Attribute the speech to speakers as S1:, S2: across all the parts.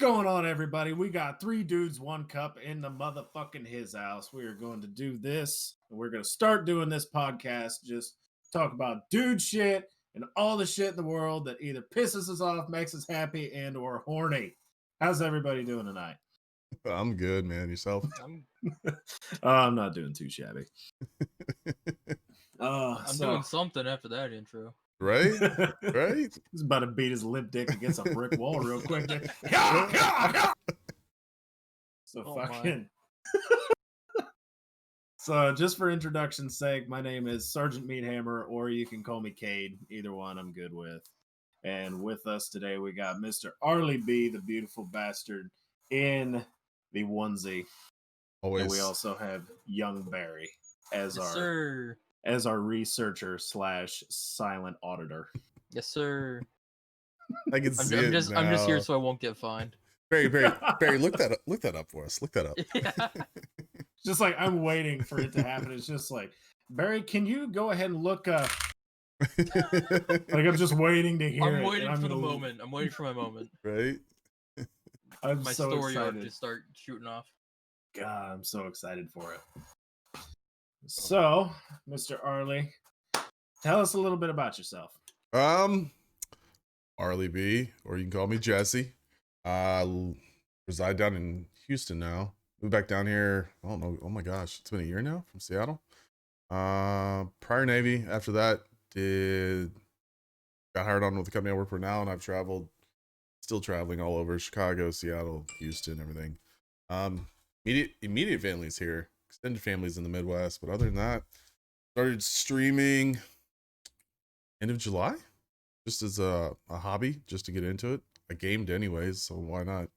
S1: going on, everybody? We got 3 dudes, 1 cup in the motherfucking his house. We are going to do this, and we're going to start doing this podcast. Just talk about dude shit and all the shit in the world that either pisses us off, makes us happy, and or horny. How's everybody doing tonight?
S2: I'm good, man. Yourself?
S1: I'm not doing too shabby.
S3: I'm doing something after that intro.
S2: Right? Right?
S1: He's about to beat his limp dick against a brick wall real quick. So just for introduction's sake, my name is Sergeant Meathammer, or you can call me Cade. Either one I'm good with. And with us today, we got Mr. Arlie B, the beautiful bastard, in the onesie.
S2: Always.
S1: And we also have Young Barry as
S3: Yes, sir.
S1: as our researcher / silent auditor.
S3: Yes, sir.
S2: I can see it.
S3: I'm just here so I won't get fined.
S2: Barry, look that up for us. Look that up.
S3: Yeah.
S1: Just like I'm waiting for it to happen. It's just like, Barry, can you go ahead and look up? Like I'm just waiting to hear.
S3: I'm waiting for the moment. I'm waiting for my moment.
S2: Right?
S1: I'm
S3: my
S1: so
S3: story arc
S1: excited
S3: to start shooting off.
S1: God, I'm so excited for it. So, Mr. Arlie, tell us a little bit about yourself.
S2: Arlie B, or you can call me Jesse. Reside down in Houston now. Moved back down here. I don't know. Oh my gosh, it's been a year now from Seattle. Prior Navy. After that, got hired on with the company I work for now, and I've traveled, still traveling all over Chicago, Seattle, Houston, everything. Immediate families here, extended families in the Midwest, but other than that, started streaming end of July, just as a hobby, just to get into it. I gamed anyways, so why not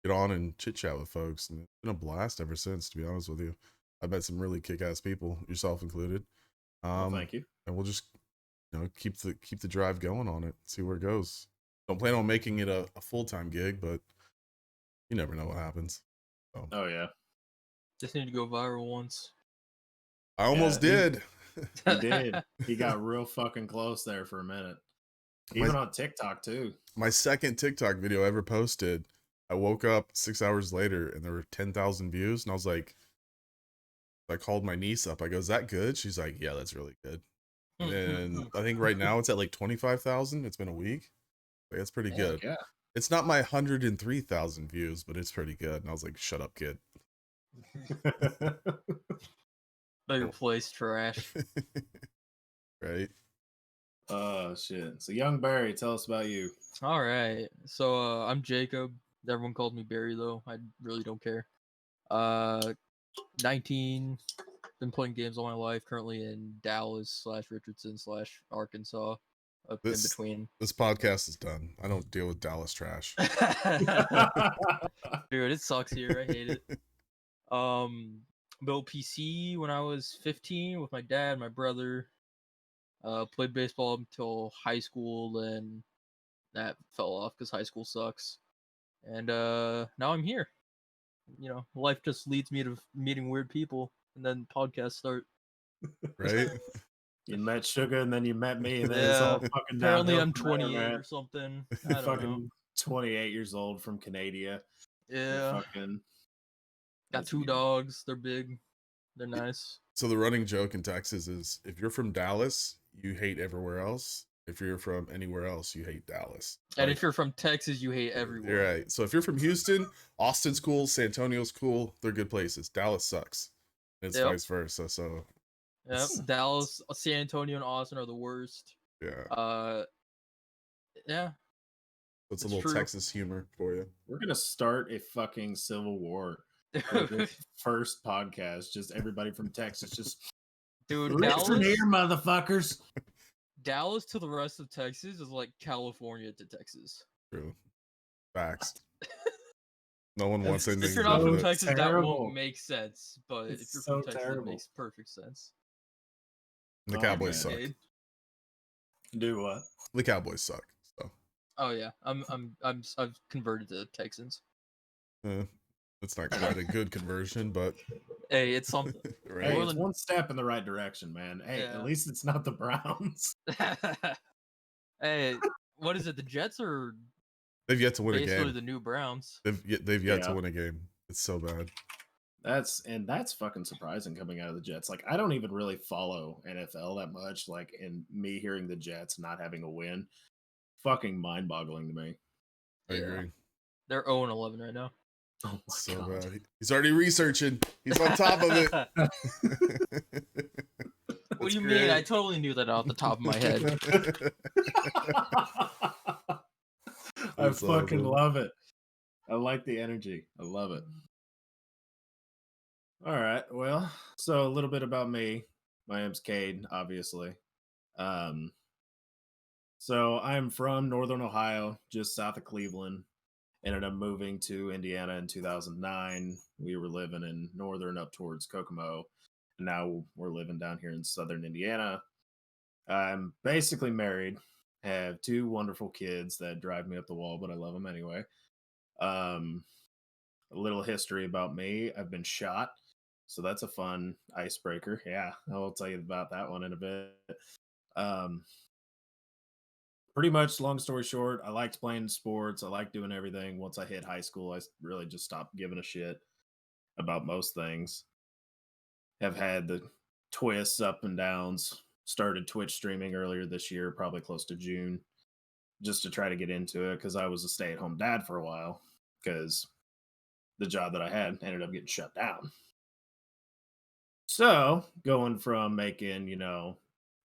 S2: get on and chit chat with folks? And it's been a blast ever since, to be honest with you. I've met some really kick-ass people, yourself included.
S1: Well, thank you.
S2: And we'll just, keep the drive going on it, see where it goes. Don't plan on making it a full-time gig, but you never know what happens. So.
S1: Oh yeah,
S3: Just need to go viral once.
S2: I almost did.
S1: He did. He got real fucking close there for a minute. Even on TikTok too. My
S2: second TikTok video I ever posted, I woke up 6 hours later and there were 10,000 views, and I was like, I called my niece up. I go, "Is that good?" She's like, "Yeah, that's really good." And I think right now it's at like 25,000. It's been a week. Like, that's pretty good.
S1: Yeah.
S2: It's not my 103,000 views, but it's pretty good. And I was like, "Shut up, kid."
S3: Better place, trash.
S2: Right?
S1: Oh shit. So Young Barry, tell us about you.
S3: All right. So I'm Jacob. Everyone calls me Barry though. I really don't care. 19. Been playing games all my life. Currently in Dallas / Richardson / Arkansas. Up in between.
S2: This podcast is done. I don't deal with Dallas trash.
S3: Dude, it sucks here. I hate it. Built PC when I was 15 with my dad, my brother. Played baseball until high school, then that fell off because high school sucks. And now I'm here. Life just leads me to meeting weird people, and then podcasts start.
S2: Right?
S1: You met Sugar, and then you met me, and then
S3: Yeah.
S1: it's all fucking
S3: Apparently
S1: downhill
S3: I'm
S1: from there,
S3: 28
S1: man.
S3: or something. I don't
S1: fucking
S3: know.
S1: 28 years old from Canada.
S3: Yeah. Got 2 dogs. They're big. They're nice.
S2: So the running joke in Texas is, if you're from Dallas, you hate everywhere else. If you're from anywhere else, you hate Dallas.
S3: And if you're from Texas, you hate everywhere.
S2: You're right. So if you're from Houston, Austin's cool, San Antonio's cool. They're good places. Dallas sucks. It's vice versa. So
S3: yep. Dallas, San Antonio, and Austin are the worst.
S2: Yeah.
S3: Yeah.
S2: It's a little true. Texas humor for you.
S1: We're gonna start a fucking civil war. First podcast, just everybody from Texas, just
S3: dude.
S1: Dallas from here, motherfuckers.
S3: Dallas to the rest of Texas is like California to Texas.
S2: True. Facts. No one wants anything.
S3: If you're not from Texas,
S1: terrible.
S3: That won't make sense. But if you're from Texas, it makes perfect sense.
S2: The Cowboys suck.
S1: Do what?
S2: The Cowboys suck. So.
S3: Oh yeah, I've converted to Texans.
S2: It's not quite a good conversion, but
S3: hey, it's something.
S1: Right? Hey, it's one step in the right direction, man. Hey, at least it's not the Browns.
S3: Hey, what is it? The Jets or
S2: They've yet to win a
S3: Basically,
S2: game.
S3: the new Browns.
S2: They've yet to win a game. It's so bad.
S1: That's fucking surprising coming out of the Jets. Like, I don't even really follow NFL that much. Like, and me hearing the Jets not having a win, fucking mind-boggling to me.
S2: I agree.
S3: They're 0-11 right now.
S1: Oh my
S2: So
S1: god.
S2: bad. He's already researching. He's on top of it.
S3: What do you mean? I totally knew that off the top of my head.
S1: I fucking love it. I like the energy. I love it. All right. Well, so a little bit about me. My name's Cade, obviously. So I'm from Northern Ohio, just south of Cleveland. Ended up moving to Indiana in 2009. We were living in northern up towards Kokomo. And now we're living down here in southern Indiana. I'm basically married. Have two wonderful kids that drive me up the wall, but I love them anyway. A little history about me. I've been shot. So that's a fun icebreaker. Yeah, I'll tell you about that one in a bit. Pretty much, long story short, I liked playing sports. I liked doing everything. Once I hit high school, I really just stopped giving a shit about most things. Have had the twists, up and downs. Started Twitch streaming earlier this year, probably close to June, just to try to get into it because I was a stay-at-home dad for a while because the job that I had ended up getting shut down. So going from making,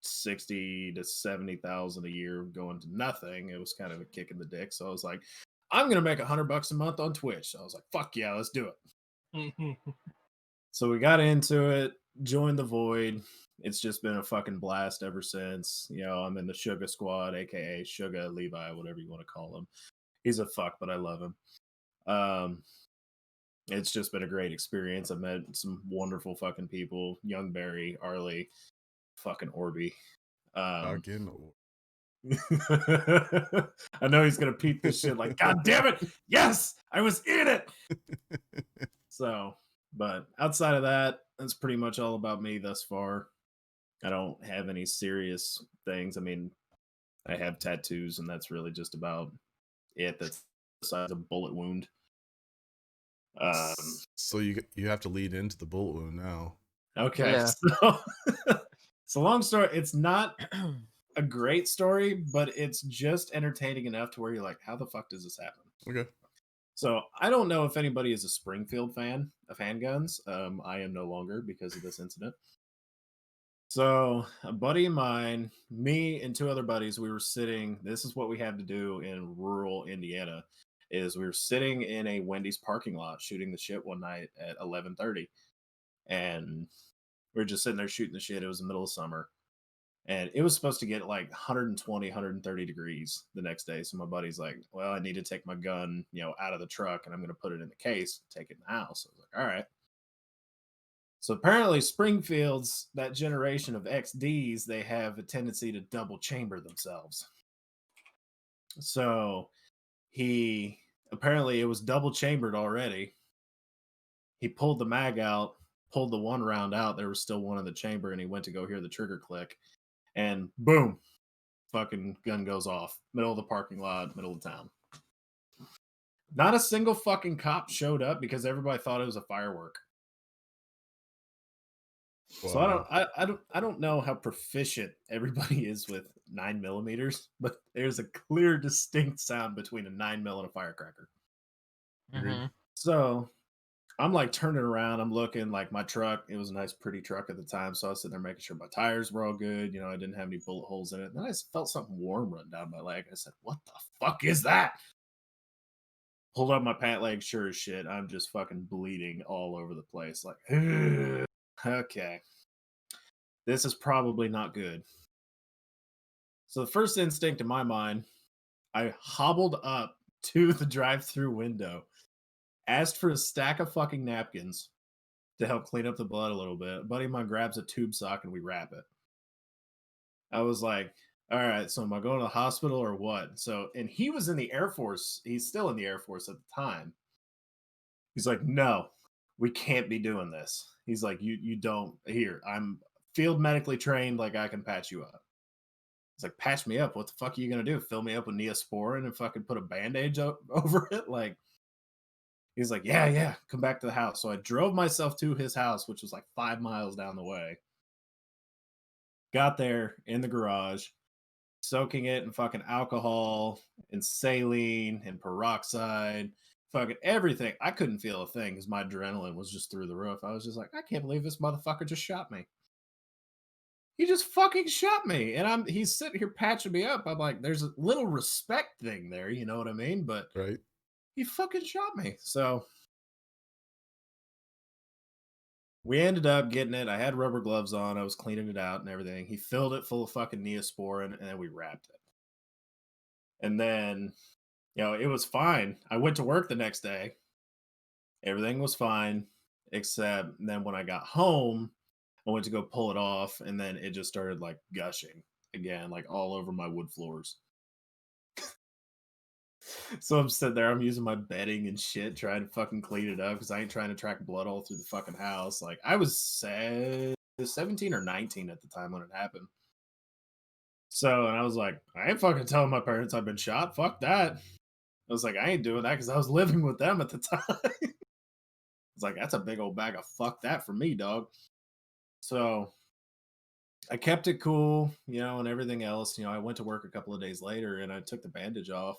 S1: 60 to 70,000 a year going to nothing, it was kind of a kick in the dick. So I was like, I'm gonna make $100 a month on Twitch. So I was like, fuck yeah, let's do it. So we got into it, joined the void. It's just been a fucking blast ever since. I'm in the Sugar Squad, aka Sugar Levi, whatever you want to call him. He's a fuck, but I love him. It's just been a great experience. I've met some wonderful fucking people. Young Barry, Arlie, fucking Orby.
S2: Fucking
S1: I know he's gonna peep this shit like, God damn it! Yes, I was in it. So, but outside of that, that's pretty much all about me thus far. I don't have any serious things. I mean, I have tattoos, and that's really just about it. That's the size of a bullet wound.
S2: So you have to lead into the bullet wound now.
S1: Okay.
S3: Yeah.
S1: So it's a long story. It's not a great story, but it's just entertaining enough to where you're like, how the fuck does this happen?
S2: Okay.
S1: So I don't know if anybody is a Springfield fan of handguns. I am no longer because of this incident. So a buddy of mine, me and two other buddies, we were sitting. This is what we had to do in rural Indiana. Is we were sitting in a Wendy's parking lot shooting the shit one night at 11:30, and we were just sitting there shooting the shit. It was the middle of summer, and it was supposed to get like 120, 130 degrees the next day. So my buddy's like, well, I need to take my gun, out of the truck, and I'm going to put it in the case, take it in the house. I was like, all right. So apparently Springfield's, that generation of XDs, they have a tendency to double chamber themselves. So apparently it was double chambered already. He pulled the mag out, pulled the one round out. There was still one in the chamber, and he went to go hear the trigger click, and boom, fucking gun goes off. Middle of the parking lot, middle of town. Not a single fucking cop showed up because everybody thought it was a firework. Wow. So I don't know how proficient everybody is with 9mm, but there's a clear, distinct sound between a 9mm and a firecracker.
S3: Mm-hmm.
S1: So I'm like turning around, I'm looking like my truck. It was a nice, pretty truck at the time. So I was sitting there making sure my tires were all good. I didn't have any bullet holes in it. And then I just felt something warm run down my leg. I said, what the fuck is that? Pulled up my pant leg, sure as shit. I'm just fucking bleeding all over the place. Like, okay. This is probably not good. So the first instinct in my mind, I hobbled up to the drive-through window, asked for a stack of fucking napkins to help clean up the blood a little bit. A buddy of mine grabs a tube sock and we wrap it. I was like, all right, so am I going to the hospital or what? So, and he was in the Air Force. He's still in the Air Force at the time. He's like, no, we can't be doing this. He's like, you don't, here, I'm field medically trained, like I can patch you up. It's like, patch me up. What the fuck are you gonna do? Fill me up with Neosporin and fucking put a bandage over it? Like, he's like, yeah, yeah, come back to the house. So I drove myself to his house, which was like 5 miles down the way. Got there in the garage, soaking it in fucking alcohol and saline and peroxide, fucking everything. I couldn't feel a thing because my adrenaline was just through the roof. I was just like, I can't believe this motherfucker just shot me. He just fucking shot me. And he's sitting here patching me up. I'm like, there's a little respect thing there, you know what I mean? But
S2: Right.
S1: he fucking shot me. So we ended up getting it. I had rubber gloves on. I was cleaning it out and everything. He filled it full of fucking Neosporin and then we wrapped it. And then, it was fine. I went to work the next day. Everything was fine. Except then when I got home, I went to go pull it off and then it just started like gushing again, like all over my wood floors. So I'm sitting there, I'm using my bedding and shit, trying to fucking clean it up because I ain't trying to track blood all through the fucking house. Like, I was 17 or 19 at the time when it happened. So, and I was like, I ain't fucking telling my parents I've been shot. Fuck that. I was like, I ain't doing that because I was living with them at the time. It's like, that's a big old bag of fuck that for me, dog. So I kept it cool, and everything else. I went to work a couple of days later and I took the bandage off.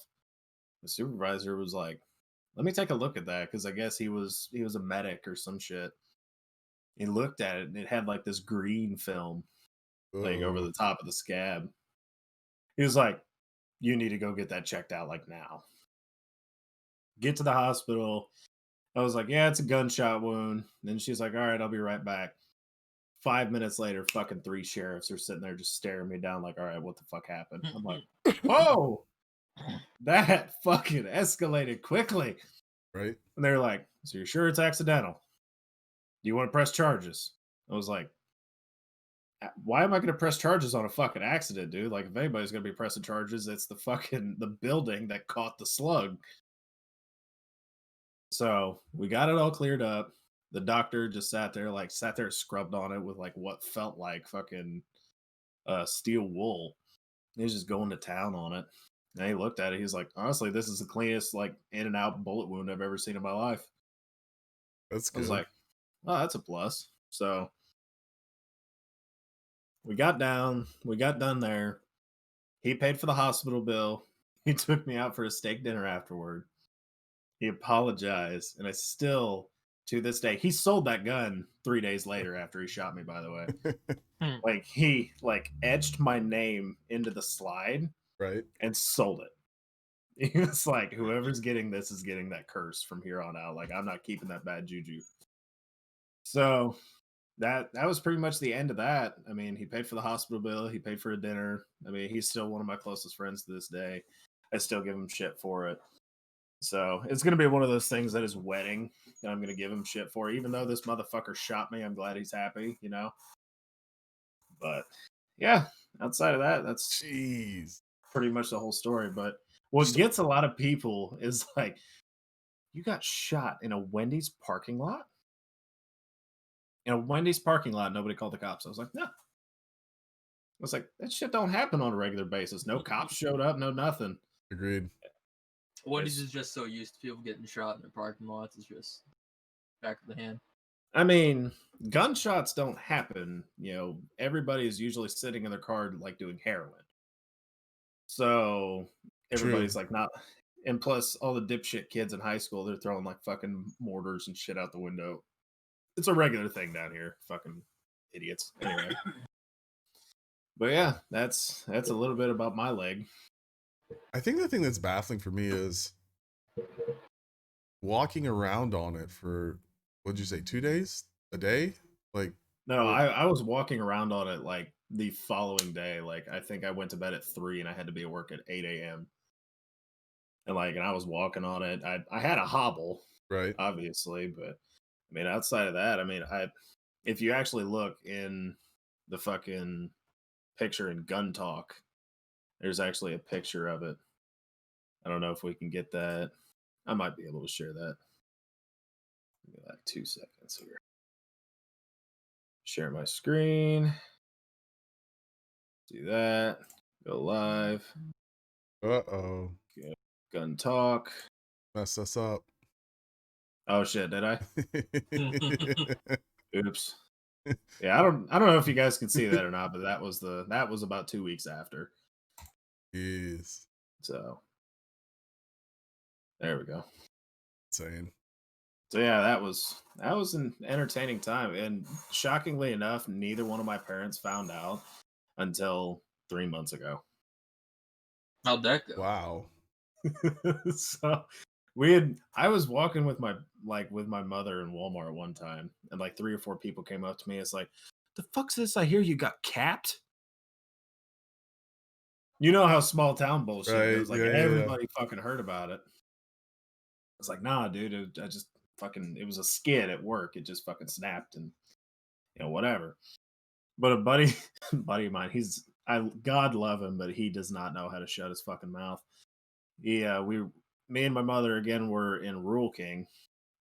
S1: The supervisor was like, let me take a look at that because I guess he was a medic or some shit. He looked at it and it had like this green film like over the top of the scab. He was like, you need to go get that checked out like now. Get to the hospital. I was like, yeah, it's a gunshot wound. And then she's like, all right, I'll be right back. 5 minutes later, fucking 3 sheriffs are sitting there just staring me down like, all right, what the fuck happened? I'm like, whoa, that fucking escalated quickly.
S2: Right.
S1: And they're like, so you're sure it's accidental? Do you want to press charges? I was like, why am I going to press charges on a fucking accident, dude? Like, if anybody's going to be pressing charges, it's the building that caught the slug. So we got it all cleared up. The doctor just sat there, scrubbed on it with like what felt like fucking steel wool. He was just going to town on it. And he looked at it. He's like, honestly, this is the cleanest like in and out bullet wound I've ever seen in my life.
S2: That's good.
S1: I was like, oh, that's a plus. So we got done there. He paid for the hospital bill. He took me out for a steak dinner afterward. He apologized, and I still, to this day, he sold that gun 3 days later after he shot me, by the way. Like, he, etched my name into the slide
S2: Right.
S1: and sold it. He was like, whoever's getting this is getting that curse from here on out. Like, I'm not keeping that bad juju. So that was pretty much the end of that. I mean, he paid for the hospital bill. He paid for a dinner. I mean, he's still one of my closest friends to this day. I still give him shit for it. So it's going to be one of those things at his wedding that I'm going to give him shit for. Even though this motherfucker shot me, I'm glad he's happy, But yeah, outside of that, that's pretty much the whole story. But what gets a lot of people is like, you got shot in a Wendy's parking lot? In a Wendy's parking lot, nobody called the cops. I was like, no. I was like, that shit don't happen on a regular basis. No cops showed up, no nothing.
S2: Agreed.
S3: Wendy's is just so used to people getting shot in their parking lots. It's just back of the hand.
S1: I mean, gunshots don't happen. Everybody is usually sitting in their car like doing heroin. So everybody's like not. And plus, all the dipshit kids in high school, they're throwing like fucking mortars and shit out the window. It's a regular thing down here. Fucking idiots. Anyway. But yeah, that's a little bit about my leg.
S2: I think the thing that's baffling for me is walking around on it for, what'd you say, 2 days? A day? Like,
S1: no, I was walking around on it like the following day. Like, I think I went to bed at 3 and I had to be at work at 8 a.m. And I was walking on it. I had a hobble,
S2: right,
S1: obviously, but I mean, outside of that, I mean, if you actually look in the fucking picture in Gun Talk, there's actually a picture of it. I don't know if we can get that. I might be able to share that. Give me like 2 seconds here. Share my screen. Do that. Go live.
S2: Uh-oh.
S1: Gun talk.
S2: Mess us up.
S1: Oh shit, did I? Oops. Yeah, I don't know if you guys can see that or not, but that was about 2 weeks after.
S2: Yes.
S1: So there we go.
S2: Insane.
S1: So yeah, that was an entertaining time. And shockingly enough, neither one of my parents found out until 3 months ago.
S3: How'd that go?
S2: Wow.
S1: So I was walking with my mother in Walmart one time, and like 3 or 4 people came up to me. It's like, the fuck's this? I hear you got capped. You know how small town bullshit
S2: Right.
S1: goes. Like
S2: Yeah.
S1: everybody fucking heard about it. It's like, nah, dude. I just fucking, it was a skid at work. It just fucking snapped, and whatever. But a buddy of mine, God love him, but he does not know how to shut his fucking mouth. Me and my mother again were in Rule King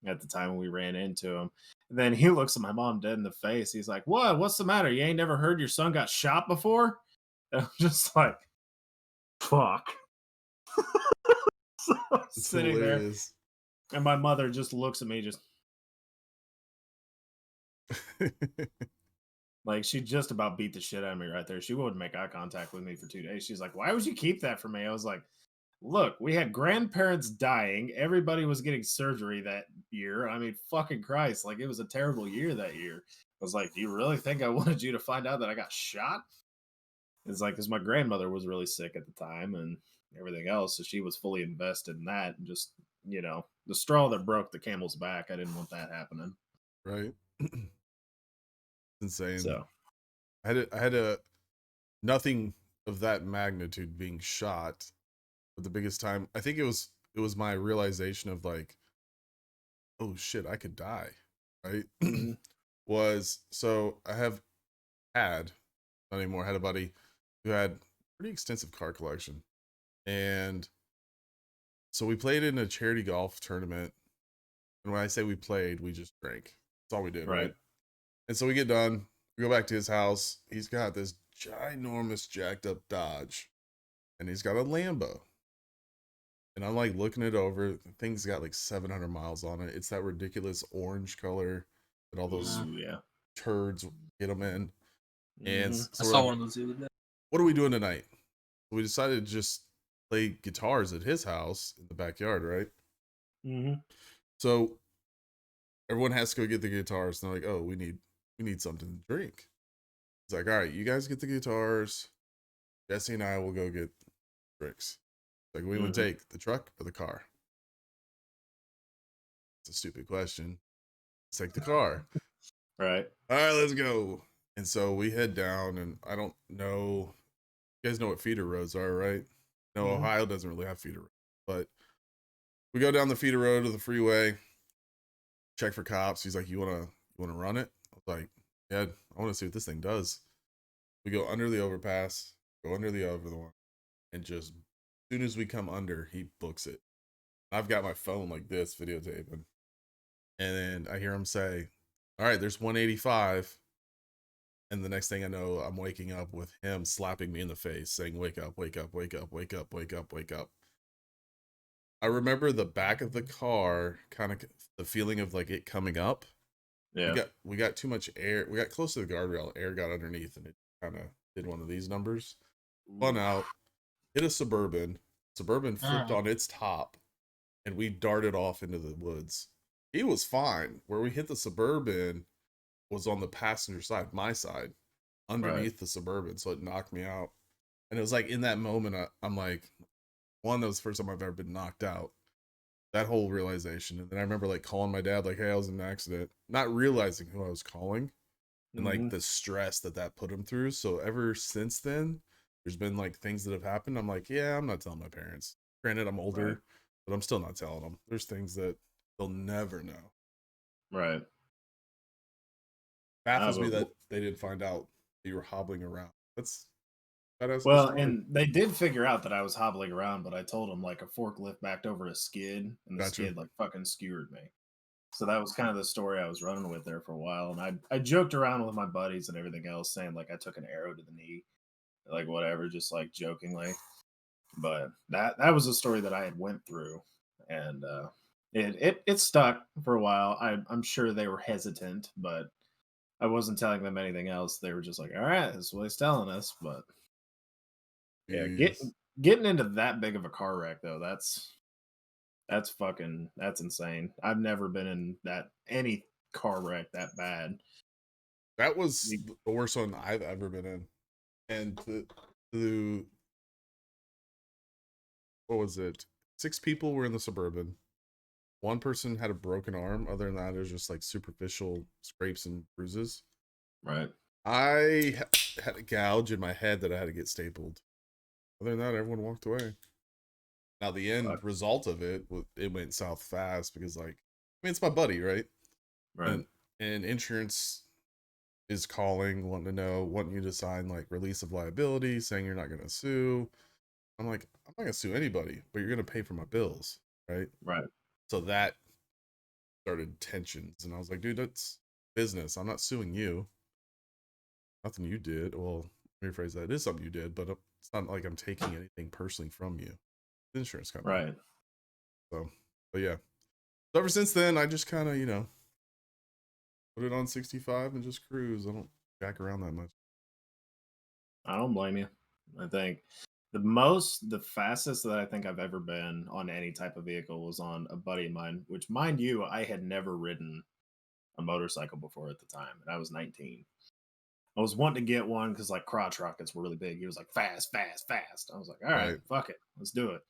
S1: at the time when we ran into him. And then he looks at my mom dead in the face. He's like, "What? What's the matter? You ain't never heard your son got shot before?" And I'm just like, "Fuck." So I'm
S2: It's
S1: sitting there,
S2: hilarious.
S1: and my mother just looks at me, just like she just about beat the shit out of me right there. She wouldn't make eye contact with me for 2 days. She's like, "Why would you keep that from me?" I was like, "Look, we had grandparents dying. Everybody was getting surgery that year. I mean, fucking Christ, like it was a terrible year that year." I was like, "Do you really think I wanted you to find out that I got shot?" It's like, because my grandmother was really sick at the time and everything else, so she was fully invested in that. And just, the straw that broke the camel's back. I didn't want that happening.
S2: Right. Insane.
S1: So,
S2: I had a nothing of that magnitude being shot. But the biggest time, I think it was my realization of like, oh shit, I could die. Right.
S1: mhm,
S2: Was so I had not anymore, had a buddy who had pretty extensive car collection. And so we played in a charity golf tournament. And when I say we played, we just drank. That's all we did, right?
S1: right.
S2: And so we get done, we go back to his house. He's got this ginormous jacked up Dodge, and he's got a Lambo. And I'm like looking it over. The thing's got like 700 miles on it. It's that ridiculous orange color that all those
S1: Ooh, yeah.
S2: turds get them in. And
S1: Mhm,
S3: I
S2: so we're
S3: saw
S2: like,
S3: one of those the other day.
S2: what are we doing tonight? We decided to just play guitars at his house in the backyard, right?
S1: mhm.
S2: So everyone has to go get the guitars. And they're like, oh, we need something to drink. It's like, all right, you guys get the guitars. Jesse and I will go get drinks. Like, we would
S1: Mhm.
S2: take the truck or the car. It's a stupid question. Let's take the car.
S1: Right.
S2: All right, let's go. And so we head down, and I don't know. You guys know what feeder roads are, right? No,
S1: Mhm.
S2: Ohio doesn't really have feeder roads, but we go down the feeder road to the freeway, check for cops. He's like, you wanna run it? I was like, yeah, I want to see what this thing does. We go under the overpass, go under the other one, and just as soon as we come under, he books it. I've got my phone like this videotaping. And then I hear him say, all right, there's 185. And the next thing I know, I'm waking up with him slapping me in the face saying, wake up, wake up, wake up, wake up, wake up, wake up. I remember the back of the car, kind of the feeling of like it coming up.
S1: Yeah.
S2: We got too much air. We got close to the guardrail. Air got underneath and it kind of did one of these numbers. Spun
S1: Ooh.
S2: out, hit a Suburban. Suburban flipped on its top, and we darted off into the woods. He was fine. Where we hit the Suburban was on the passenger side, my side,
S1: Right.
S2: underneath the Suburban, so it knocked me out. And it was like in that moment, I'm like, one, that was the first time I've ever been knocked out. That whole realization. And then I remember like calling my dad, like, hey, I was in an accident, not realizing who I was calling and like
S1: Mhm.
S2: the stress that put him through. So ever since then, there's been like things that have happened. I'm like, yeah, I'm not telling my parents. Granted, I'm older,
S1: Right.
S2: but I'm still not telling them. There's things that they'll never know.
S1: Right.
S2: Baffles me
S1: But
S2: that they didn't find out that you were hobbling around. That's badass of a
S1: well,
S2: story.
S1: and they did figure out that I was hobbling around, but I told them like a forklift backed over a skid, and the
S2: Gotcha.
S1: skid like fucking skewered me. So that was kind of the story I was running with there for a while. And I joked around with my buddies and everything else, saying like I took an arrow to the knee. like whatever, just like jokingly. But that was a story that I had went through, and it stuck for a while. I'm sure they were hesitant, but I wasn't telling them anything else. They were just like, "All right, this is what he's telling us." But yeah,
S2: Jeez.
S1: getting into that big of a car wreck though, that's insane. I've never been in that any car wreck that bad.
S2: That was the worst one I've ever been in. And the what was it? 6 people were in the Suburban. One person had a broken arm. Other than that, it was just like superficial scrapes and bruises.
S1: Right.
S2: I had a gouge in my head that I had to get stapled. Other than that, everyone walked away. Now the end
S1: Fuck.
S2: result of it went south fast because like I mean it's my buddy, right?
S1: Right.
S2: And insurance is calling, wanting you to sign like release of liability, saying you're not gonna sue. I'm like, I'm not gonna sue anybody, but you're gonna pay for my bills, right?
S1: Right.
S2: So that started tensions, and I was like, dude, that's business. I'm not suing you. Nothing you did. Well, let me rephrase that. It is something you did, but it's not like I'm taking anything personally from you. The insurance company.
S1: Right.
S2: So, but yeah. So ever since then, I just kind of, put it on 65 and just cruise. I don't back around that much.
S1: I don't blame you. I think the fastest that I think I've ever been on any type of vehicle was on a buddy of mine, which mind you, I had never ridden a motorcycle before at the time, and I was 19. I was wanting to get one because like crotch rockets were really big. He was like fast, fast, fast. I was like, all right,
S2: Right.
S1: fuck it, let's do it.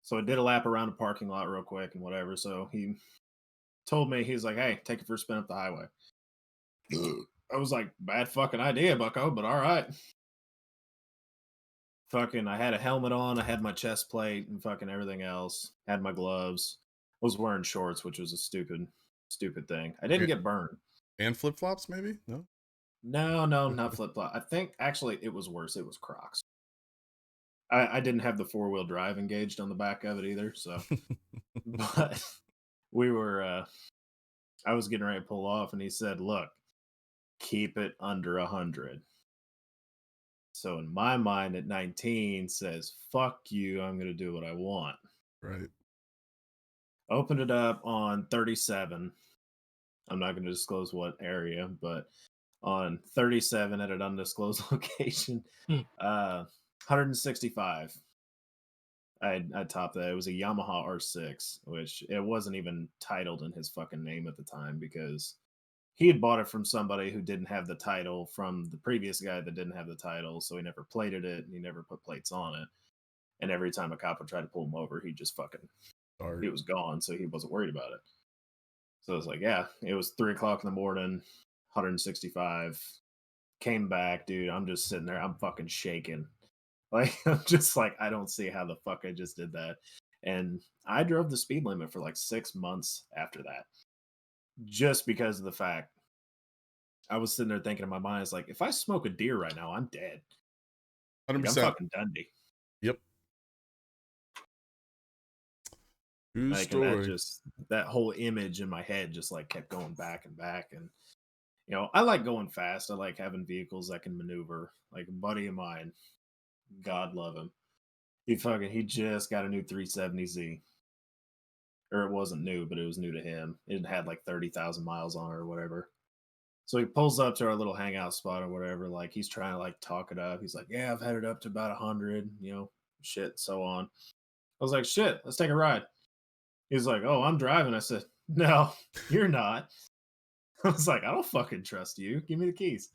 S1: So I did a lap around the parking lot real quick and whatever. So he told me, he was like, hey, take it for a spin up the highway. I was like, bad fucking idea, bucko, but all right. Fucking, I had a helmet on, I had my chest plate and fucking everything else, had my gloves. I was wearing shorts, which was a stupid thing. I didn't get burned.
S2: And flip flops, maybe? No.
S1: No, not flip flop. I think actually it was worse. It was Crocs. I didn't have the 4-wheel drive engaged on the back of it either. So, but we were, I was getting ready to pull off, and he said, "Look, keep it under 100." So in my mind, at 19, says, "Fuck you! I'm gonna do what I want."
S2: Right.
S1: Opened it up on 37. I'm not going to disclose what area, but on 37 at an undisclosed location,
S3: Hmm.
S1: 165. I topped that. It was a Yamaha R6, which it wasn't even titled in his fucking name at the time because he had bought it from somebody who didn't have the title from the previous guy that didn't have the title, so he never plated it and he never put plates on it. And every time a cop would try to pull him over, he just fucking
S2: Dark.
S1: he was gone, so he wasn't worried about it. So it was like, yeah, it was 3 o'clock in the morning, 165. Came back, dude. I'm just sitting there. I'm fucking shaking. Like, I'm just like, I don't see how the fuck I just did that. And I drove the speed limit for like 6 months after that, just because of the fact I was sitting there thinking in my mind, it's like, if I smoke a deer right now, I'm dead. Like, I'm
S2: 100%.
S1: fucking Dundee.
S2: Yep. True
S1: Like, and
S2: story.
S1: that whole image in my head just like kept going back and back. And I like going fast. I like having vehicles that can maneuver. Like a buddy of mine, God love him. He just got a new 370Z. Or it wasn't new, but it was new to him. It had like 30,000 miles on it or whatever. So he pulls up to our little hangout spot or whatever. Like he's trying to like talk it up. He's like, yeah, I've had it up to about 100, shit, so on. I was like, shit, let's take a ride. He's like, oh, I'm driving. I said, no, you're not. I was like, I don't fucking trust you. Give me the keys.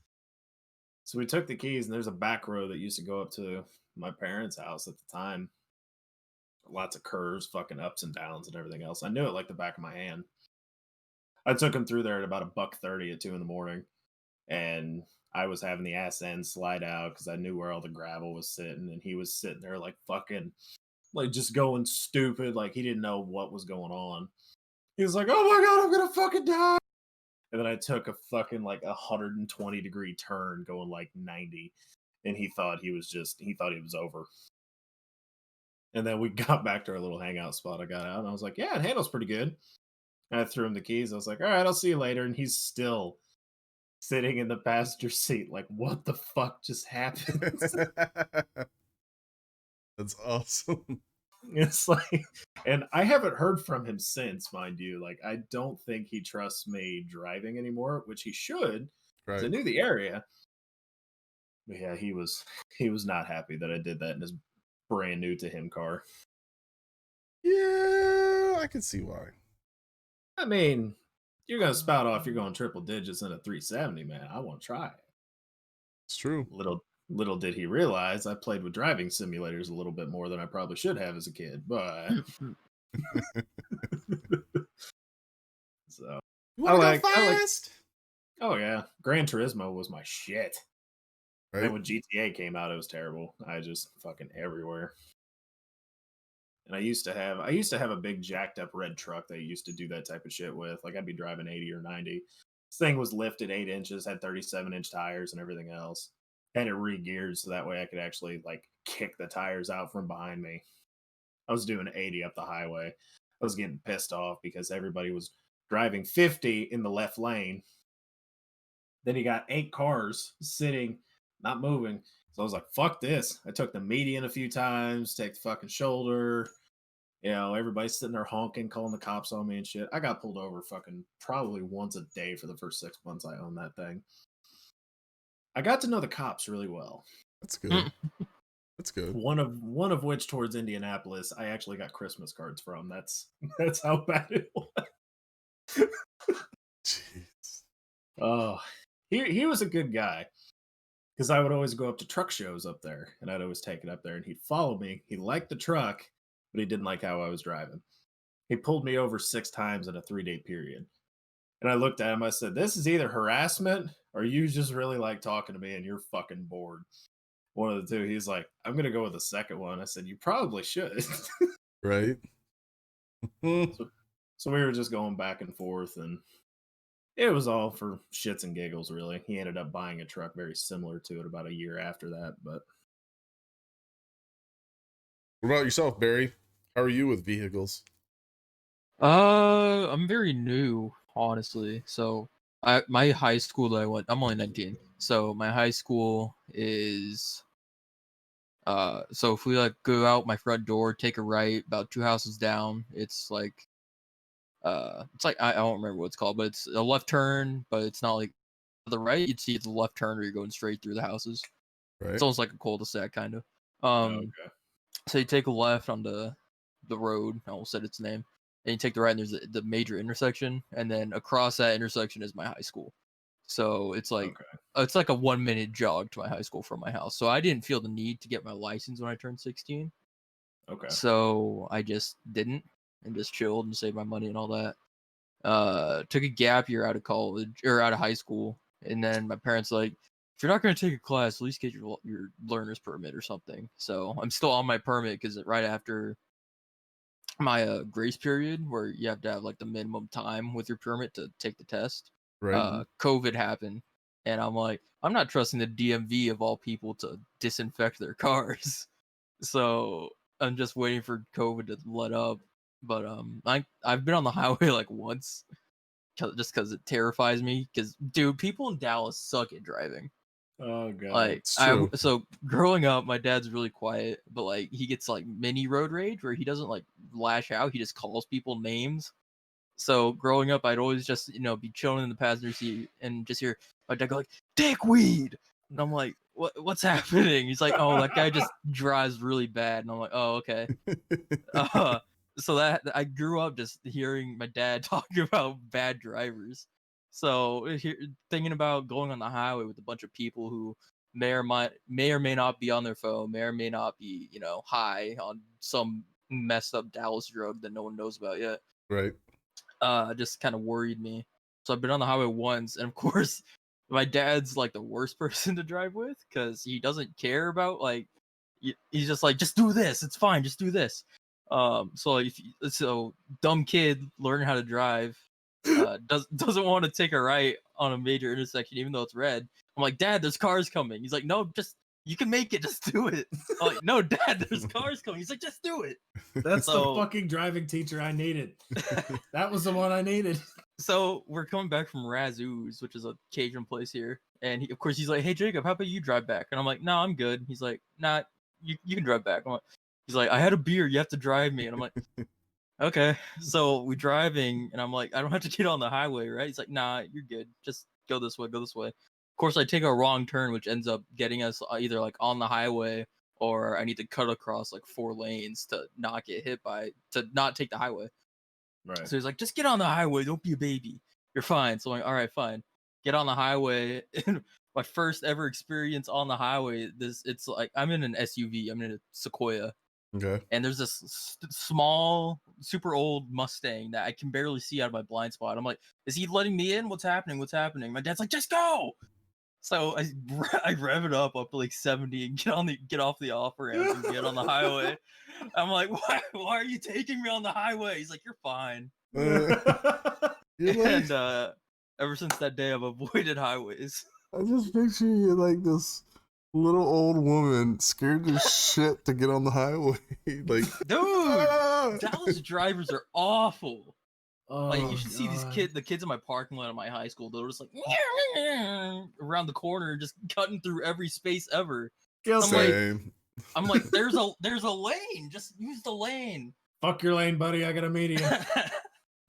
S1: So we took the keys, and there's a back road that used to go up to my parents' house at the time. Lots of curves, fucking ups and downs, and everything else. I knew it like the back of my hand. I took him through there at about $1.30 at 2 in the morning, and I was having the ass end slide out because I knew where all the gravel was sitting, and he was sitting there like fucking, like just going stupid, like he didn't know what was going on. He was like, "Oh my god, I'm gonna fucking die!" And then I took a fucking like 120-degree turn going like 90, and he thought he was over. And then we got back to our little hangout spot. I got out and I was like, yeah, it handles pretty good. And I threw him the keys. I was like, all right, I'll see you later. And he's still sitting in the passenger seat, like, what the fuck just happened?
S2: That's awesome.
S1: It's like, and I haven't heard from him since, mind you. Like, I don't think he trusts me driving anymore, which he should, because I
S2: Right.
S1: knew the area. But yeah, he was not happy that I did that in his brand new to him car.
S2: Yeah, I can see why.
S1: I mean, you're gonna spout off you're going triple digits in a 370, man. I want to try it.
S2: It's true.
S1: Little did he realize I played with driving simulators a little bit more than I probably should have as a kid, but so
S2: You want to go
S1: I like
S2: fast?
S1: oh yeah. Gran Turismo was my shit.
S2: Right.
S1: Then when GTA came out, it was terrible. I just fucking everywhere. And I used to have a big jacked up red truck that I used to do that type of shit with. Like I'd be driving 80 or 90. This thing was lifted 8 inches, had 37-inch tires and everything else. Had it re-geared so that way I could actually like kick the tires out from behind me. I was doing 80 up the highway. I was getting pissed off because everybody was driving 50 in the left lane. Then you got 8 cars sitting, not moving. So I was like, fuck this. I took the median a few times, take the fucking shoulder. You know, everybody's sitting there honking, calling the cops on me and shit. I got pulled over fucking probably once a day for the first 6 months I owned that thing. I got to know the cops really well.
S2: That's good. That's good.
S1: One of which towards Indianapolis, I actually got Christmas cards from. That's how bad it was.
S2: Jeez.
S1: Oh, he was a good guy because I would always go up to truck shows up there, and I'd always take it up there, and he'd follow me. He liked the truck, but he didn't like how I was driving. He pulled me over 6 times in a 3-day period, and I looked at him. I said, "This is either harassment or you just really like talking to me, and you're fucking bored." One of the two. He's like, "I'm gonna go with the second one." I said, "You probably should."
S2: Right.
S1: So we were just going back and forth, and it was all for shits and giggles, really. He ended up buying a truck very similar to it about a year after that. But
S2: What about yourself, Barry? How are you with vehicles?
S3: I'm very new, honestly. So, my high school that I went, I'm only 19. So my high school is, so if we like go out my front door, take a right, about 2 houses down, it's like I don't remember what it's called, but it's a left turn, but it's not like to the right. You'd see it's a left turn, or you're going straight through the houses.
S2: Right.
S3: It's almost like a cul-de-sac, kind of.
S1: okay.
S3: So you take a left on the road. I almost said its name. And you take the right, and there's the major intersection, and then across that intersection is my high school. So it's like
S1: Okay.
S3: it's like a 1-minute jog to my high school from my house. So I didn't feel the need to get my license when I turned 16.
S1: Okay.
S3: So I just didn't, and just chilled and saved my money and all that. Took a gap year out of college or out of high school, and then my parents like, if you're not going to take a class, at least get your learner's permit or something. So I'm still on my permit because right after my grace period, where you have to have like the minimum time with your permit to take the test,
S2: Right.
S3: COVID happened, and I'm like, I'm not trusting the DMV of all people to disinfect their cars. So I'm just waiting for COVID to let up. But I've been on the highway like once, just because it terrifies me. Because dude, people in Dallas suck at driving.
S1: Oh god.
S3: Like
S2: It's true.
S3: so growing up, my dad's really quiet, but like he gets like mini road rage where he doesn't like lash out. He just calls people names. So growing up, I'd always just be chilling in the passenger seat and just hear my dad go like "dickweed," and I'm like, what's happening? He's like, oh, that guy just drives really bad, and I'm like, oh, okay. So that I grew up just hearing my dad talking about bad drivers. So thinking about going on the highway with a bunch of people who may or may not be on their phone, may or may not be high on some messed up Dallas drug that no one knows about yet.
S2: Right.
S3: Just kind of worried me. So I've been on the highway once, and of course, my dad's like the worst person to drive with because he doesn't care about like he's just like, just do this, it's fine, just do this. So dumb kid learning how to drive doesn't want to take a right on a major intersection even though it's red. I'm like, Dad, there's cars coming. He's like, no, just you can make it, just do it. I'm like, no, Dad, there's cars coming. He's like, just do it.
S1: That's the fucking driving teacher I needed. That was the one I needed.
S3: So we're coming back from Razoo's, which is a Cajun place here, and of course he's like, "Hey Jacob, how about you drive back?" And I'm like, "No, I'm good." He's like, "Nah, you can drive back." He's like, "I had a beer, you have to drive me," and I'm like, "Okay." So we driving, and I'm like, "I don't have to get on the highway, right?" He's like, "Nah, you're good. Just go this way, go this way." Of course, I take a wrong turn, which ends up getting us either like on the highway or I need to cut across like 4 lanes to not get hit to not take the highway.
S1: Right.
S3: So he's like, just get on the highway. Don't be a baby. You're fine. So I'm like, all right, fine. Get on the highway. And my first ever experience on the highway, it's like I'm in an SUV. I'm in a Sequoia.
S2: Okay.
S3: And there's this small, super old Mustang that I can barely see out of my blind spot. I'm like, is he letting me in? What's happening? What's happening? My dad's like, just go. So I rev it up to like 70 and get off the off ramp and get on the highway. I'm like, why are you taking me on the highway? He's like, you're fine.
S2: You're like,
S3: And ever since that day, I've avoided highways.
S2: I just picture you like this little old woman scared as shit to get on the highway. Like,
S3: Dude,
S2: ah!
S3: Dallas drivers are awful.
S1: Oh,
S3: Like you should see
S1: God.
S3: the kids in my parking lot at my high school. They're just like around the corner, just cutting through every space ever.
S2: Same.
S3: I'm like, there's a lane. Just use the lane.
S1: Fuck your lane, buddy. I got a median.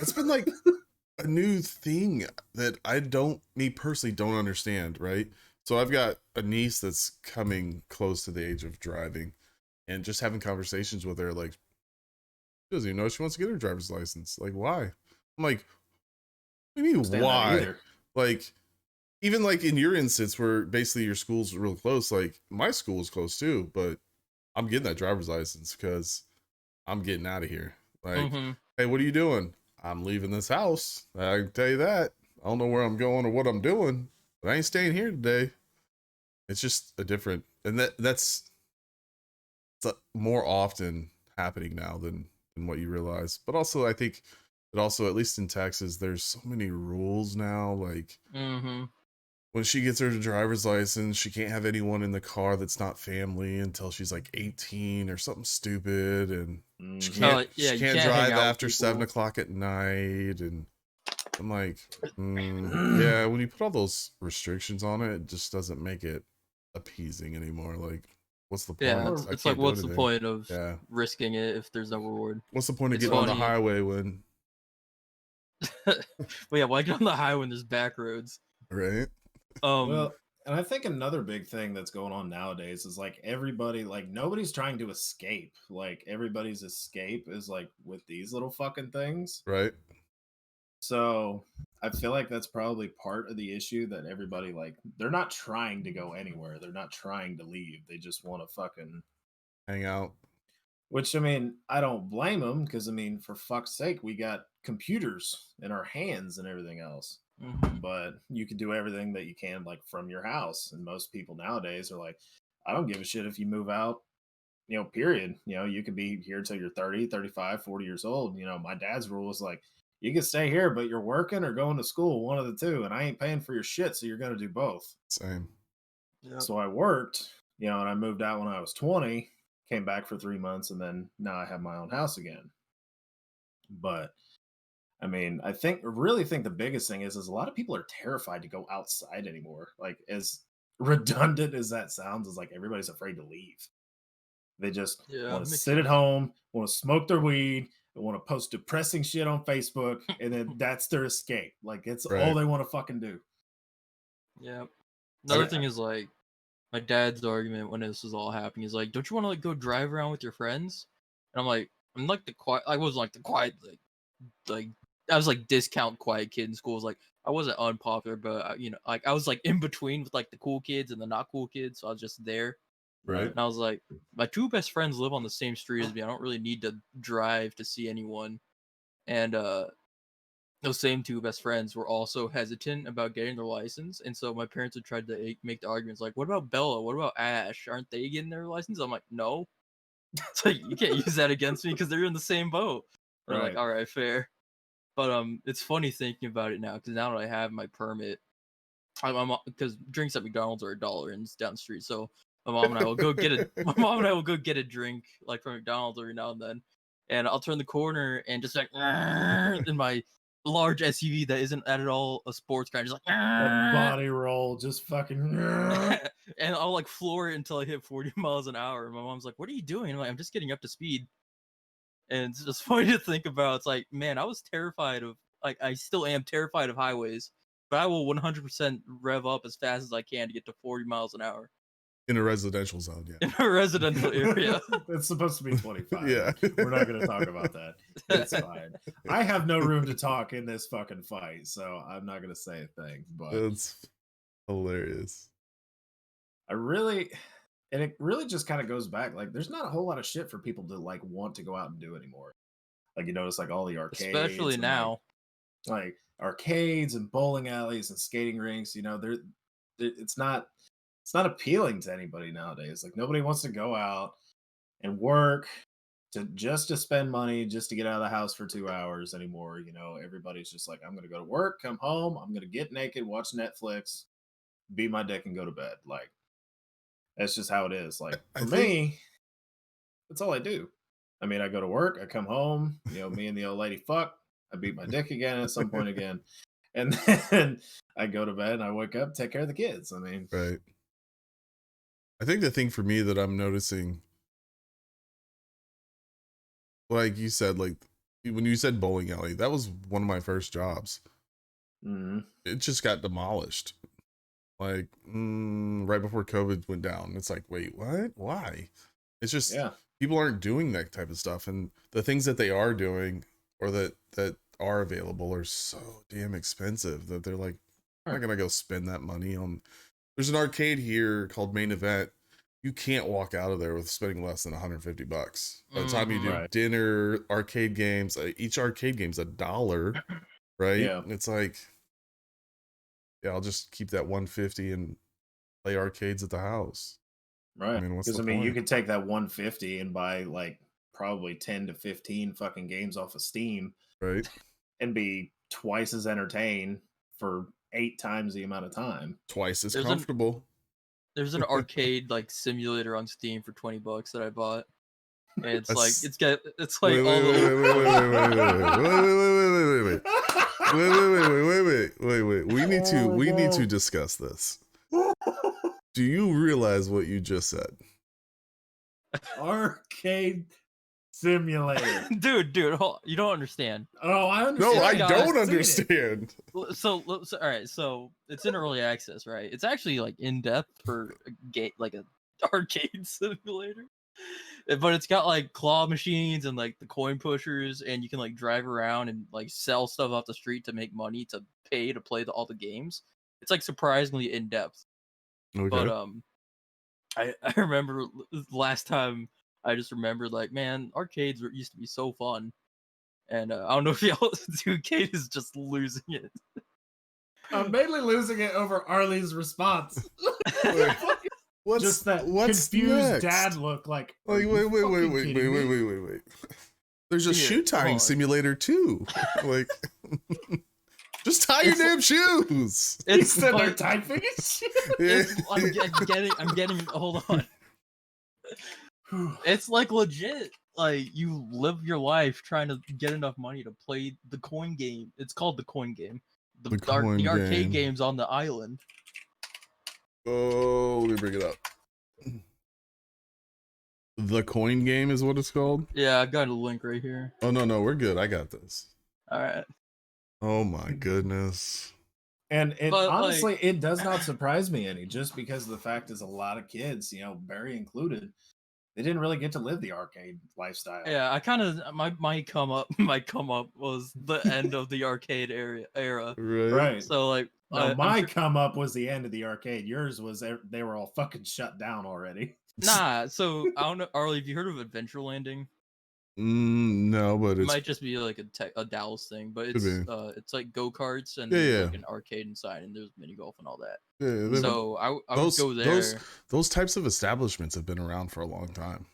S2: It's been like a new thing that me personally don't understand, right? So I've got a niece that's coming close to the age of driving, and just having conversations with her, like, she doesn't even know she wants to get her driver's license. Like, why? I'm like, what do you mean why? Like, even like in your instance where basically your school's real close, like my school is close too, but I'm getting that driver's license because I'm getting out of here. Like, hey, what are you doing? I'm leaving this house. I can tell you that. I don't know where I'm going or what I'm doing, but I ain't staying here today. It's just a different, and that's more often happening now than what you realize. But also, I think that also, at least in Texas, there's so many rules now. Like, when she gets her driver's license, she can't have anyone in the car that's not family until she's like 18 or something stupid, and she can't drive after 7 o'clock at night. And I'm like, yeah, when you put all those restrictions on it, it just doesn't make it appeasing anymore. Like, what's the point?
S3: Yeah, it's like, what's the point of risking it if there's no reward?
S2: What's the point of getting on the highway when?
S3: Well, yeah, why get on the highway when there's back roads?
S2: Right.
S1: Well, and I think another big thing that's going on nowadays is like everybody, like nobody's trying to escape. Like everybody's escape is like with these little fucking things.
S2: Right.
S1: So I feel like that's probably part of the issue, that everybody, like, they're not trying to go anywhere. They're not trying to leave. They just want to fucking
S2: hang out.
S1: Which, I mean, I don't blame them, because, I mean, for fuck's sake, we got computers in our hands and everything else. But you can do everything that you can, like, from your house. And most people nowadays are like, I don't give a shit if you move out, you know, period. You know, you could be here till you're 30, 35, 40 years old. You know, my dad's rule is like, you can stay here, but you're working or going to school, one of the two, and I ain't paying for your shit, so you're going to do both.
S2: Same.
S3: Yep.
S1: So I worked, you know, and I moved out when I was 20, came back for 3 months, and then now I have my own house again. But I mean, really think the biggest thing is a lot of people are terrified to go outside anymore. Like, as redundant as that sounds, is like everybody's afraid to leave. They just want to sit at home, want to smoke their weed, they want to post depressing shit on Facebook, and then that's their escape. Like, it's all they want to fucking do.
S3: Yeah. Another thing is, like, my dad's argument when this was all happening is like, don't you want to like go drive around with your friends? And I'm like the quiet. I wasn't like the quiet, like I was like discount quiet kid in school. It was like I wasn't unpopular, but you know, like I was like in between with like the cool kids and the not cool kids. So I was just there.
S2: Right.
S3: And I was like, my two best friends live on the same street as me. I don't really need to drive to see anyone. And those same two best friends were also hesitant about getting their license, and so my parents had tried to make the arguments like, what about Bella? What about Ash? Aren't they getting their license? I'm like, no. So you can't use that against me because they're in the same boat. They're like, all right, fair. But it's funny thinking about it now, because now that I have my permit, I'm because drinks at McDonald's are $1 and it's down the street. So my mom and I will go get a drink like from McDonald's every now and then, and I'll turn the corner and just like in my large SUV that isn't at all a sports car, just like
S1: That body roll, just fucking.
S3: and I'll like floor it until I hit 40 miles an hour. And my mom's like, "What are you doing?" I'm like, "I'm just getting up to speed." And it's just funny to think about. It's like, man, I was terrified of, like, I still am terrified of highways, but I will 100% rev up as fast as I can to get to 40 miles an hour
S2: In a residential zone, yeah.
S3: in a residential area.
S1: It's supposed to be 25.
S2: Yeah.
S1: We're not going to talk about that. It's fine. I have no room to talk in this fucking fight, so I'm not going to say a thing. But
S2: That's hilarious.
S1: and it really just kind of goes back. Like, there's not a whole lot of shit for people to like want to go out and do anymore. Like, you notice like all the arcades,
S3: Especially
S1: and,
S3: now.
S1: like arcades and bowling alleys and skating rinks. You know, it's not appealing to anybody nowadays. Like, nobody wants to go out and work to spend money just to get out of the house for 2 hours anymore. You know, everybody's just like, I'm gonna go to work, come home, I'm gonna get naked, watch Netflix, beat my dick, and go to bed. Like, that's just how it is. Like, for me, that's all I do. I mean, I go to work, I come home, you know, me and the old lady fuck, I beat my dick again at some point again, and then I go to bed and I wake up, take care of the kids. I mean,
S2: right. I think the thing for me that I'm noticing, like you said, like when you said bowling alley, that was one of my first jobs. It just got demolished. Like right before COVID went down. It's like, wait, what? Why? It's just people aren't doing that type of stuff, and the things that they are doing or that are available are so damn expensive that they're like, I'm not gonna go spend that money on. There's an arcade here called Main Event. You can't walk out of there with spending less than $150. By the time you do dinner, arcade games, each arcade game's $1, right?
S1: Yeah.
S2: It's like, yeah, I'll just keep that $150 and play arcades at the house.
S1: Right.
S2: I mean, what's
S1: Because
S2: the
S1: I mean,
S2: point?
S1: you could take that 150 and buy like probably 10 to 15 fucking games off of Steam,
S2: right?
S1: And be twice as entertained for 8 times the amount of time.
S2: Twice as comfortable.
S3: There's an arcade like simulator on Steam for $20 that I bought. And it's like it's like
S2: wait. We need to discuss this. Do you realize what you just said?
S1: Arcade simulator.
S3: dude, you don't understand.
S1: Oh, I understand.
S2: No, I don't understand.
S3: So all right, so it's in early access, right? It's actually like in depth for a game, like an arcade simulator. But it's got like claw machines and like the coin pushers, and you can like drive around and like sell stuff off the street to make money to pay to play all the games. It's like surprisingly in depth.
S2: Okay.
S3: But I remember last time I just remembered like, man, arcades used to be so fun, and I don't know if y'all, Kate is just losing it.
S1: I'm mainly losing it over Arlie's response.
S2: What's
S1: just that confused
S2: next?
S1: dad look? Like,
S2: wait. There's a shoe tying simulator too. Like, just tie your damn shoes.
S1: It's they're typing it.
S3: I'm getting. Hold on. It's like legit. Like, you live your life trying to get enough money to play the coin game. It's called the coin game. The arcade games on the island.
S2: Oh, let me bring it up. The coin game is what it's called?
S3: Yeah, I got a link right here.
S2: Oh, no, we're good. I got this.
S3: All right.
S2: Oh my goodness.
S1: And honestly, it does not surprise me any, just because the fact is a lot of kids, you know, Barry included, they didn't really get to live the arcade lifestyle.
S3: Yeah, I kind of my come up was the end of the arcade era.
S2: Right.
S3: So like,
S1: my come up was the end of the arcade. Yours was they were all fucking shut down already.
S3: Nah. So I don't know, Arlie, have you heard of Adventure Landing?
S2: No, but
S3: it might just be like a Dallas thing, but it's like go-karts and
S2: there's
S3: like an arcade inside, and there's mini golf and all that.
S2: Yeah,
S3: so I would go there.
S2: Those types of establishments have been around for a long time.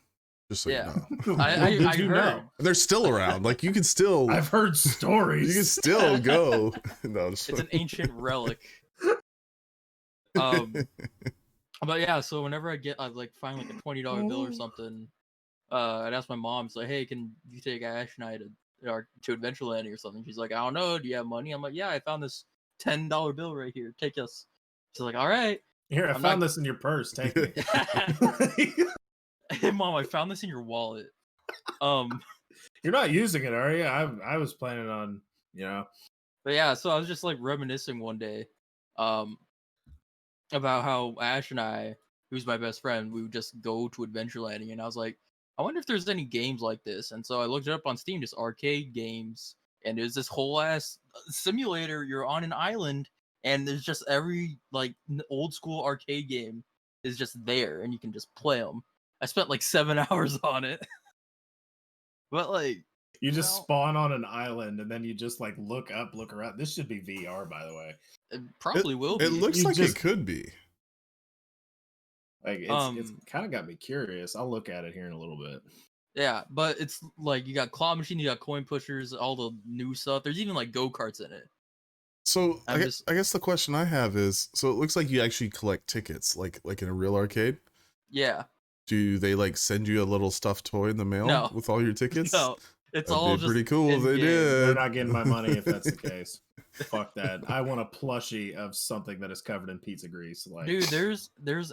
S2: Just so you know.
S3: I heard
S2: they're still around. Like, you can still.
S1: I've heard stories.
S2: You can still go. No,
S3: it's an ancient relic. But yeah, so whenever I like find like a $20 bill or something, I'd ask my mom, it's like, hey, can you take Ash and I to to Adventureland or something. She's like, I don't know. Do you have money? I'm like, yeah, I found this $10 bill right here. Take us. She's like, all right.
S1: Here, I
S3: I'm
S1: found
S3: not-
S1: this in your purse. Take me.
S3: Hey, Mom, I found this in your wallet.
S1: You're not using it, are you? I was planning on,
S3: But yeah, so I was just like reminiscing one day, about how Ash and I, who's my best friend, we would just go to Adventureland, and I was like, I wonder if there's any games like this. And so I looked it up on Steam, just arcade games, and there's this whole ass simulator. You're on an island, and there's just every like old school arcade game is just there, and you can just play them. I spent like 7 hours on it, but like
S1: you just spawn on an island and then you just like look up, look around. This should be VR, by the way.
S3: it probably will be.
S2: It looks
S1: You
S2: like
S1: just-
S2: it could be.
S1: Like it's kind of got me curious. I'll look at it here in a little bit.
S3: Yeah, but it's like you got claw machine, you got coin pushers, all the new stuff. There's even like go-karts in it.
S2: So
S3: I'm
S2: I guess the question I have is, so it looks like you actually collect tickets, like in a real arcade.
S3: Yeah.
S2: Do they like send you a little stuffed toy in the mail
S3: No.
S2: with all your tickets?
S3: No, it's
S2: That'd
S3: all
S2: be
S3: just
S2: pretty cool if they
S3: in-game.
S1: They're
S2: did.
S1: not getting my money if that's the case. Fuck that. I want a plushie of something that is covered in pizza grease. Like,
S3: Dude, there's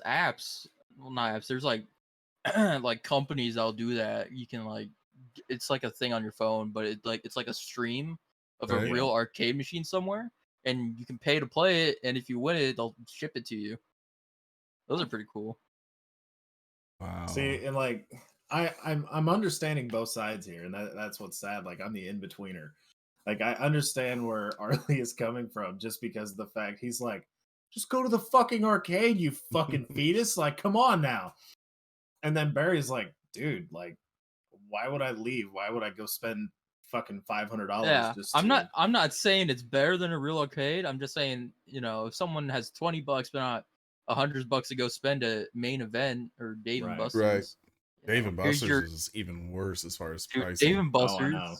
S3: apps. Well, not apps. There's like like companies that'll do that. You can like it's like a thing on your phone, but it's like a stream of a
S2: Right.
S3: real arcade machine somewhere, and you can pay to play it, and if you win it, they'll ship it to you. Those are pretty cool.
S2: Wow.
S1: see, and like I'm understanding both sides here, and that's what's sad. Like I'm the in-betweener. Like I understand where Arlie is coming from just because of the fact he's like, just go to the fucking arcade, you fucking fetus. Like, come on now. And then Barry's like, dude, like, why would I leave? Why would I go spend fucking $500?
S3: Yeah,
S1: Just
S3: I'm
S1: to...
S3: not saying it's better than a real arcade. I'm just saying, if someone has $20 but not $100 to go spend a main event or Dave and
S1: Right.
S3: Buster's.
S2: Right.
S3: you
S2: Dave
S3: know,
S2: and
S3: here's
S2: Buster's
S3: your-
S2: is even worse as far as
S3: dude,
S2: pricing.
S3: Dave and
S1: Oh, I
S3: Buster's.
S1: know.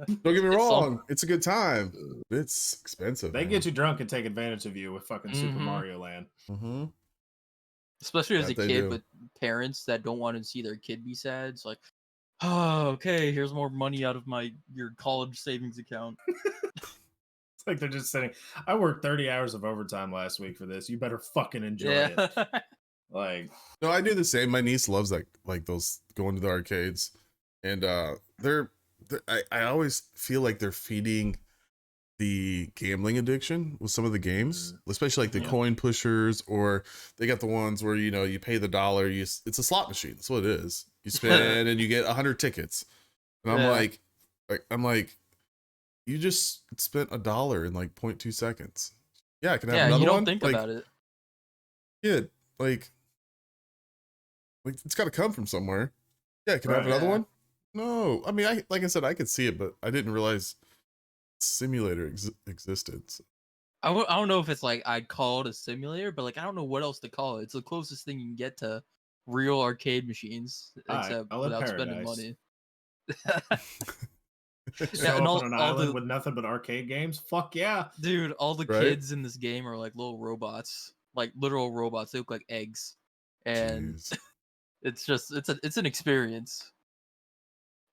S2: Don't get me
S3: it's
S2: wrong, it's a good time. It's expensive.
S1: They get you drunk and take advantage of you with fucking Super
S3: Mhm.
S1: Mario Land.
S2: Mm-hmm.
S3: Especially as
S2: That
S3: a
S2: they
S3: kid
S2: do.
S3: with parents that don't want to see their kid be sad. It's like, oh, okay, here's more money out of your college savings account.
S1: It's like they're just saying, I worked 30 hours of overtime last week for this. You better fucking enjoy it.
S3: Yeah.
S1: Like,
S2: No, I do the same. My niece loves like those going to the arcades, and I always feel like they're feeding the gambling addiction with some of the games, especially like the
S1: Yeah.
S2: coin pushers, or they got the ones where you pay the dollar. It's a slot machine. That's what it is. You spend and you get 100 tickets, and I'm
S3: Yeah.
S2: like, you just spent $1 in like 0.2 seconds. Yeah, I can have
S3: Yeah,
S2: another
S3: you don't
S2: one.
S3: think
S2: Like,
S3: about it.
S2: yeah, like it's got to come from somewhere. Yeah, can I have
S1: Right.
S2: another
S3: Yeah.
S2: one? No, I mean, like I said, I could see it, but I didn't realize simulator existed. So,
S3: I don't know if it's like I'd call it a simulator, but like I don't know what else to call it. It's the closest thing you can get to real arcade machines,
S1: All right,
S3: except
S1: I live
S3: without spending
S1: paradise.
S3: money.
S1: show
S3: and
S1: up on an
S3: all
S1: island
S3: the-
S1: with nothing but arcade games? Fuck yeah.
S3: Dude, all the
S2: Right?
S3: kids in this game are like little robots, like literal robots. They look like eggs, and
S2: jeez.
S3: it's an experience.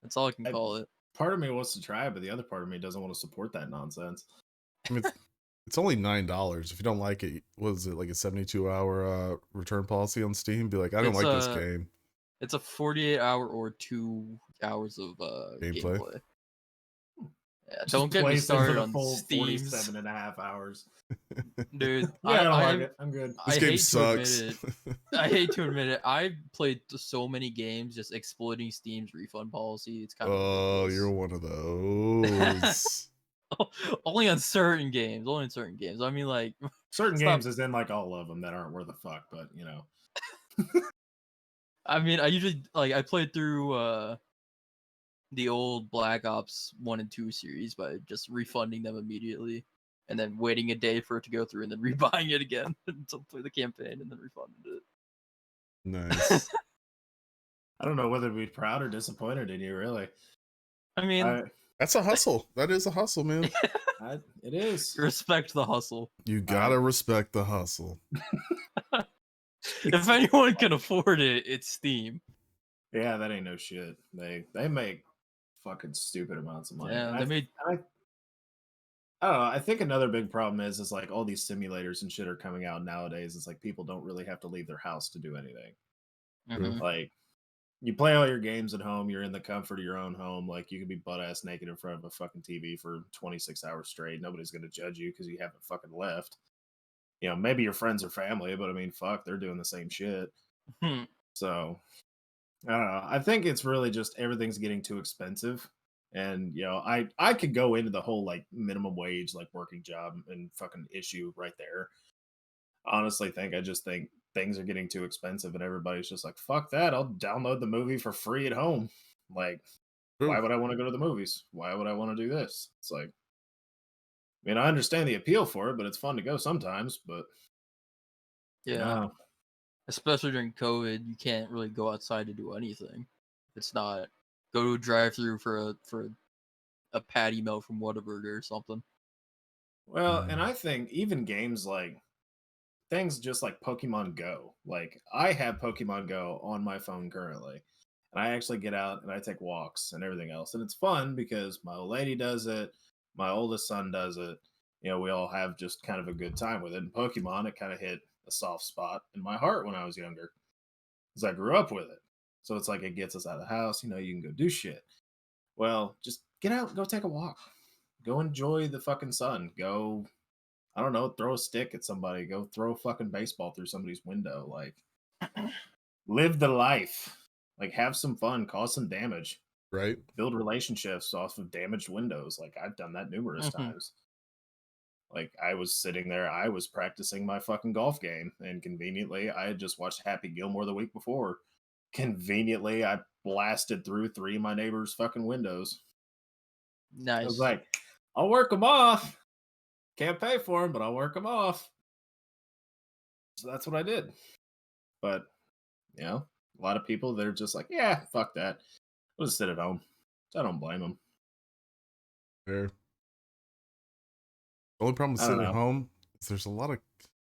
S3: That's all I can
S1: I-
S3: call it.
S1: Part of me wants to try it, but the other part of me doesn't want to support that nonsense.
S2: I mean, it's only $9. If you don't like it, what is it, like a 72-hour return policy on Steam? Be like, I don't
S3: It's,
S2: like this game.
S3: It's a 48-hour or 2 hours of
S2: Gameplay?
S3: gameplay. Yeah,
S1: Just
S3: don't get me
S1: plays it for
S3: started
S1: the
S3: on
S1: full
S3: Steam,
S1: 47 and a half hours.
S3: dude.
S1: Yeah, I don't like
S3: I
S1: it. I'm good.
S2: This
S3: I
S2: game
S3: hate
S2: sucks.
S3: to admit it. I hate to admit it. I've played so many games just exploiting Steam's refund policy. It's kind of
S2: Oh,
S3: ridiculous.
S2: you're one of those.
S3: Only on certain games. Only on certain games. I mean, like,
S1: Certain
S3: Stop.
S1: games is in like all of them that aren't worth a fuck, but you know.
S3: I mean, I usually I played through the old Black Ops 1 and 2 series by just refunding them immediately and then waiting a day for it to go through and then rebuying it again to play the campaign and then refunded it.
S2: Nice.
S1: I don't know whether to be proud or disappointed in you, really.
S3: I mean,
S2: That's a hustle. That is a hustle, man.
S1: It is.
S3: respect the hustle.
S2: You gotta respect the hustle.
S3: If anyone can afford it, it's Steam.
S1: Yeah, that ain't no shit. They make fucking stupid amounts of money.
S3: Yeah,
S1: And
S3: they made
S1: I don't know. I think another big problem is like all these simulators and shit are coming out nowadays. It's like people don't really have to leave their house to do anything.
S3: mhm.
S1: Like you play all your games at home, you're in the comfort of your own home. Like you could be butt ass naked in front of a fucking TV for 26 hours straight. Nobody's gonna judge you because you haven't fucking left. You know, maybe your friends or family, but I mean, fuck, they're doing the same shit.
S3: Hmm.
S1: So I don't know. I think it's really just everything's getting too expensive. And you know, I could go into the whole like minimum wage, like working job and fucking issue right there. Honestly, I just think things are getting too expensive, and everybody's just like, fuck that. I'll download the movie for free at home. Like, why
S2: True.
S1: would I want to go to the movies? Why would I want to do this? It's like, I mean, I understand the appeal for it, but it's fun to go sometimes. But
S3: Yeah,
S1: no,
S3: especially during COVID, you can't really go outside to do anything. It's not go to a drive-through for a patty melt from Whataburger or something.
S1: well, and I think even games like things just like Pokemon Go. Like I have Pokemon Go on my phone currently. And I actually get out and I take walks and everything else. And it's fun because my old lady does it, my oldest son does it. You know, we all have just kind of a good time with it. And Pokemon, it kind of hit a soft spot in my heart when I was younger because I grew up with it. So it's like it gets us out of the house. You know, you can go do shit. Well, just get out, go take a walk, go enjoy the fucking sun, go I don't know, throw a stick at somebody, go throw a fucking baseball through somebody's window. Like, live the life. Like, have some fun, cause some damage,
S2: Right.
S1: build relationships off of damaged windows. Like, I've done that numerous
S3: Mhm.
S1: times. Like, I was sitting there, I was practicing my fucking golf game, and conveniently, I had just watched Happy Gilmore the week before. Conveniently, I blasted through 3 of my neighbors' fucking windows. I was
S3: Nice.
S1: like, I'll work them off. Can't pay for them, but I'll work them off. So that's what I did. But, you know, a lot of people, they're just like, yeah, fuck that. I'll just sit at home. So I don't blame them.
S2: Fair. The only problem with
S1: I don't
S2: sitting at
S1: know.
S2: home is there's a lot of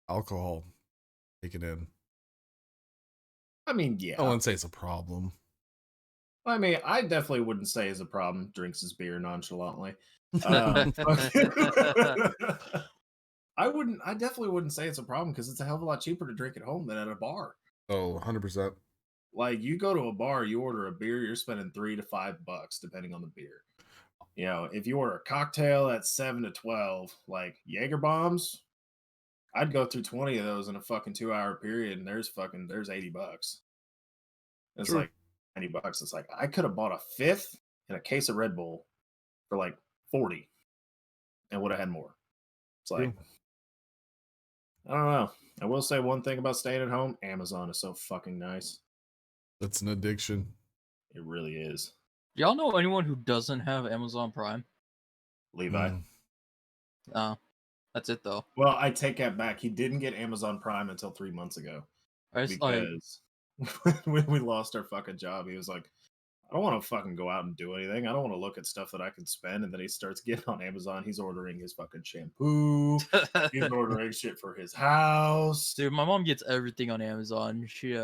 S2: alcohol taken in.
S1: I mean,
S2: I
S1: yeah.
S2: wouldn't say it's a problem.
S1: I mean, I definitely wouldn't say is a problem. Drinks his beer nonchalantly. I definitely wouldn't say it's a problem because it's a hell of a lot cheaper to drink at home than at a bar.
S2: Oh, 100%.
S1: Like you go to a bar, you order a beer, you're spending $3 to $5 depending on the beer. You know, if you order a cocktail at 7 to 12, like Jaeger bombs, I'd go through 20 of those in a fucking 2-hour period, and there's $80. It's
S2: True.
S1: like $90. It's like I could have bought a fifth and a case of Red Bull for like 40 and would have had more. It's like,
S2: True.
S1: I don't know. I will say one thing about staying at home: Amazon is so fucking nice.
S2: That's an addiction.
S1: It really is.
S3: Y'all know anyone who doesn't have Amazon Prime?
S1: Levi.
S3: No, that's it though.
S1: Well, I take that back. He didn't get Amazon Prime until 3 months ago
S3: It's like
S1: because when we lost our fucking job, he was like, I don't want to fucking go out and do anything. I don't want to look at stuff that I can spend. And then he starts getting on Amazon. He's ordering his fucking shampoo. He's ordering shit for his house.
S3: dude, my mom gets everything on Amazon. She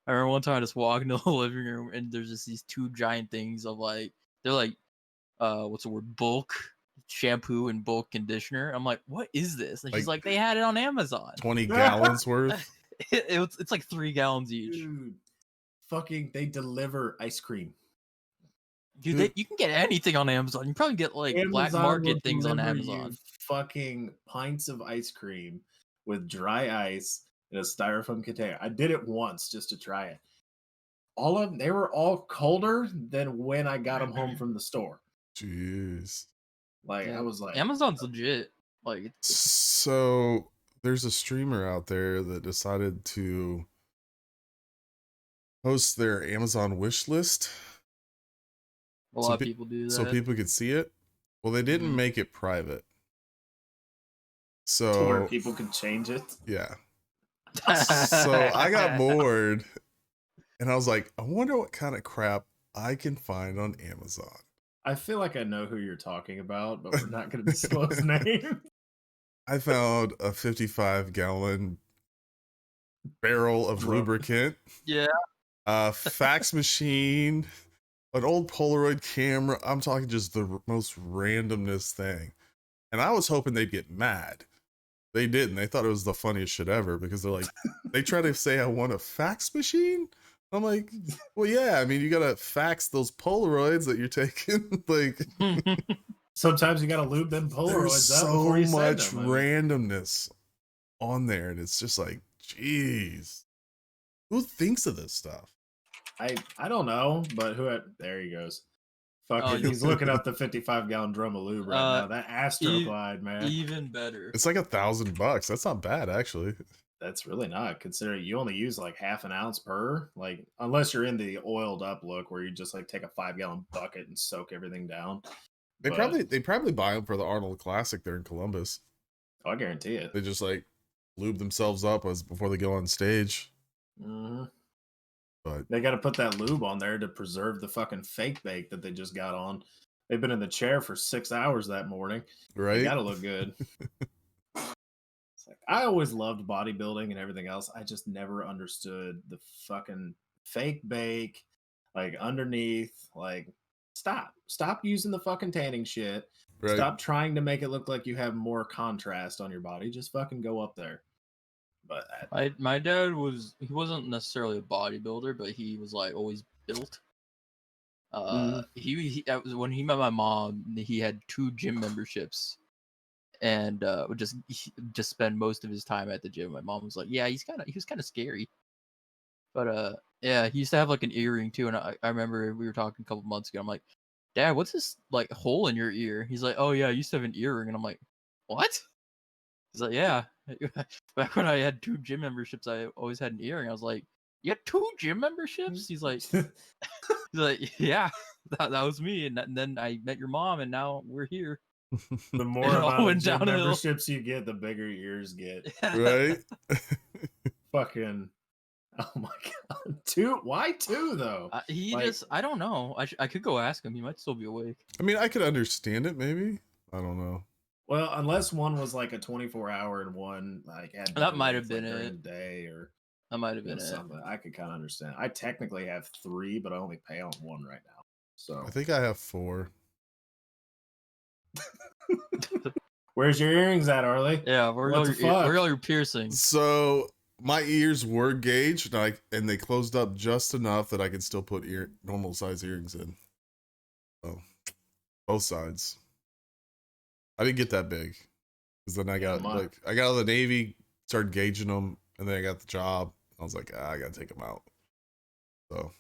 S3: I remember one time I just walked into the living room and there's just these 2 giant things of like they're like what's the word, bulk shampoo and bulk conditioner. I'm like, what is this? And she's like, they had it on Amazon.
S2: 20 gallons worth.
S3: It's like 3 gallons each.
S1: Dude, fucking, they deliver ice cream.
S3: Dude, you can get anything on Amazon. You probably get like black
S1: Amazon will
S3: market things on
S1: deliver you
S3: Amazon.
S1: fucking pints of ice cream with dry ice in a styrofoam container. I did it once just to try it. All of them, they were all colder than when I got them home from the store.
S2: Jeez.
S1: Like
S3: Yeah.
S1: I was like,
S3: Amazon's legit. Like
S2: So there's a streamer out there that decided to post their Amazon wish list
S3: a lot of people do that.
S2: so people could see it. Well, they didn't
S3: Mhm.
S2: make it private.
S1: to where
S2: So
S1: people could change it.
S2: yeah. So I got bored and I was like, I wonder what kind of crap I can find on Amazon.
S1: I feel like I know who you're talking about, but we're not going to disclose names.
S2: I found a 55-gallon barrel of
S1: Bro.
S2: lubricant,
S3: Yeah.
S2: a fax machine, an old Polaroid camera. I'm talking just the most randomness thing. And I was hoping they'd get mad. They didn't. They thought it was the funniest shit ever because they're like, they try to say I want a fax machine. I'm like, well, yeah. I mean, you gotta fax those Polaroids that you're taking. Like,
S1: sometimes you gotta lube them
S2: there's
S1: Polaroids up
S2: so
S1: before you send
S2: much
S1: them. I mean,
S2: randomness on there, and it's just like, geez, who thinks of this stuff?
S1: I don't know, but there he goes. Fucking,
S3: Oh,
S1: he's looking up the 55-gallon drum of lube right now. That Astroglide, man.
S3: Even better.
S2: It's like $1,000. That's not bad, actually.
S1: That's really not, considering you only use like half an ounce per. Like, unless you're in the oiled up look where you just like take a 5-gallon bucket and soak everything down.
S2: They probably buy them for the Arnold Classic there in Columbus.
S1: Oh, I guarantee it.
S2: They just like lube themselves up before they go on stage.
S1: Mm-hmm.
S2: But
S1: they got to put that lube on there to preserve the fucking fake bake that they just got on. They've been in the chair for 6 hours that morning.
S2: Right?
S1: They got to look good. It's like, I always loved bodybuilding and everything else. I just never understood the fucking fake bake, like underneath. Like, stop using the fucking tanning shit.
S2: Right.
S1: Stop trying to make it look like you have more contrast on your body. Just fucking go up there. But
S3: my dad he wasn't necessarily a bodybuilder, but he was like always built. That was when he met my mom. He had 2 gym memberships, and would just spend most of his time at the gym. My mom was like, "Yeah, he was kind of scary," but yeah, he used to have like an earring too. And I remember we were talking a couple months ago. I'm like, "Dad, what's this like hole in your ear?" He's like, "Oh yeah, I used to have an earring," and I'm like, "What?" He's like, "Yeah." Back when I had 2 gym memberships, I always had an earring. I was like, "You had 2 gym memberships?" He's like, "Yeah, that was me." And then I met your mom, and now we're here.
S1: The more amount of gym memberships you get, the bigger your ears get.
S2: Right?
S1: Fucking, oh my god, 2? Why 2 though?
S3: I don't know. I could go ask him. He might still be awake.
S2: I mean, I could understand it, maybe. I don't know.
S1: Well, unless one was like a 24-hour and one like had
S3: that might have been
S1: during
S3: it.
S1: the day, or
S3: that might have been
S1: something. I could kind of understand. I technically have 3, but I only pay on 1 right now. So
S2: I think I have 4.
S1: Where's your earrings at, Arlie?
S3: Yeah, where are all your piercings?
S2: So my ears were gauged, and they closed up just enough that I could still put normal size earrings in. So both sides. I didn't get that big because then I got I got out of the Navy, started gauging them, and then I got the job. I was like, I gotta take them out. So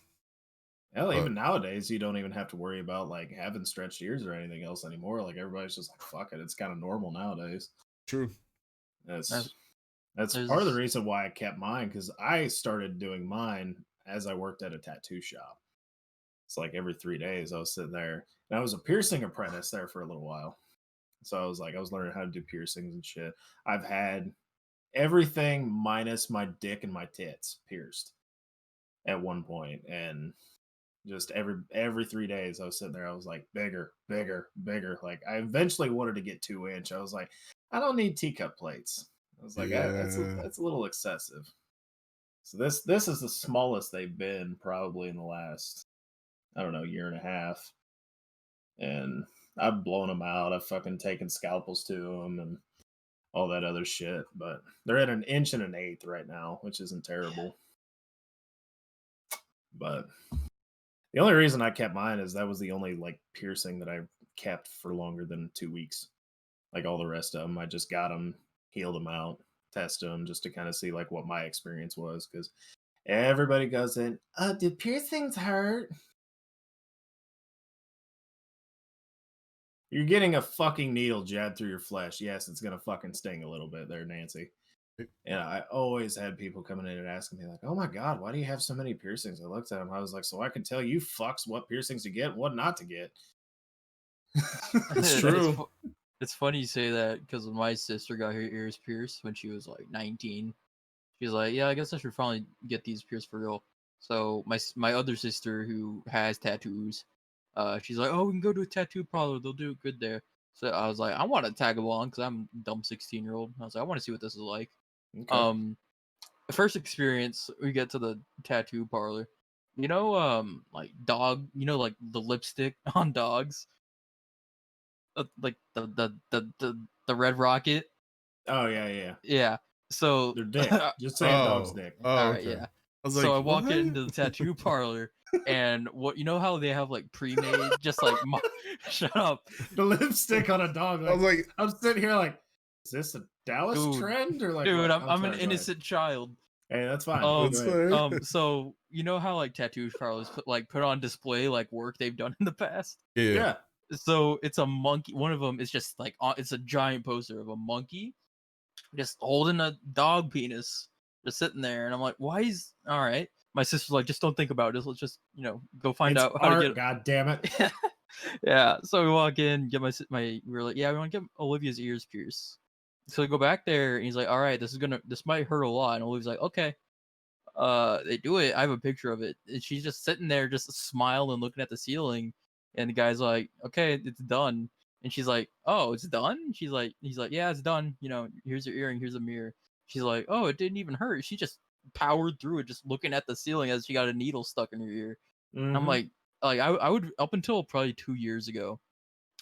S1: hell, even nowadays, you don't even have to worry about like having stretched ears or anything else anymore. Like everybody's just like, fuck it, it's kind of normal nowadays.
S2: True.
S1: That's part of the reason why I kept mine, because I started doing mine as I worked at a tattoo shop. It's like every 3 days I was sitting there, and I was a piercing apprentice there for a little while. So I was learning how to do piercings and shit. I've had everything minus my dick and my tits pierced at one point, and just every 3 days I was sitting there, I was like, bigger. Like I eventually wanted to get 2-inch. I was like, I don't need teacup plates. I was like, that's a little excessive. So this is the smallest they've been probably in the last, I don't know, year and a half. And I've blown them out. I've fucking taken scalpels to them and all that other shit. But they're at 1 inch and 1/8 right now, which isn't terrible. But the only reason I kept mine is that was the only like piercing that I kept for longer than 2 weeks. Like all the rest of them, I just got them, healed them out, tested them just to kind of see like what my experience was. Because everybody goes in, do piercings hurt? You're getting a fucking needle jabbed through your flesh. Yes, it's gonna fucking sting a little bit there, Nancy. And I always had people coming in and asking me like, "Oh my god, why do you have so many piercings?" I looked at them. I was like, "So I can tell you fucks what piercings to get, and what not to get."
S2: It's true.
S3: It's funny you say that because my sister got her ears pierced when she was like 19. She's like, "Yeah, I guess I should finally get these pierced for real." So my other sister who has tattoos, she's like, "Oh, we can go to a tattoo parlor. They'll do it good there." So I was like, "I want to tag along because I'm a dumb 16-year-old." I was like, "I want to see what this is like." Okay. The first experience, we get to the tattoo parlor, like dog, like the lipstick on dogs, like the red rocket.
S1: Oh yeah, yeah.
S3: Yeah. So,
S1: Their dick. Just saying, dog's
S2: Oh,
S1: dick.
S2: oh,
S3: all right,
S2: okay.
S3: yeah.
S2: I was
S3: So
S2: like,
S3: I walk
S2: what?
S3: into the tattoo parlor, and how they have like pre-made, just like shut up,
S1: The lipstick on a dog.
S2: I was
S1: Like
S2: like,
S1: I'm sitting here, like, is this a Dallas
S3: dude.
S1: trend or like
S3: Dude,
S1: what?
S3: I'm an
S1: sorry, go ahead.
S3: innocent child.
S1: Hey, that's fine. Go
S2: that's
S1: ahead.
S2: fair.
S3: So how like tattoo parlors put on display like work they've done in the past.
S2: Yeah, yeah.
S1: Yeah.
S3: So it's a monkey. One of them is just like it's a giant poster of a monkey just holding a dog penis, just sitting there, and I'm like, why is all right? My sister's like, just don't think about it. Let's just go find
S1: It's
S3: out how to
S1: art,
S3: get.
S1: God damn it.
S3: Yeah. So we walk in, get my. We were like, yeah, we want to get Olivia's ears pierced. So we go back there, and he's like, all right, this might hurt a lot, and Olivia's like, okay. They do it. I have a picture of it, and she's just sitting there, just smiling, looking at the ceiling, and the guy's like, okay, it's done. And she's like, oh, it's done. He's like, yeah, it's done. Here's your earring, here's a mirror. She's like, oh, it didn't even hurt. She just powered through it, just looking at the ceiling as she got a needle stuck in her ear. I'm
S1: Mhm.
S3: like I would, up until probably 2 years ago,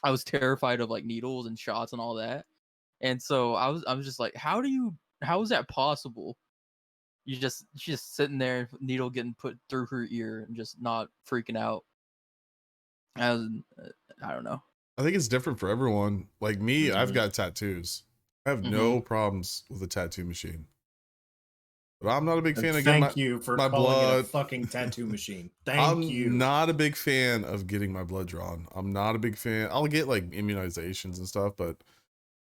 S3: I was terrified of like needles and shots and all that. And so I was just like, how is that possible? She's just sitting there, needle getting put through her ear, and just not freaking out. I was, I don't know.
S2: I think it's different for everyone. Like me, I've
S1: Mhm.
S2: got tattoos. I have
S3: Mhm.
S2: no problems with a tattoo machine. But I'm not a big
S1: And
S2: fan of getting
S1: thank you for
S2: my
S1: calling it a
S2: blood.
S1: fucking tattoo machine. Thank
S2: I'm
S1: you.
S2: not a big fan of getting my blood drawn. I'm not a big fan. I'll get like immunizations and stuff, but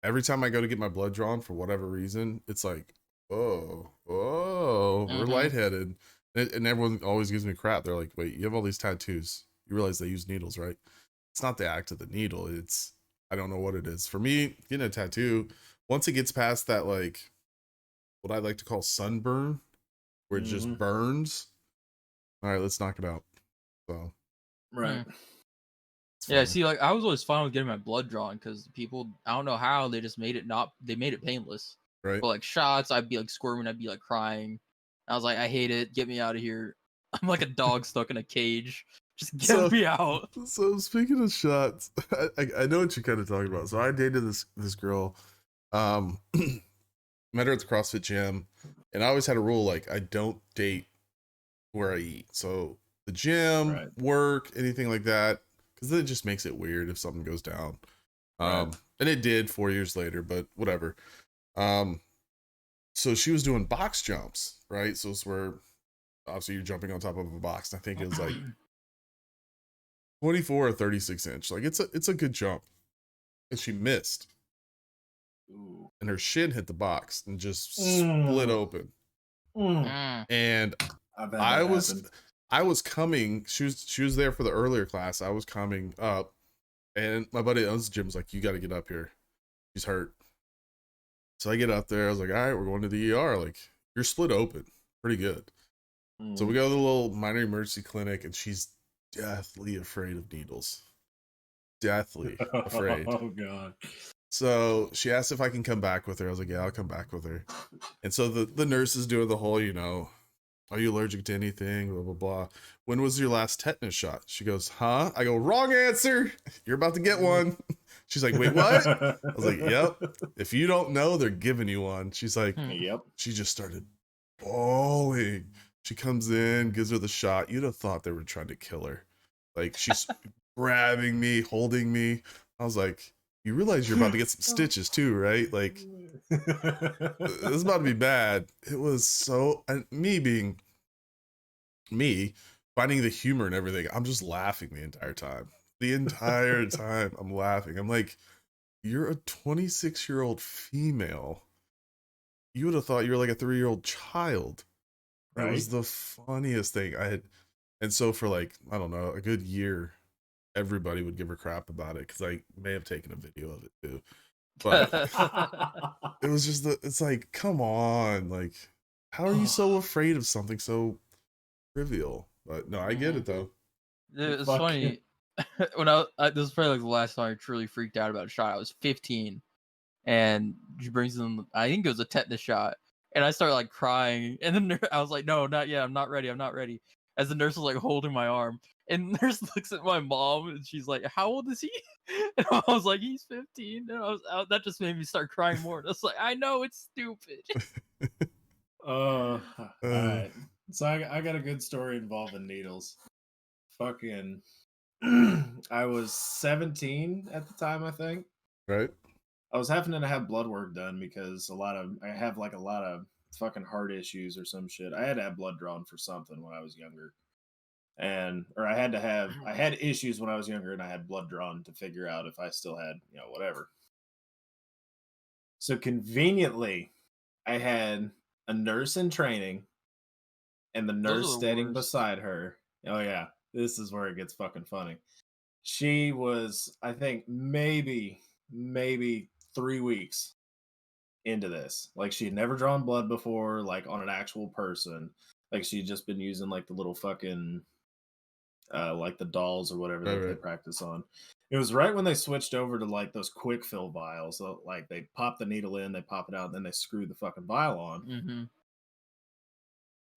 S2: every time I go to get my blood drawn for whatever reason, it's like, oh, we're
S3: Mhm.
S2: lightheaded. And everyone always gives me crap. They're like, wait, you have all these tattoos. You realize they use needles, right? It's not the act of the needle. It's, I don't know what it is. For me, getting a tattoo, once it gets past that, like, what I like to call sunburn, where it just
S1: Mhm.
S2: burns, all right, let's knock it out. So,
S1: Right.
S2: it's
S3: Yeah,
S2: fine.
S3: see, like I was always fine with getting my blood drawn because people, I don't know how, they just made it painless.
S2: Right?
S3: But like shots, I'd be like squirming, I'd be like crying. I was like, I hate it. Get me out of here. I'm like a dog stuck in a cage. Just get
S2: So-
S3: me out.
S2: So speaking of shots, I know what you're kind of talking about. So I dated this girl, met her at the CrossFit gym, and I always had a rule like I don't date where I eat. So the gym,
S1: Right.
S2: work, anything like that, because then it just makes it weird if something goes down.
S1: Right.
S2: And it did 4 years later, but whatever. So she was doing box jumps, right? So it's where obviously you're jumping on top of a box. And I think it was like 24 or 36 inch. Like it's a good jump. And she missed.
S1: Ooh.
S2: And her shin hit the box and just split open.
S3: Mm.
S2: And
S1: I've had that happen.
S2: I was coming. She was there for the earlier class. I was coming up, and my buddy owns the gym was like, "You got to get up here. She's hurt." So I get up there. I was like, "All right, we're going to the ER. Like, you're split open, pretty good." So we go to the little minor emergency clinic, and she's deathly afraid of needles. Deathly afraid.
S1: Oh god.
S2: So she asked if I can come back with her. I was like, "Yeah, I'll come back with her." And so the nurse is doing the whole, are you allergic to anything? Blah, blah, blah. When was your last tetanus shot? She goes, huh? I go, wrong answer. You're about to get one. She's like, wait, what? I was like, yep. If you don't know, they're giving you one. She's like,
S1: Yep.
S2: she just started bawling. She comes in, gives her the shot. You'd have thought they were trying to kill her. Like, she's grabbing me, holding me. I was like, you realize you're about to get some stitches too, right? Like, this is about to be bad. It was so, and me being me, finding the humor and everything, I'm just laughing the entire time. The entire time I'm laughing. I'm like, you're a 26-year-old female. You would have thought you were like a 3-year-old child. It was the funniest thing I had. And so for like, I don't know, a good year, everybody would give her crap about it because I may have taken a video of it too. But it was just it's like, come on, like, how are you so afraid of something so trivial? But no, I get it though.
S3: It's
S1: Fuck.
S3: funny. When this is probably like the last time I truly freaked out about a shot. I was 15, and she brings in, I think it was a tetanus shot, and I started like crying, and then I was like, no, not yet. I'm not ready. as the nurse was like holding my arm. And the nurse looks at my mom and she's like, "How old is he?" And I was like, "He's 15." And that just made me start crying more. And I was like, "I know it's stupid."
S1: All right. So I got a good story involving needles. Fucking, I was 17 at the time, I think.
S2: Right?
S1: I was having to have blood work done because I have like a lot of fucking heart issues or some shit. I had to have blood drawn for something when I was younger. Or I had issues when I was younger and I had blood drawn to figure out if I still had, whatever. So conveniently, I had a nurse in training and the
S3: Those are
S1: nurse
S3: the
S1: standing
S3: worst.
S1: beside her. Oh yeah, this is where it gets fucking funny. She was, I think, maybe 3 weeks into this. Like she had never drawn blood before, like on an actual person. Like she'd just been using like the little fucking like the dolls or whatever that they practice on. It was right when they switched over to like those quick fill vials. So like they pop the needle in, they pop it out, and then they screw the fucking vial on.
S3: Mm-hmm.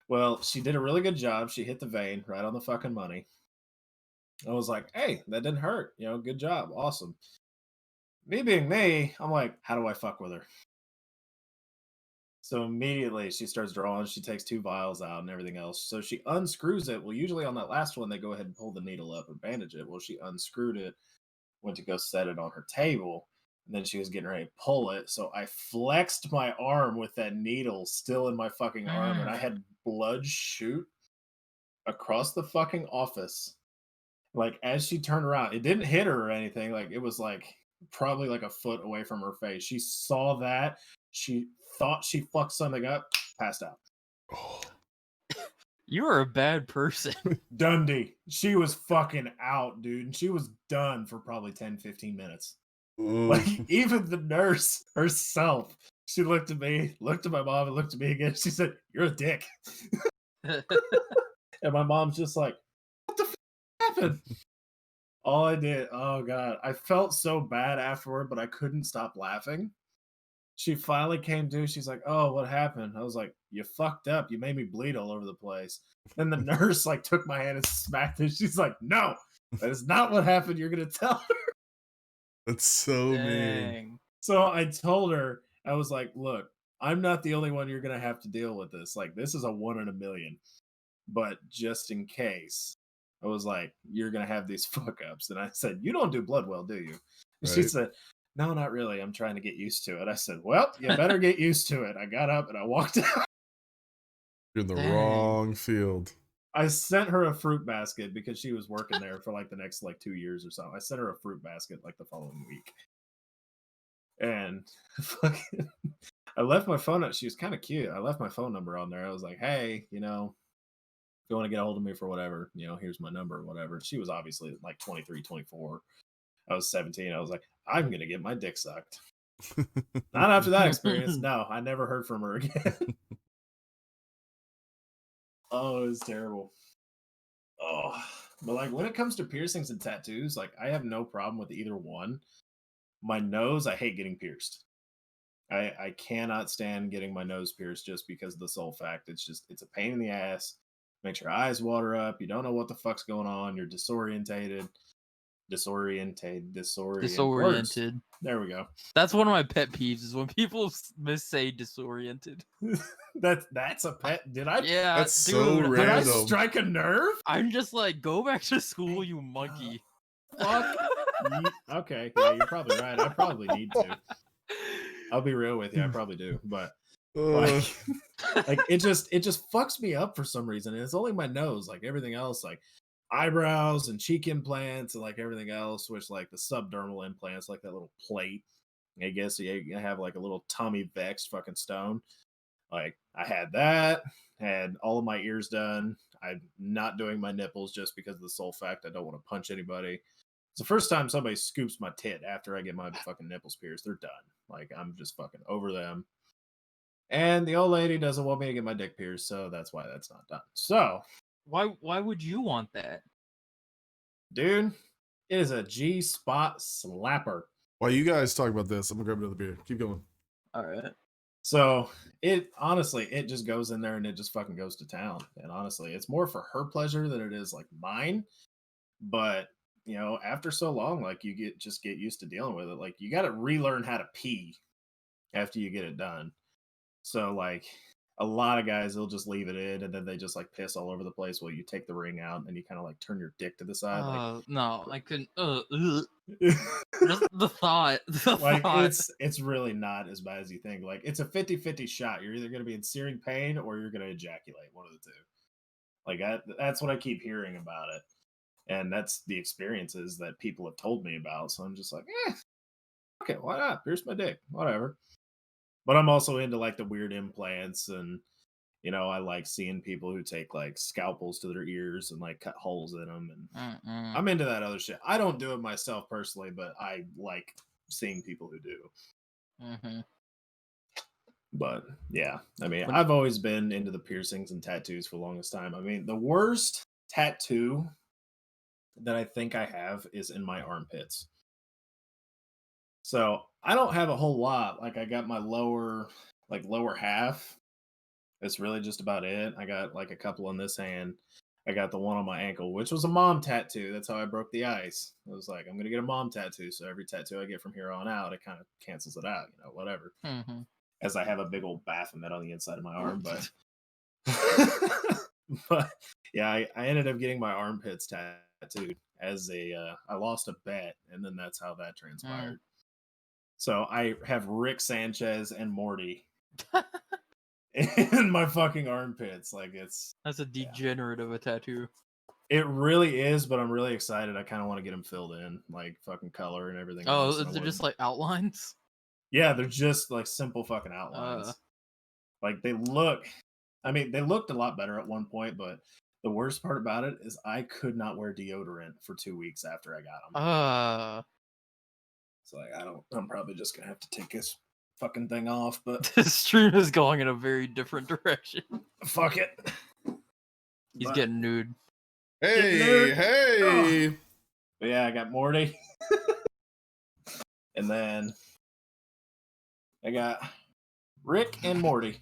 S1: Well, she did a really good job. She hit the vein right on the fucking money. I was like, hey, that didn't hurt. Good job. Awesome. Me being me, I'm like, how do I fuck with her? So immediately she starts drawing. She takes 2 vials out and everything else. So she unscrews it. Well, usually on that last one, they go ahead and pull the needle up or bandage it. Well, she unscrewed it, went to go set it on her table, and then she was getting ready to pull it. So I flexed my arm with that needle still in my fucking arm, and I had blood shoot across the fucking office. Like as she turned around, it didn't hit her or anything. Like it was like probably like a foot away from her face. She saw that. She thought she fucked something up, passed out.
S2: Oh.
S3: You are a bad person.
S1: Dundee. She was fucking out, dude. And she was done for probably 10, 15 minutes. Like even the nurse herself, she looked at me, looked at my mom, and looked at me again. She said, "You're a dick." And my mom's just like, "What the happened?" All I did, oh god, I felt so bad afterward, but I couldn't stop laughing. She finally came to. She's like, "Oh, what happened?" I was like, "You fucked up. You made me bleed all over the place." Then the nurse like took my hand and smacked it. She's like, "No, that is not what happened. You're gonna tell her."
S2: That's so mean.
S1: So I told her, I was like, "Look, I'm not the only one you're gonna have to deal with this. Like, this is a 1 in a million. But just in case," I was like, "you're gonna have these fuck ups." And I said, "You don't do blood well, do you?" And she said, "No, not really. I'm trying to get used to it." I said, "Well, you better get used to it." I got up and I walked out.
S2: You're in the wrong field.
S1: I sent her a fruit basket because she was working there for like the next like 2 years or so. I sent her a fruit basket like the following week. And fucking, I left my phone. She was kind of cute. I left my phone number on there. I was like, "Hey, if you want to get a hold of me for whatever, here's my number or whatever." She was obviously like 23, 24. I was 17. I was like, "I'm going to get my dick sucked." Not after that experience. No, I never heard from her again. Oh, it was terrible. Oh, but like when it comes to piercings and tattoos, like I have no problem with either one. My nose, I hate getting pierced. I cannot stand getting my nose pierced just because of the sole fact. It's a pain in the ass. Makes your eyes water up. You don't know what the fuck's going on. You're disoriented. Words.
S3: Disoriented.
S1: There we go.
S3: That's one of my pet peeves is when people say disoriented.
S1: That's a pet. Did I?
S3: Yeah,
S2: that's
S3: dude,
S2: so
S1: Did I
S2: random.
S1: strike a nerve?
S3: I'm just like, go back to school, you monkey.
S1: Fuck. Okay, yeah, you're probably right. I probably need to. I'll be real with you. I probably do, but like it just fucks me up for some reason. And it's only my nose. Like everything else, like eyebrows and cheek implants and like everything else, which like the subdermal implants, like that little plate. I guess you have like a little tummy vexed fucking stone. Like I had that, had all of my ears done. I'm not doing my nipples just because of the sole fact I don't want to punch anybody. It's the first time somebody scoops my tit after I get my fucking nipples pierced. They're done. Like I'm just fucking over them. And the old lady doesn't want me to get my dick pierced, so that's why that's not done. So
S3: why would you want that?
S1: Dude, it is a G-spot slapper.
S2: While you guys talk about this, I'm gonna grab another beer. Keep going.
S3: All right.
S1: So it honestly, it just goes in there and it just fucking goes to town. And honestly, it's more for her pleasure than it is like mine. But after so long, like you get used to dealing with it. Like you got to relearn how to pee after you get it done. So like a lot of guys, they'll just leave it in and then they just like piss all over the place while you take the ring out and you kind of like turn your dick to the side.
S3: No, I couldn't. Just
S1: Like
S3: the thought. The
S1: like
S3: thought.
S1: it's really not as bad as you think. Like it's a 50-50 shot. You're either going to be in searing pain or you're going to ejaculate, one of the two. Like that's what I keep hearing about it. And that's the experiences that people have told me about. So I'm just like, okay, why not? Pierce my dick, whatever. But I'm also into like the weird implants, and I like seeing people who take like scalpels to their ears and like cut holes in them, and I'm into that other shit. I don't do it myself personally, but I like seeing people who do.
S3: Mm-hmm.
S1: But yeah, I mean, I've always been into the piercings and tattoos for the longest time. I mean, the worst tattoo that I think I have is in my armpits. So I don't have a whole lot. Like I got my lower half. It's really just about it. I got like a couple on this hand. I got the one on my ankle, which was a mom tattoo. That's how I broke the ice. I was like, I'm gonna get a mom tattoo. So every tattoo I get from here on out, it kind of cancels it out, whatever.
S3: Mm-hmm.
S1: As I have a big old Baphomet on the inside of my arm, but but yeah, I ended up getting my armpits tattooed as I lost a bet, and then that's how that transpired. So I have Rick Sanchez and Morty in my fucking armpits. Like
S3: That's a degenerate of a tattoo.
S1: It really is, but I'm really excited. I kind of want to get them filled in, like fucking color and everything else.
S3: Oh, they're just like outlines?
S1: Yeah, they're just like simple fucking outlines. Like they looked a lot better at one point, but the worst part about it is I could not wear deodorant for 2 weeks after I got them. So like I'm probably just gonna have to take this fucking thing off, but
S3: this stream is going in a very different direction.
S1: Fuck it.
S3: He's getting nude.
S2: Hey.
S1: Oh. But yeah, I got Morty. And then I got Rick and Morty.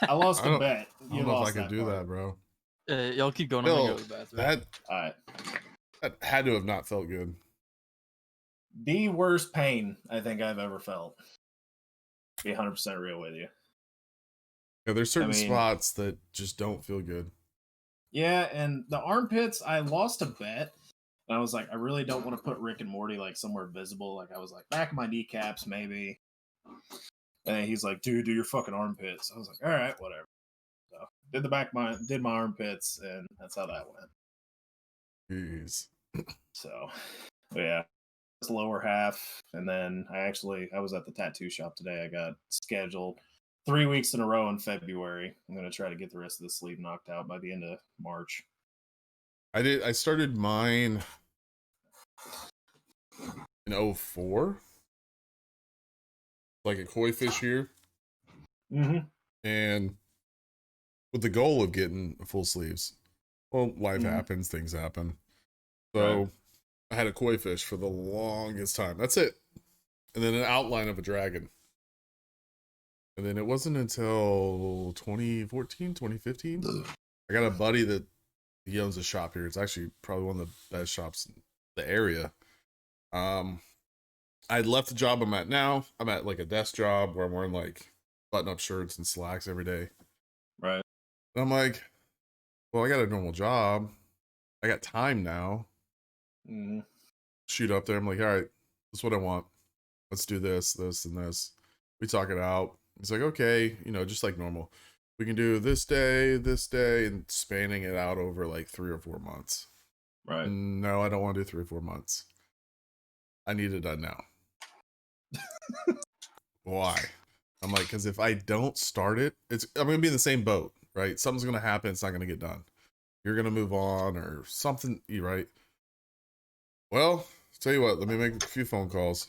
S1: I lost a bet.
S2: I don't know if I could do that, bro.
S3: Y'all keep going. I'm gonna go to the bathroom.
S2: That had to have not felt good.
S1: The worst pain I think I've ever felt. Be 100% real with you.
S2: Yeah, there's certain spots that just don't feel good.
S1: Yeah, and the armpits, I lost a bet. And I was like, I really don't want to put Rick and Morty like somewhere visible. Like I was like, back of my kneecaps, maybe. And he's like, dude, do your fucking armpits. I was like, all right, whatever. So did my armpits, and that's how that went.
S2: Jeez.
S1: So, but yeah, this lower half, and then I was at the tattoo shop today. I got scheduled 3 weeks in a row in February. I'm gonna try to get the rest of the sleeve knocked out by the end of March.
S2: I started mine in 2004, like a koi fish here.
S1: Mm-hmm.
S2: And with the goal of getting full sleeves. Well, life happens, things happen. So I had a koi fish for the longest time. That's it. And then an outline of a dragon. And then it wasn't until 2014, 2015. I got a buddy that he owns a shop here. It's actually probably one of the best shops in the area. I left the job I'm at now. I'm at like a desk job where I'm wearing like button-up shirts and slacks every day.
S1: Right.
S2: And I'm like, well, I got a normal job. I got time now.
S1: Mm-hmm.
S2: Shoot up there. I'm like, all right, that's what I want. Let's do this, this, and this. We talk it out. He's like, okay, just like normal. We can do this day, and spanning it out over like 3 or 4 months.
S1: Right.
S2: No, I don't want to do 3 or 4 months. I need it done now. Why? I'm like, because if I don't start it, I'm going to be in the same boat, right? Something's going to happen. It's not going to get done. You're going to move on or something, right? Well, tell you what, let me make a few phone calls.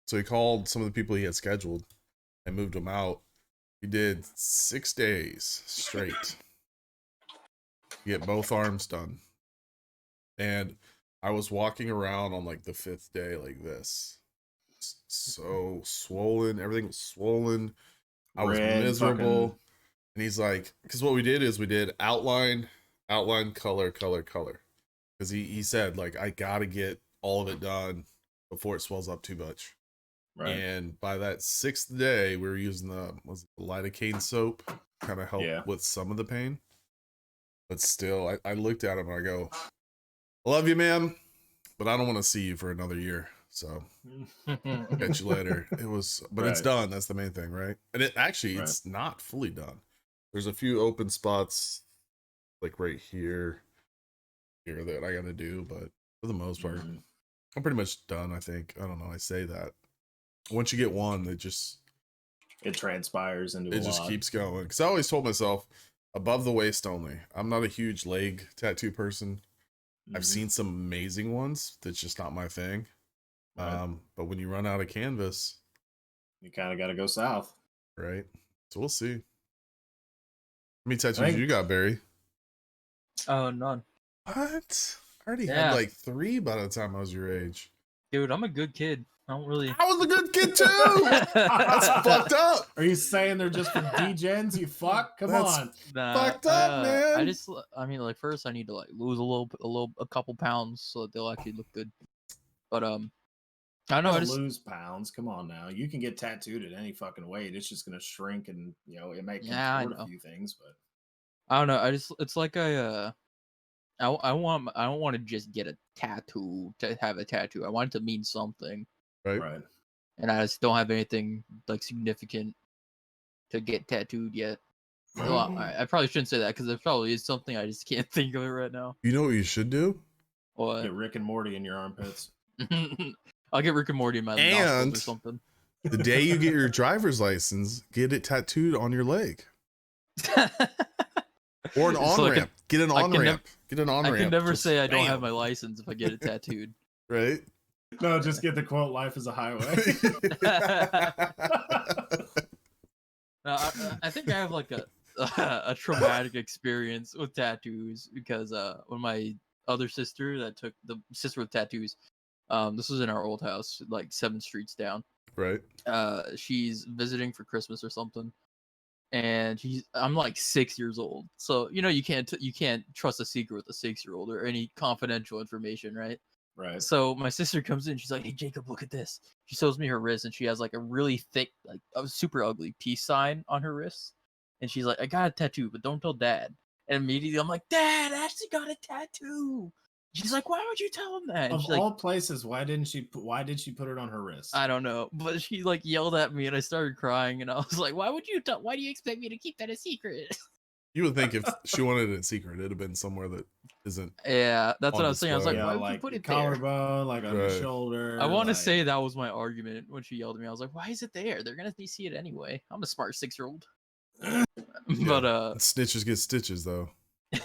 S2: So he called some of the people he had scheduled and moved them out. He did 6 days straight to get both arms done. And I was walking around on like the 5th day like this. so swollen. Everything was swollen. I was
S1: Red,
S2: miserable.
S1: fucking-
S2: And he's like, because what we did is we did outline, color. Because he said, like, I gotta get all of it done before it swells up too much.
S1: Right.
S2: And by that 6th day, we were using the lidocaine soap, kind of help
S1: Yeah.
S2: with some of the pain. But still, I looked at him and I go, I love you, ma'am, but I don't want to see you for another year. So catch you later. It was, but it's
S1: Right.
S2: done. That's the main thing, right? And it actually, it's not fully done. There's a few open spots, like right here that I got to do, but for the most part,
S1: Mhm.
S2: I'm pretty much done. I think. I don't know. I say that once you get one, it just
S1: transpires into
S2: it
S1: a
S2: just
S1: lot.
S2: keeps going. Because I always told myself above the waist only. I'm not a huge leg tattoo person. I've
S1: Mhm.
S2: seen some amazing ones. That's just not my thing.
S1: Right.
S2: But when you run out of canvas,
S1: You kind of got to go south.
S2: right? So we'll see. How many tattoos
S1: think-
S2: you got, Barry?
S3: Oh, none.
S2: What? I already had
S3: Yeah.
S2: like 3 by the time I was your age.
S3: Dude, I'm a good kid. I don't really.
S2: I was a good kid too. That's fucked up.
S1: Are you saying they're just for degens? You fuck? Come
S2: That's
S1: on.
S2: fucked up, man.
S3: I mean, like, first I need to like lose a couple pounds so that they'll actually look good. But I don't know. I
S1: Don't
S3: just
S1: lose pounds. Come on now. You can get tattooed at any fucking weight. It's just gonna shrink, and it may
S3: Yeah, I
S1: contort a
S3: know.
S1: few things, but
S3: I don't know. It's like I don't want to just get a tattoo to have a tattoo. I want it to mean something,
S2: Right.
S3: and I just don't have anything like significant to get tattooed yet. Well, I probably shouldn't say that because there probably is something I just can't think of it right now.
S2: You know what you should do?
S3: What?
S1: get Rick and Morty in your armpits.
S3: I'll get Rick and Morty in my nostrils
S2: And
S3: or something.
S2: the day you get your driver's license, get it tattooed on your leg. Or an
S3: So
S2: on ramp. Get an on ramp. Get an on
S3: I
S2: ramp.
S3: can never
S2: Just
S3: say I don't
S2: bam.
S3: have my license if I get it tattooed.
S2: Right?
S1: No, just get the quote, "Life is a highway."
S3: No, I think I have like a traumatic experience with tattoos because when my other sister that took the sister with tattoos, this was in our old house, like 7 streets down.
S2: Right.
S3: She's visiting for Christmas or something, and I'm like 6 years old, so you can't trust a secret with a 6-year-old or any confidential information, right?
S1: Right.
S3: So my sister comes in, she's like, "Hey Jacob, look at this." She shows me her wrist, and she has like a really thick, like a super ugly peace sign on her wrist, and she's like, "I got a tattoo, but don't tell Dad." And immediately I'm like, "Dad, Ashley got a tattoo." She's like, "Why would you tell him that?" And
S1: Of
S3: she's
S1: all
S3: like,
S1: places, why did she put it on her wrist?
S3: "I don't know," but she like yelled at me, and I started crying, and I was like, "Why would you tell? Why do you expect me to keep that a secret?"
S2: You would think if she wanted it in secret, it'd have been somewhere that isn't.
S3: Yeah, that's
S2: On
S3: what I was saying. I was like,
S2: display.
S3: "Why would
S1: like
S3: you put
S1: the
S3: it there?"
S1: collarbone, like on your
S2: Right.
S1: shoulder.
S3: I want to
S1: like-
S3: say that was my argument when she yelled at me. I was like, "Why is it there? They're gonna see it anyway." I'm a smart 6-year-old. But
S2: Snitches get stitches though.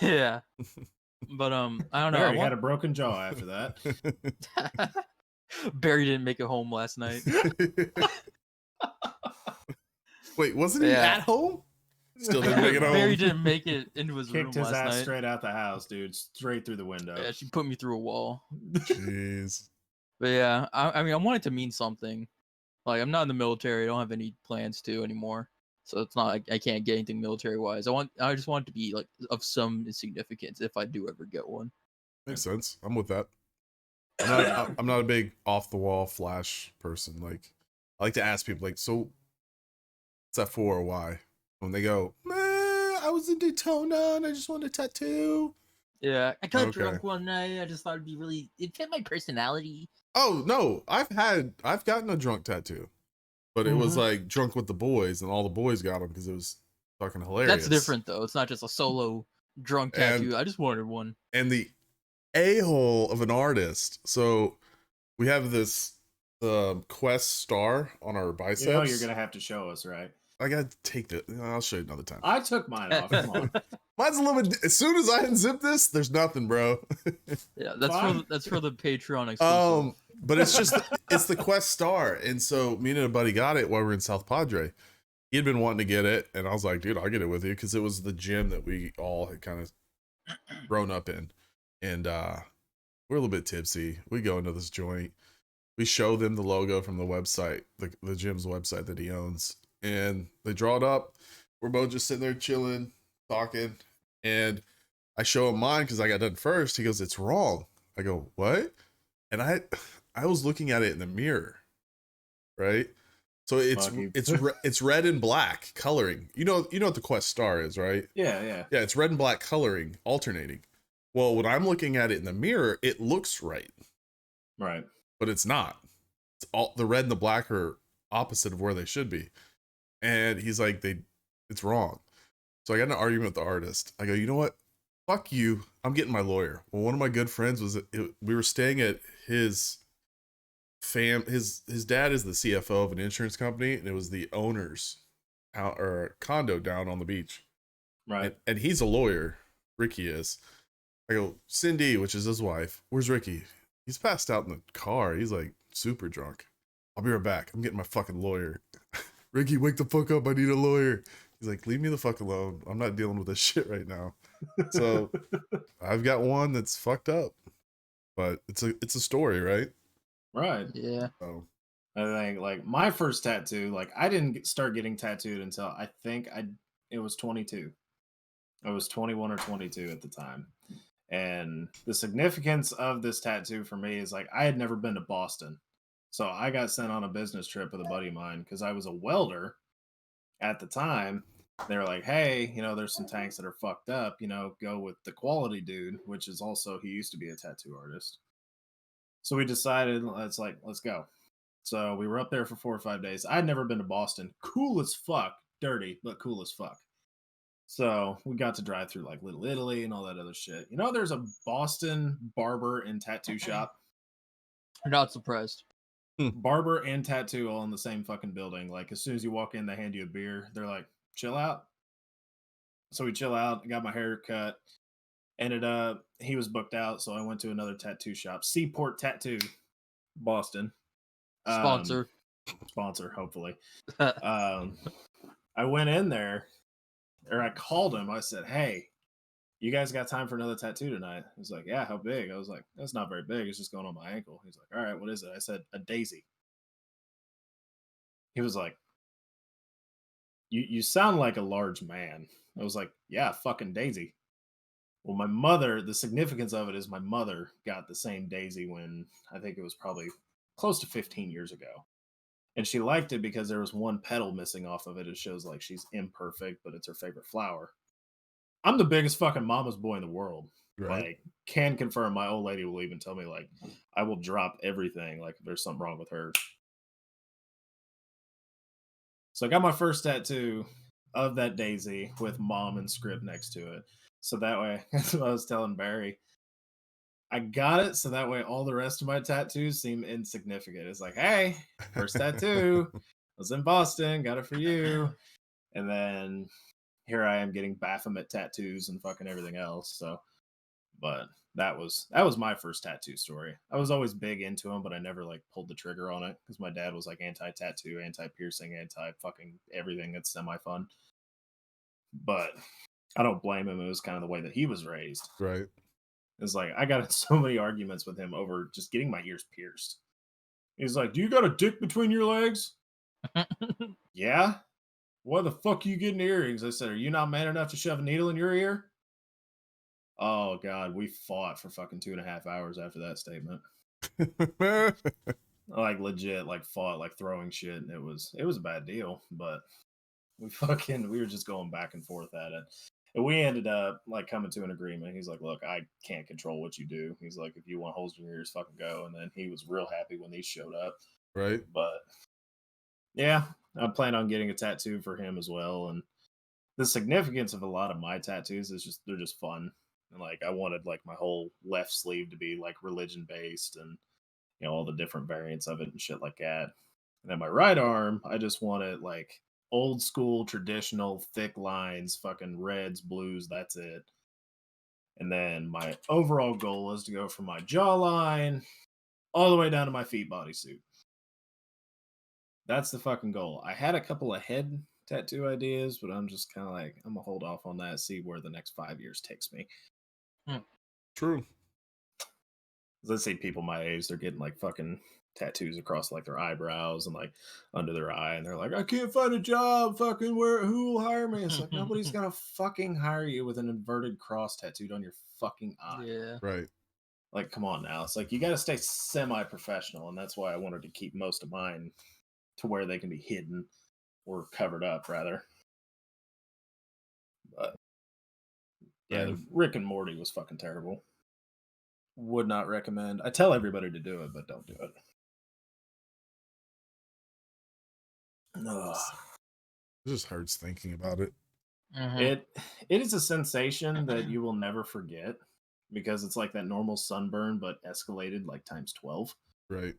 S3: yeah. But I don't know.
S1: Barry had a broken jaw after that.
S3: Barry didn't make it home last night.
S2: Wait, wasn't he
S3: Yeah.
S2: at home? Still didn't make it home.
S3: Barry didn't make it into his room
S1: Kicked his
S3: last
S1: ass
S3: night.
S1: straight out the house, dude. Straight through the window.
S3: Yeah, she put me through a wall.
S2: Jeez.
S3: But yeah, I mean, I want it to mean something. Like, I'm not in the military. I don't have any plans to anymore. So it's not like I can't get anything military wise. I just want it to be like of some significance if I do ever get one.
S2: Makes sense. I'm with that. I'm not a big off the wall flash person. Like, I like to ask people, like, so what's that for or why? When they go, man, I was in Daytona and I just wanted a tattoo.
S3: Yeah, I got
S2: Okay.
S3: drunk one night. I just thought it fit my personality.
S2: Oh no, I've gotten a drunk tattoo, but it was
S1: Mhm.
S2: like drunk with the boys, and all the boys got them because it was fucking hilarious.
S3: That's different though. It's not just a solo drunk
S2: And-
S3: tattoo. I just wanted one.
S2: And the a-hole of an artist. So we have this Quest star on our biceps.
S1: You know you're gonna have to show us, right?
S2: I gotta take the. I'll show you another time.
S1: I took mine off. Come on.
S2: Mine's a little bit. As soon as I unzip this, there's nothing, bro.
S3: Yeah, that's
S1: Fine.
S3: for the Patreon exclusive.
S2: But it's just it's the Quest star, and so me and a buddy got it while we were in South Padre. He'd been wanting to get it, and I was like, dude, I'll get it with you because it was the gym that we all had kind of grown up in, and we're a little bit tipsy. We go into this joint, we show them the logo from the website, the gym's website that he owns, and they draw it up. We're both just sitting there chilling, talking, and I show him mine because I got done first. He goes, "It's wrong." I go, "What?" And I was looking at it in the mirror, right? So it's red and black coloring. You know what the Quest Star is, right?
S1: Yeah.
S2: Yeah, it's red and black coloring alternating. Well, when I'm looking at it in the mirror, it looks right.
S1: Right.
S2: But it's not. It's all the red and the black are opposite of where they should be. And he's like, it's wrong. So I got in an argument with the artist. I go, "You know what? Fuck you. I'm getting my lawyer." Well, one of my good friends we were staying at his his dad is the CFO of an insurance company, and it was the owner's condo down on the beach.
S1: Right.
S2: And he's a lawyer. Ricky is. I go, "Cindy," which is his wife, "Where's Ricky?" He's passed out in the car. He's like super drunk. "I'll be right back. I'm getting my fucking lawyer." "Ricky, wake the fuck up. I need a lawyer." He's like, "Leave me the fuck alone. I'm not dealing with this shit right now." So I've got one that's fucked up, but it's a story, right?
S1: Right.
S3: Yeah.
S2: So
S1: I think like my first tattoo, like I didn't start getting tattooed until I think it was 22. I was 21 or 22 at the time. And the significance of this tattoo for me is like I had never been to Boston. So I got sent on a business trip with a buddy of mine because I was a welder at the time. They were like, "Hey, there's some tanks that are fucked up, go with the quality dude," which is also, he used to be a tattoo artist. So we decided, let's go. So we were up there for 4 or 5 days. I'd never been to Boston. Cool as fuck. Dirty, but cool as fuck. So we got to drive through like Little Italy and all that other shit. There's a Boston barber and tattoo shop.
S3: Not surprised.
S1: Barber and tattoo all in the same fucking building. Like as soon as you walk in, they hand you a beer. They're like, "Chill out." So we chill out. Got my hair cut. Ended up, he was booked out, so I went to another tattoo shop, Seaport Tattoo, Boston.
S3: Sponsor.
S1: Sponsor, hopefully. I went in there, or I called him. I said, "Hey, you guys got time for another tattoo tonight?" He's like, "Yeah, how big?" I was like, "That's not very big. It's just going on my ankle." He's like, "All right, what is it?" I said, "A daisy." He was like, You sound like a large man." I was like, "Yeah, fucking daisy." Well, my mother, the significance of it is my mother got the same daisy when I think it was probably close to 15 years ago. And she liked it because there was one petal missing off of it. It shows like she's imperfect, but it's her favorite flower. I'm the biggest fucking mama's boy in the world.
S2: right.
S1: Like, can confirm. My old lady will even tell me, like, I will drop everything, like, if there's something wrong with her. So I got my first tattoo of that daisy with mom and script next to it. So that way, that's what I was telling Barry. I got it so that way all the rest of my tattoos seem insignificant. It's like, "Hey, first tattoo. I was in Boston, got it for you." And then here I am getting Baphomet tattoos and fucking everything else. So, but that was my first tattoo story. I was always big into them, but I never like pulled the trigger on it because my dad was like anti-tattoo, anti-piercing, anti-fucking everything that's semi-fun. But I don't blame him. It was kind of the way that he was raised.
S2: Right.
S1: It's like I got in so many arguments with him over just getting my ears pierced. He's like, "Do you got a dick between your legs?" "Yeah." "Why the fuck are you getting earrings?" I said, "Are you not man enough to shove a needle in your ear?" Oh god, we fought for fucking 2.5 hours after that statement. Like legit, like fought, like throwing shit, and it was a bad deal. But we were just going back and forth at it. And we ended up like coming to an agreement. He's like, "Look, I can't control what you do." He's like, "If you want holes in your ears, fucking go." And then he was real happy when these showed up.
S2: Right.
S1: But yeah, I plan on getting a tattoo for him as well. And the significance of a lot of my tattoos is just they're just fun. And like I wanted like my whole left sleeve to be like religion based and all the different variants of it and shit like that. And then my right arm, I just want it like old school, traditional, thick lines, fucking reds, blues, that's it. And then my overall goal is to go from my jawline all the way down to my feet bodysuit. That's the fucking goal. I had a couple of head tattoo ideas, but I'm just kind of like, I'm gonna hold off on that, see where the next 5 years takes me.
S2: True.
S1: Let's say people my age, they're getting like fucking tattoos across like their eyebrows and like under their eye, and they're like, I can't find a job. Fucking who will hire me? It's like nobody's gonna fucking hire you with an inverted cross tattooed on your fucking eye.
S3: Yeah.
S2: Right.
S1: Like, come on now. It's like you got to stay semi-professional, and that's why I wanted to keep most of mine to where they can be hidden or covered up, rather. But yeah, the Rick and Morty was fucking terrible. Would not recommend. I tell everybody to do it, but don't do it. Ugh.
S2: It just hurts thinking about it.
S1: It is a sensation that you will never forget because it's like that normal sunburn, but escalated like times 12.
S2: Right.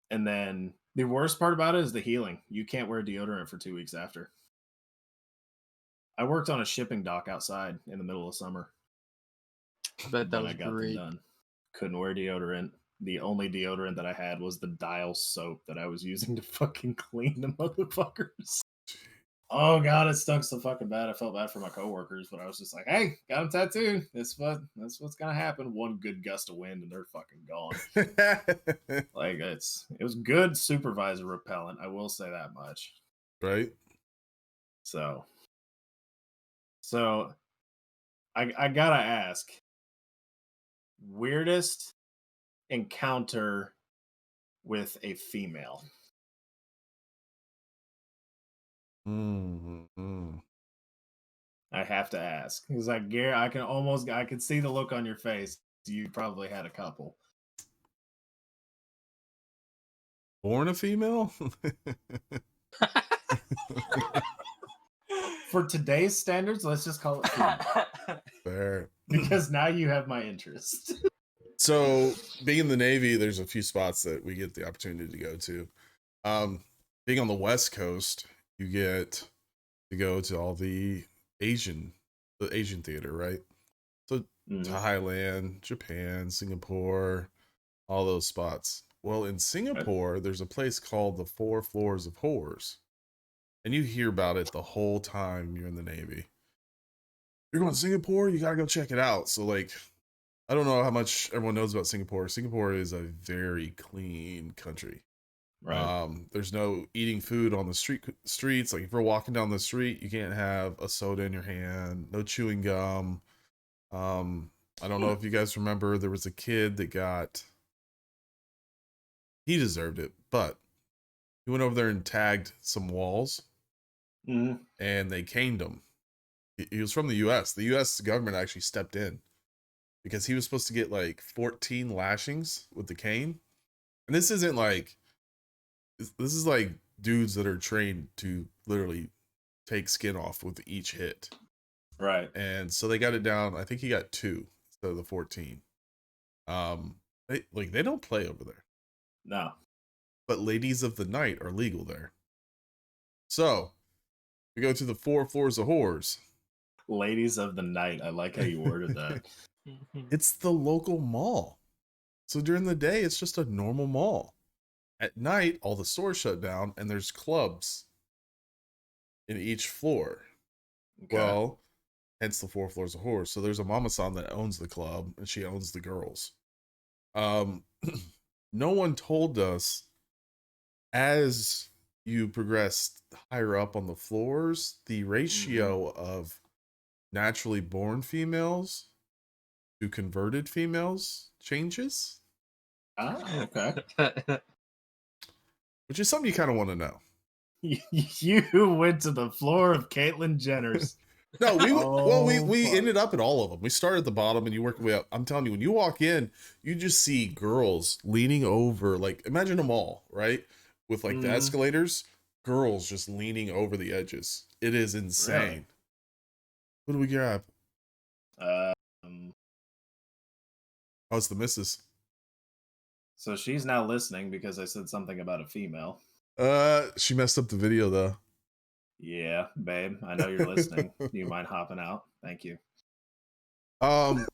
S1: And then the worst part about it is the healing. You can't wear deodorant for 2 weeks after. I worked on a shipping dock outside in the middle of summer.
S3: I bet that
S1: when
S3: was
S1: I got
S3: great.
S1: them done. Couldn't wear deodorant. The only deodorant that I had was the Dial soap that I was using to fucking clean the motherfuckers. Oh god, it stunk so fucking bad. I felt bad for my coworkers, but I was just like, "Hey, got them tattooed. That's what's gonna happen." One good gust of wind and they're fucking gone. Like it was good supervisor repellent. I will say that much.
S2: Right.
S1: So I gotta ask, weirdest encounter with a female.
S2: Mm-hmm.
S1: I have to ask because I can see the look on your face. You probably had a couple.
S2: Born a female?
S1: For today's standards, let's just call it female.
S2: Fair.
S1: Because now you have my interest.
S2: So being in the Navy, there's a few spots that we get the opportunity to go to. Being on the West Coast, you get to go to all the Asian theater, right? So Thailand, Japan, Singapore, all those spots. Well, in Singapore, there's a place called the 4 Floors of Horrors. And you hear about it the whole time you're in the Navy. You're going to Singapore, you gotta go check it out. So like, I don't know how much everyone knows about Singapore. Singapore is a very clean country.
S1: Right.
S2: There's no eating food on the streets. Like if you're walking down the street, you can't have a soda in your hand, no chewing gum. I don't know if you guys remember, there was a kid that he deserved it, but he went over there and tagged some walls and they caned him. He was from the US. The US government actually stepped in because he was supposed to get like 14 lashings with the cane. And this isn't like, this is like dudes that are trained to literally take skin off with each hit.
S1: Right.
S2: And so they got it down. I think he got 2 instead of the 14. They don't play over there.
S1: No.
S2: But ladies of the night are legal there. So we go to the 4 Floors of Horrors.
S1: Ladies of the night. I like how you worded that.
S2: It's the local mall. So during the day, it's just a normal mall. At night, all the stores shut down and there's clubs in each floor. Okay. Well, hence the 4 Floors of Horrors. So there's a mama-san that owns the club and she owns the girls. No one told us as you progress higher up on the floors, the ratio of naturally born females to converted females changes.
S1: Ah, okay.
S2: Which is something you kind of want to know.
S1: You went to the floor of Caitlyn Jenner's.
S2: No, we ended up at all of them. We started at the bottom and you work your way up. I'm telling you, when you walk in, you just see girls leaning over, like imagine a mall, right? With like the escalators, girls just leaning over the edges. It is insane. Really? What do we grab? Oh, it's the missus.
S1: So she's now listening because I said something about a female.
S2: She messed up the video though.
S1: Yeah, babe. I know you're listening. Do you mind hopping out? Thank you.
S3: We'll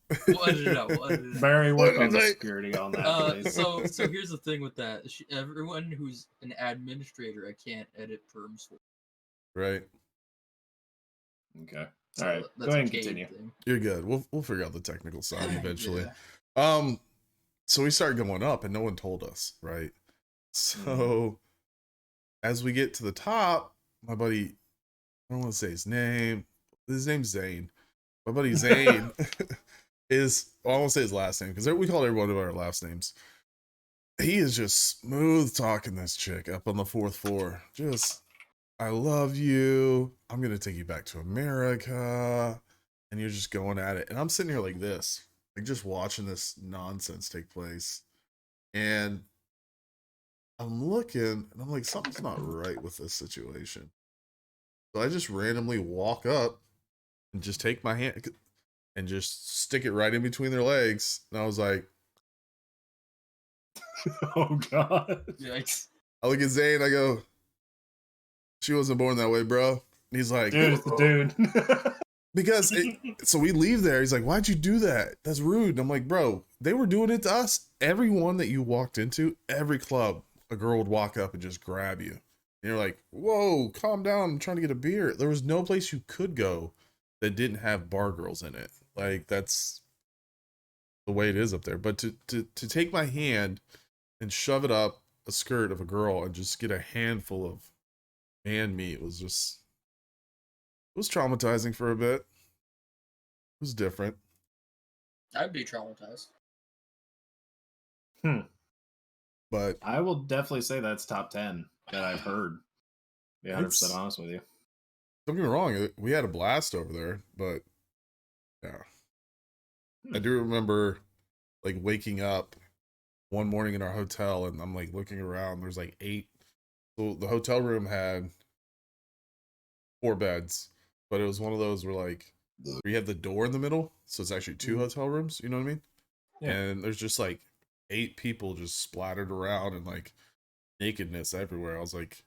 S3: edit it out.
S1: Barry, work on the security on that, please.
S3: So here's the thing with that. Everyone who's an administrator, I can't edit perms for.
S2: Right.
S1: Okay. All right. Go ahead and continue.
S2: You're good. We'll figure out the technical side eventually. Yeah. So we started going up and no one told us, right? So as we get to the top, my buddy, I don't want to say his name. His name's Zane. My buddy Zane is, well, I won't say his last name because we call everyone by our last names. He is just smooth talking this chick up on the 4th floor. Just, I love you. I'm going to take you back to America. And you're just going at it. And I'm sitting here like this, like just watching this nonsense take place. And I'm looking and I'm like, something's not right with this situation. So I just randomly walk up and just take my hand and just stick it right in between their legs. And I was like,
S1: Oh God.
S3: Yikes.
S2: I look at Zane, I go, she wasn't born that way, bro. And he's like,
S1: Dude, it's the dude.
S2: because so we leave there. He's like, why'd you do that? That's rude. And I'm like, bro, they were doing it to us. Everyone that you walked into, every club, a girl would walk up and just grab you. And you're like, whoa, calm down. I'm trying to get a beer. There was no place you could go that didn't have bar girls in it. Like, that's the way it is up there. But to take my hand and shove it up a skirt of a girl and just get a handful of man meat was just, it was traumatizing for a bit. It was different.
S3: I'd be traumatized.
S2: But
S1: I will definitely say that's top 10 that I've heard. Be 100% honest with you.
S2: don't get me wrong, we had a blast over there, but yeah. I do remember like waking up one morning in our hotel and I'm like looking around, there's like 8. So the hotel room had 4 beds, but it was one of those where like we have the door in the middle, so it's actually 2 hotel rooms, you know what I mean?
S1: Yeah.
S2: And there's just like 8 people just splattered around and like nakedness everywhere. I was like,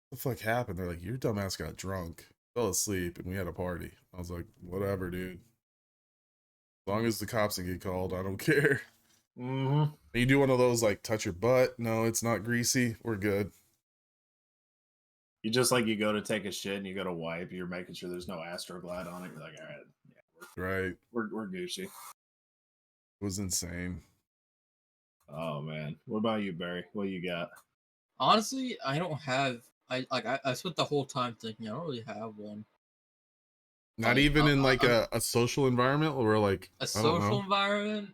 S2: what the fuck happened? They're like, your dumbass got drunk, fell asleep, and we had a party. I was like, whatever, dude. As long as the cops didn't get called, I don't care.
S1: Mm-hmm.
S2: You do one of those like touch your butt. No, it's not greasy. We're good.
S1: You just like you go to take a shit and you go to wipe. You're making sure there's no Astroglide on it. You're like, all right, yeah,
S2: Right.
S1: we're Gucci.
S2: It was insane.
S1: Oh man, what about you, Barry? What you got?
S3: Honestly, I don't have. I spent the whole time thinking I don't really have one.
S2: Not
S3: Like,
S2: even in like
S3: I'm-
S2: a social environment or like
S3: A
S2: I don't
S3: social
S2: know,
S3: environment.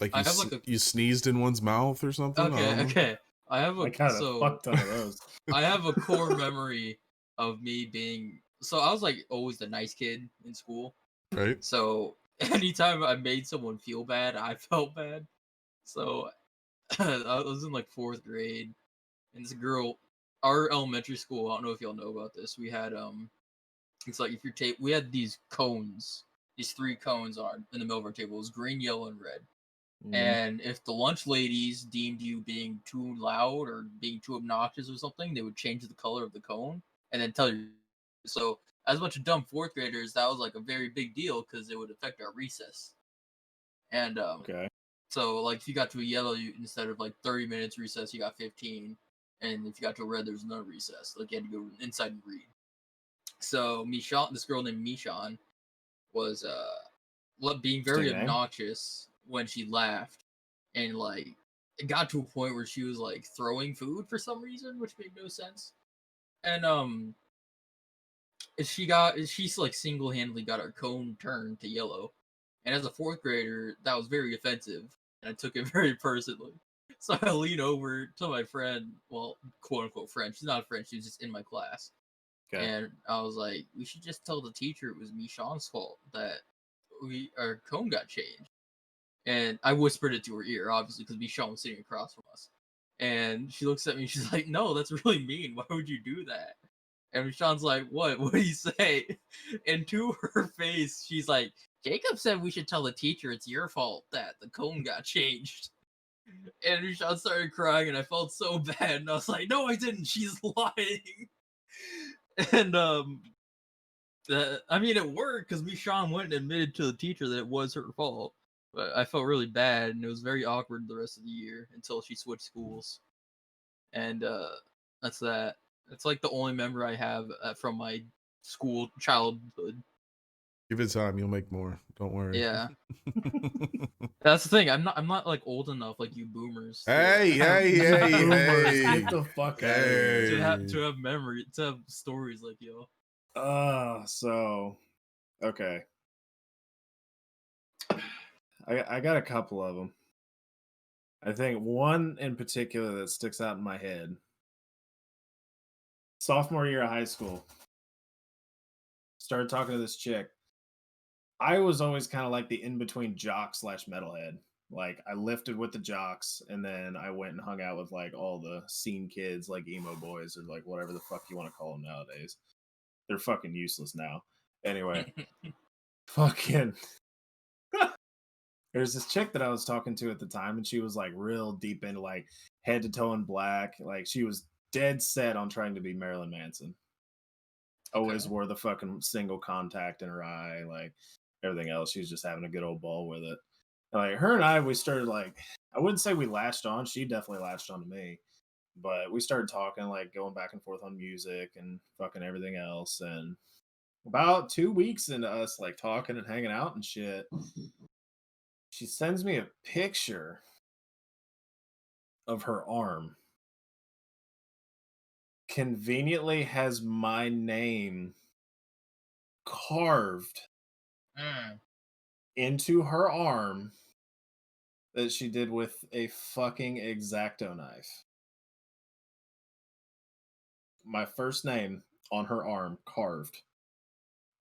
S2: like
S3: I have like a.
S2: you sneezed in one's mouth or something. I don't
S3: Okay,
S2: know.
S3: okay. I have
S1: I
S3: a
S1: got a fuck ton of those.
S3: I have a core memory of me being. So I was like always the nice kid in school.
S2: Right.
S3: So anytime I made someone feel bad, I felt bad. So I was in like 4th grade, and this girl, our elementary school. I don't know if y'all know about this. We had it's like if you're we had these cones, these 3 cones on in the middle of our table. It was green, yellow, and red. And if the lunch ladies deemed you being too loud or being too obnoxious or something, they would change the color of the cone and then tell you. So, as a bunch of dumb 4th graders, that was like a very big deal because it would affect our recess. And
S1: Okay.
S3: so like if you got to a yellow, instead of like 30 minutes recess, you got 15. And if you got to a red, there's no recess. Like you had to go inside and read. So Michon, this girl named Michon, was being very
S1: Interesting name.
S3: obnoxious when she laughed, and like it got to a point where she was like throwing food for some reason, which made no sense. And she's like single-handedly got our cone turned to yellow, and as a 4th grader, that was very offensive, and I took it very personally. So I leaned over to my friend, well, quote unquote friend. She's not a friend; she was just in my class.
S1: Okay.
S3: And I was like, we should just tell the teacher it was Michon's fault that our cone got changed. And I whispered it to her ear, obviously, because Michon was sitting across from us. And she looks at me, she's like, no, that's really mean. Why would you do that? And Michon's like, what? What do you say? And to her face, she's like, Jacob said we should tell the teacher it's your fault that the cone got changed. And Michon started crying, and I felt so bad. And I was like, no, I didn't. She's lying. And I mean, it worked because Michon went and admitted to the teacher that it was her fault. But I felt really bad, and it was very awkward the rest of the year until she switched schools. And that's that. It's like the only memory I have from my school childhood.
S2: Give it time, you'll make more. Don't worry.
S3: Yeah, that's the thing. I'm not like old enough like you boomers.
S2: Hey, hey, hey,
S1: Boomers,
S2: hey.
S1: get the fuck out of here.
S3: To have memory, to have stories like yo.
S1: So okay. I got a couple of them. I think one in particular that sticks out in my head. Sophomore year of high school. Started talking to this chick. I was always kind of like the in-between jock / metalhead. Like I lifted with the jocks and then I went and hung out with like all the scene kids, like emo boys or like whatever the fuck you want to call them nowadays. They're fucking useless now. Anyway, fucking there's this chick that I was talking to at the time, and she was like real deep into like head to toe in black. Like she was dead set on trying to be Marilyn Manson. Always wore the fucking single contact in her eye, like everything else. She was just having a good old ball with it. And, like her and I, we started like I wouldn't say we latched on. She definitely latched on to me, but we started talking, like going back and forth on music and fucking everything else. And about 2 weeks into us like talking and hanging out and shit, she sends me a picture of her arm. Conveniently has my name carved into her arm that she did with a fucking X-Acto knife. My first name on her arm carved.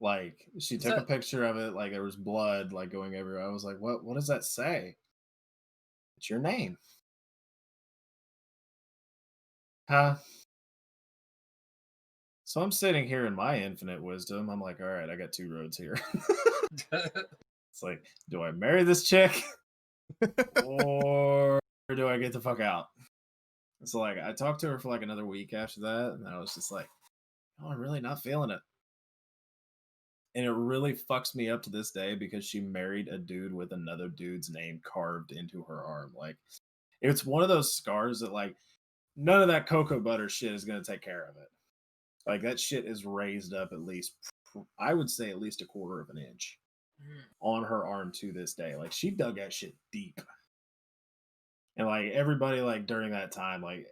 S1: Like she took a picture of it, like there was blood like going everywhere. I was like, what does that say? It's your name. Huh? So I'm sitting here in my infinite wisdom. I'm like, all right, I got 2 roads here. It's like, do I marry this chick or do I get the fuck out? So like I talked to her for like another week after that, and I was just like, oh, I'm really not feeling it. And it really fucks me up to this day because she married a dude with another dude's name carved into her arm. Like it's one of those scars that like none of that cocoa butter shit is gonna take care of it. Like that shit is raised up at least, I would say at least 1/4 of an inch on her arm to this day. Like she dug that shit deep. And like everybody like during that time, like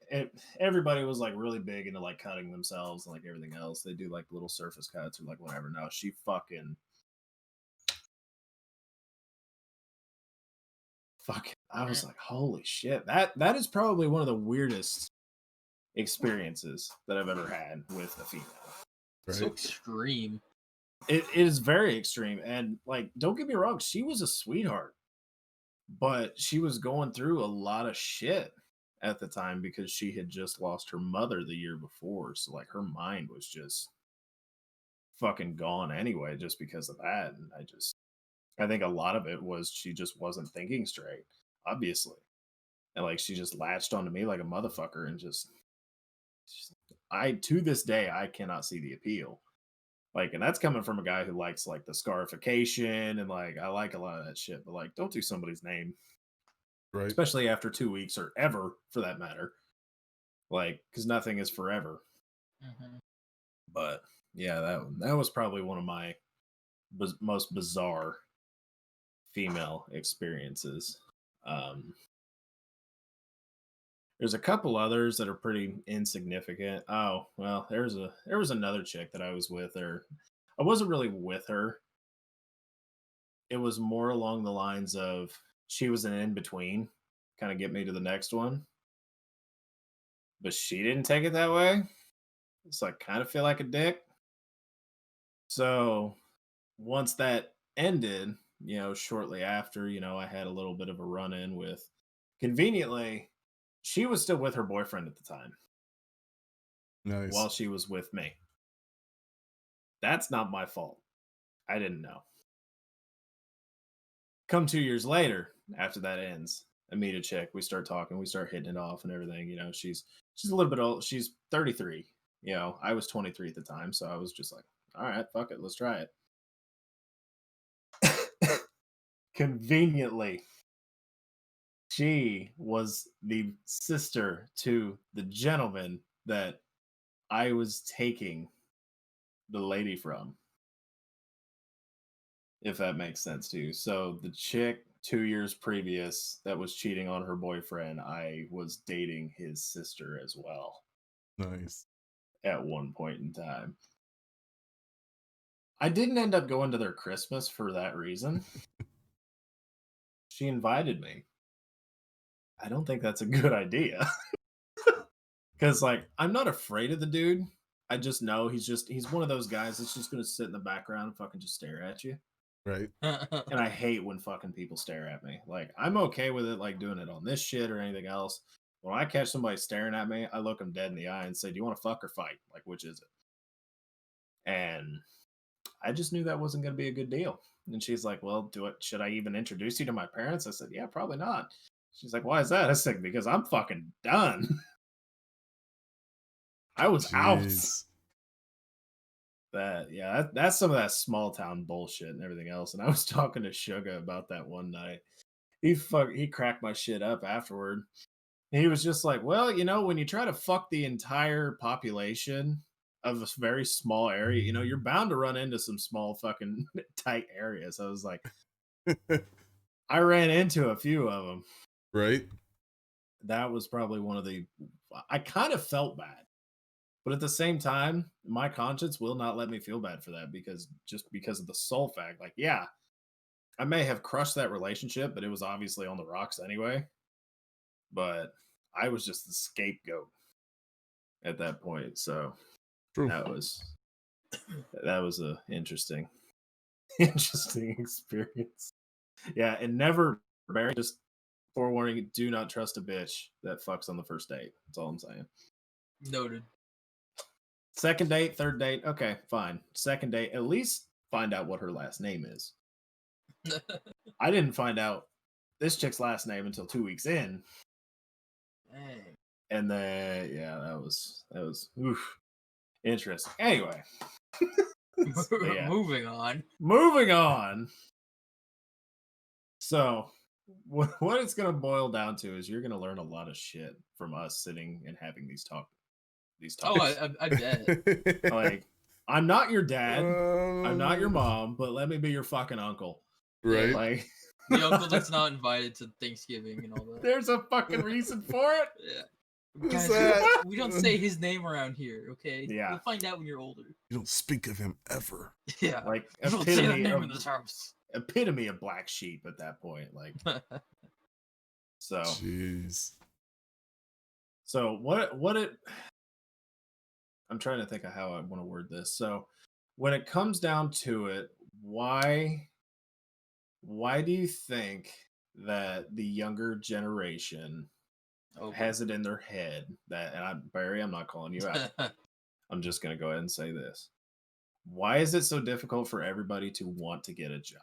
S1: everybody was like really big into like cutting themselves and like everything else. They do like little surface cuts or like whatever. No, she fucking I was like, holy shit. That is probably one of the weirdest experiences that I've ever had with a female.
S2: Right?
S3: So extreme.
S1: It is very extreme. And like, don't get me wrong, she was a sweetheart. But she was going through a lot of shit at the time because she had just lost her mother the year before. So like her mind was just fucking gone anyway, just because of that. And I think a lot of it was she just wasn't thinking straight, obviously. And like she just latched onto me like a motherfucker and just to this day I cannot see the appeal. Like, and that's coming from a guy who likes like the scarification and like I like a lot of that shit, but like don't do somebody's name.
S2: Right.
S1: Especially after 2 weeks or ever for that matter. Like, because nothing is forever. But yeah, that was probably one of my most bizarre female experiences. There's a couple others that are pretty insignificant. Oh well, there was another chick that I was with, or I wasn't really with her. It was more along the lines of she was an in between, kind of get me to the next one. But she didn't take it that way. So I kind of feel like a dick. So once that ended, shortly after, I had a little bit of a run in with conveniently, she was still with her boyfriend at the time.
S2: Nice.
S1: While she was with me. That's not my fault. I didn't know. Come 2 years later, after that ends, I meet a chick. We start talking. We start hitting it off and everything. She's a little bit old. She's 33. I was 23 at the time, so I was just like, all right, fuck it, let's try it. Conveniently, she was the sister to the gentleman that I was taking the lady from. if that makes sense to you. So the chick 2 years previous that was cheating on her boyfriend, I was dating his sister as well
S2: Nice.
S1: at one point in time. I didn't end up going to their Christmas for that reason. She invited me. I don't think that's a good idea. Because, like, I'm not afraid of the dude. I just know he's one of those guys that's just going to sit in the background and fucking just stare at you.
S2: Right.
S1: And I hate when fucking people stare at me. Like, I'm okay with it, like, doing it on this shit or anything else. When I catch somebody staring at me, I look them dead in the eye and say, do you want to fuck or fight? Like, which is it? And I just knew that wasn't going to be a good deal. And she's like, well, should I even introduce you to my parents? I said, yeah, probably not. She's like, why is that? I said, because I'm fucking done. I was out.
S2: Jeez.
S1: That's some of that small town bullshit and everything else. And I was talking to Suga about that one night. He cracked my shit up afterward. He was just like, well, when you try to fuck the entire population of a very small area, you're bound to run into some small fucking tight areas. I was like, I ran into a few of them.
S2: Right.
S1: That was probably I kind of felt bad. But at the same time, my conscience will not let me feel bad for that because of the sole fact, like, yeah, I may have crushed that relationship, but it was obviously on the rocks anyway. But I was just the scapegoat at that point. So
S2: True.
S1: that was a interesting experience. Yeah, and never marry. Just forewarning: do not trust a bitch that fucks on the first date. That's all I'm saying.
S3: Noted.
S1: Second date, third date, okay, fine. Second date, at least find out what her last name is. I didn't find out this chick's last name until 2 weeks in.
S3: Dang.
S1: And then, yeah, that was oof, interesting. Anyway. Yeah.
S3: Moving on.
S1: So, what it's going to boil down to is you're going to learn a lot of shit from us sitting and having these talks.
S3: Oh, I bet.
S1: Like, I'm not your dad, I'm not your mom, but let me be your fucking uncle.
S2: Right.
S1: Like
S3: the uncle that's not invited to Thanksgiving and all that.
S1: There's a fucking reason for it.
S3: Yeah. Guys,
S2: that?
S3: we don't say his name around here, okay?
S1: Yeah.
S3: You'll find out when you're older.
S2: You don't speak of him ever.
S3: Yeah.
S1: Like
S3: You don't say that name in this house.
S1: Epitome of black sheep at that point. Like so.
S2: Jeez.
S1: So I'm trying to think of how I want to word this. So when it comes down to it, why do you think that the younger generation has it in their head that, and Barry, I'm not calling you out. I'm just going to go ahead and say this. Why is it so difficult for everybody to want to get a job?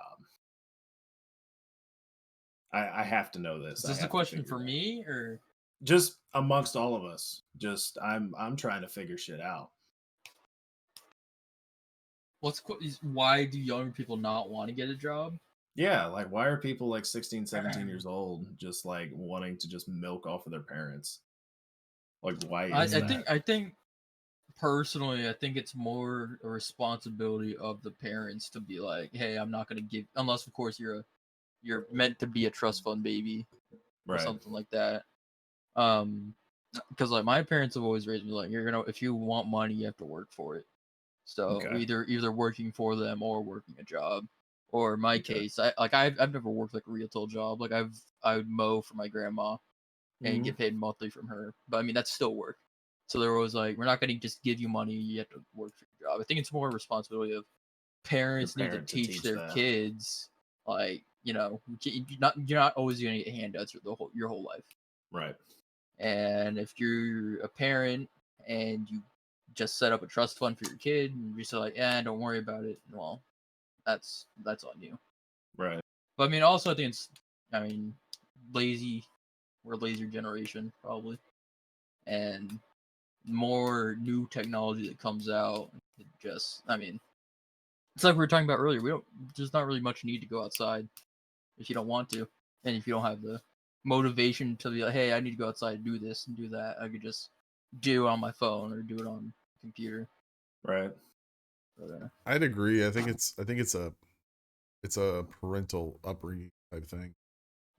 S1: I have to know this.
S3: Is this a question for me or
S1: just amongst all of us? Just I'm trying to figure shit out.
S3: Why do younger people not want to get a job?
S1: Yeah, like why are people like 16, 17 years old just like wanting to just milk off of their parents? Like why is that?
S3: I think personally, I think it's more a responsibility of the parents to be like, hey, I'm not gonna give unless of course you're meant to be a trust fund baby or something like that. Because like my parents have always raised me like if you want money, you have to work for it. So either working for them or working a job. Or in my case, I've never worked like a retail job. Like I would mow for my grandma and get paid monthly from her. But I mean that's still work. So they're always like, we're not gonna just give you money, you have to work for your job. I think it's more a responsibility of parents need to teach their kids, like, you're not always gonna get handouts your whole life.
S1: Right.
S3: And if you're a parent and you just set up a trust fund for your kid and you're just like, don't worry about it, well, that's on you.
S1: Right.
S3: But I mean also I think lazy, we're a lazier generation probably. And more new technology that comes out, it's like we were talking about earlier, there's not really much need to go outside if you don't want to, and if you don't have the motivation to be like, hey, I need to go outside and do this and do that, I could just do it on my phone or do it on the computer.
S1: Right.
S2: I'd agree. I think it's a it's a parental upbringing type thing.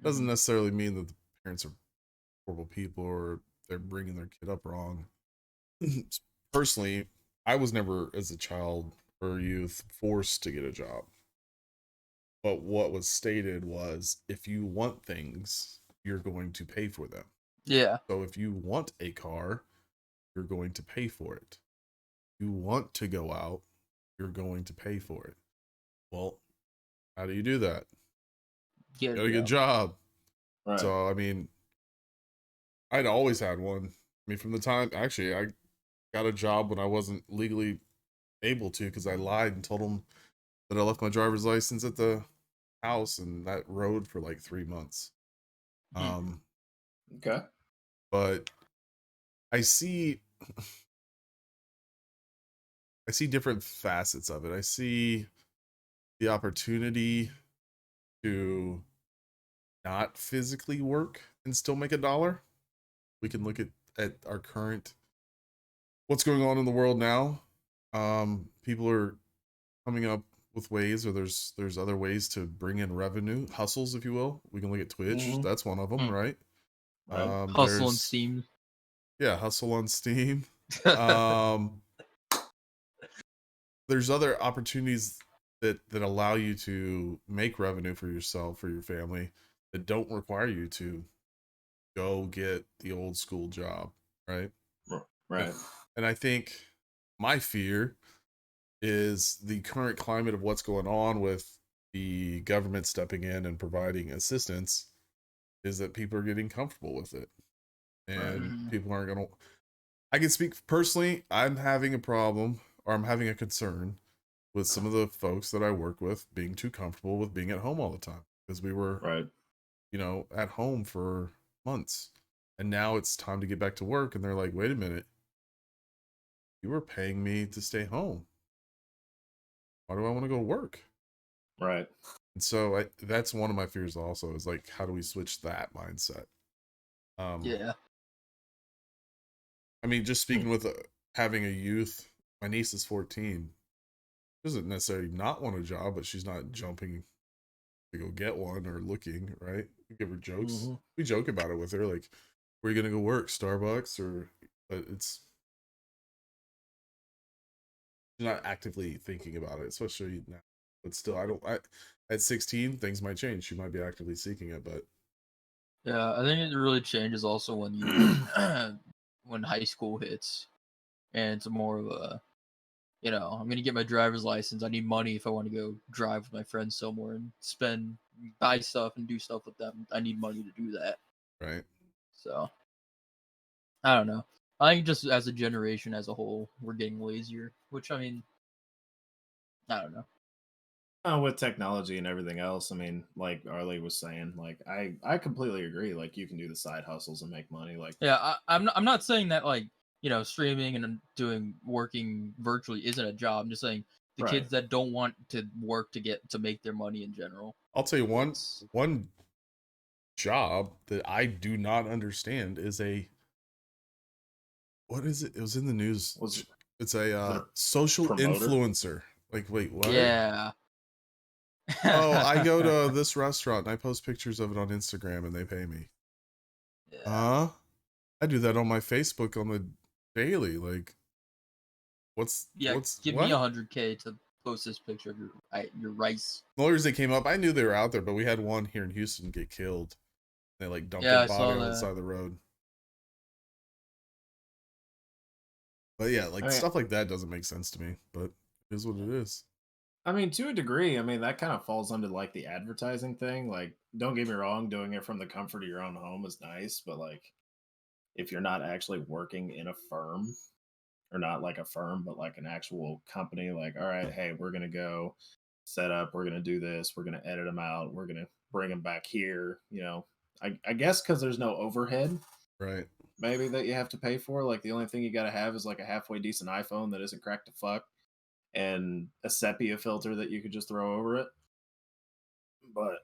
S2: Doesn't
S3: Mhm.
S2: necessarily mean that the parents are horrible people or they're bringing their kid up wrong. Personally, I was never, as a child or youth, forced to get a job. But what was stated was if you want things, you're going to pay for them.
S3: Yeah.
S2: So if you want a car, you're going to pay for it. If you want to go out, you're going to pay for it. Well, how do you do that?
S3: Get
S2: Got
S3: a
S2: a good
S3: job.
S2: job.
S1: Right.
S2: So, I mean, I'd always had one. I mean, from the time, actually, I got a job when I wasn't legally able to because I lied and told them that I left my driver's license at the house and that rode for like 3 months. Um,
S1: Okay.
S2: but I see different facets of it. I see the opportunity to not physically work and still make a dollar. We can look at our current what's going on in the world now. People are coming up with ways, or there's other ways to bring in revenue, hustles, if you will. We can look at Twitch.
S1: Mhm.
S2: That's one of them,
S3: Mm.
S2: right?
S1: Right.
S3: Hustle and
S2: There's
S3: Steam.
S2: hustle on Steam. Um, there's other opportunities that allow you to make revenue for yourself, for your family, that don't require you to go get the old school job, right?
S1: Right.
S2: And I think my fear is the current climate of what's going on with the government stepping in and providing assistance is that people are getting comfortable with it.
S1: Right.
S2: And
S3: Mhm.
S2: people aren't going to. I can speak personally, I'm having a problem or I'm having a concern with some of the folks that I work with being too comfortable with being at home all the time because we were,
S1: Right.
S2: at home for months. And now it's time to get back to work. And they're like, wait a minute, you were paying me to stay home. Why do I want to go work?
S1: Right.
S2: And so that's one of my fears also is like, how do we switch that mindset?
S3: Yeah.
S2: I mean, just speaking with having a youth, my niece is 14. Doesn't necessarily not want a job, but she's not jumping to go get one or looking, right? We give her jokes.
S1: Mhm.
S2: We joke about it with her, like, where are you gonna go work? Starbucks or but it's she's not actively thinking about it, especially now. But still, I at 16, things might change. She might be actively seeking it, but
S3: Yeah, I think it really changes also when you when high school hits and it's more of a I'm gonna get my driver's license. I need money if I want to go drive with my friends somewhere and buy stuff and do stuff with them. I need money to do that.
S2: right.
S3: So I don't know. I think just as a generation as a whole, we're getting lazier. Which I mean, I don't know.
S1: With technology and everything else, I mean, like Arlie was saying, like I completely agree. Like you can do the side hustles and make money. Like
S3: Yeah, I'm not saying that like streaming and doing working virtually isn't a job. I'm just saying the
S1: right,
S3: kids that don't want to work to make their money in general.
S2: I'll tell you
S3: It's
S2: one job that I do not understand is what is it? It was in the news.
S1: was
S2: It's
S1: is it
S2: a
S1: a
S2: social
S1: promoter?
S2: influencer. Like, wait, what?
S3: yeah.
S2: Oh, I go to this restaurant and I post pictures of it on Instagram and they pay me.
S3: Yeah.
S2: I do that on my Facebook on the daily. Like,
S3: Yeah,
S2: what's
S3: give me
S2: what?
S3: 100K to post this picture of your rice.
S2: Lawyers that came up, I knew they were out there, but we had one here in Houston get killed. They like dumped their
S3: Yeah, I
S2: body
S3: saw
S2: on the
S3: that.
S2: side of the road. But yeah,
S1: I
S2: like
S1: mean,
S2: stuff like that doesn't make sense to me, but it is what it is.
S1: I mean, to a degree, I mean that kind of falls under like the advertising thing. Like, don't get me wrong, doing it from the comfort of your own home is nice, but like if you're not actually working in a firm or not like a firm, but like an actual company, like, all right, hey, we're gonna go set up, we're gonna do this, we're gonna edit them out, we're gonna bring them back here. I guess because there's no overhead,
S2: Right.
S1: maybe that you have to pay for. Like the only thing you got to have is like a halfway decent iPhone that isn't cracked to fuck and a sepia filter that you could just throw over it. But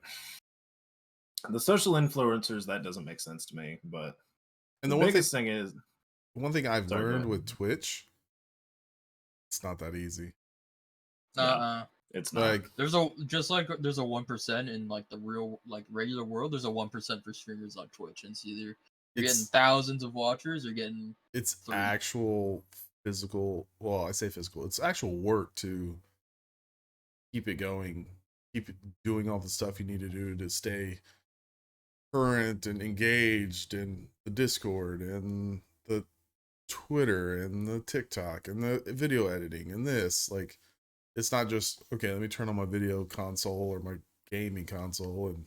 S1: the social influencers, that doesn't make sense to me. But
S2: And
S1: the biggest thing is,
S2: one thing I've
S1: sorry, go
S2: learned
S1: ahead.
S2: with Twitch, it's not that easy.
S1: No,
S3: Uh-uh.
S1: It's not.
S2: Like,
S3: There's there's a 1% in like the real like regular world. There's a 1% for streamers on Twitch, and it's either you're getting
S2: it's
S3: thousands of watchers or getting
S2: it's
S3: 3.
S2: actual physical. Well, I say physical. It's actual work to keep it going, keep doing all the stuff you need to do to stay current and engaged in the Discord and the Twitter and the TikTok and the video editing and this. Like, it's not just, okay, let me turn on my video console or my gaming console and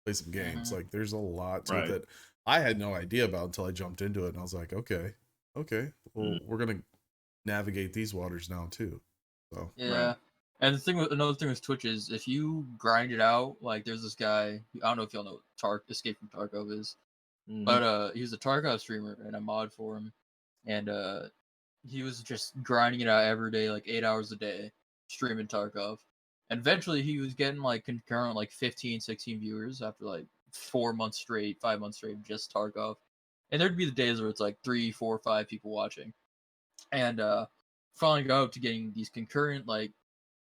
S2: play some games. Like, there's a lot to it that I had no idea about until I jumped into it, and I was like, okay, well, we're gonna navigate these waters now too. So
S3: Yeah. And another thing with Twitch is if you grind it out, like there's this guy, I don't know if y'all know what Escape from Tarkov is, but he was a Tarkov streamer and I mod for him, and he was just grinding it out every day, like 8 hours a day, streaming Tarkov, and eventually he was getting like concurrent like 15, 16 viewers after like 4 months straight, 5 months straight, just Tarkov, and there'd be the days where it's like 3, 4, 5 people watching, and finally got up to getting these concurrent like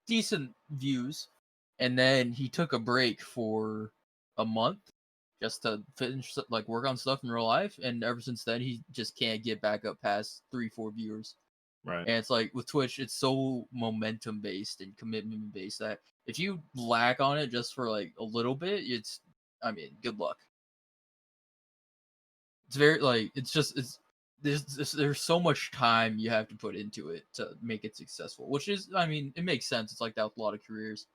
S3: decent views, and then he took a break for a month just to finish like work on stuff in real life, and ever since then he just can't get back up past 3, 4 viewers.
S1: Right.
S3: And it's like with Twitch, it's so momentum based and commitment based that if you lack on it just for like a little bit, I mean, good luck. It's very like it's there's so much time you have to put into it to make it successful, which is, I mean, it makes sense. It's like that with a lot of careers.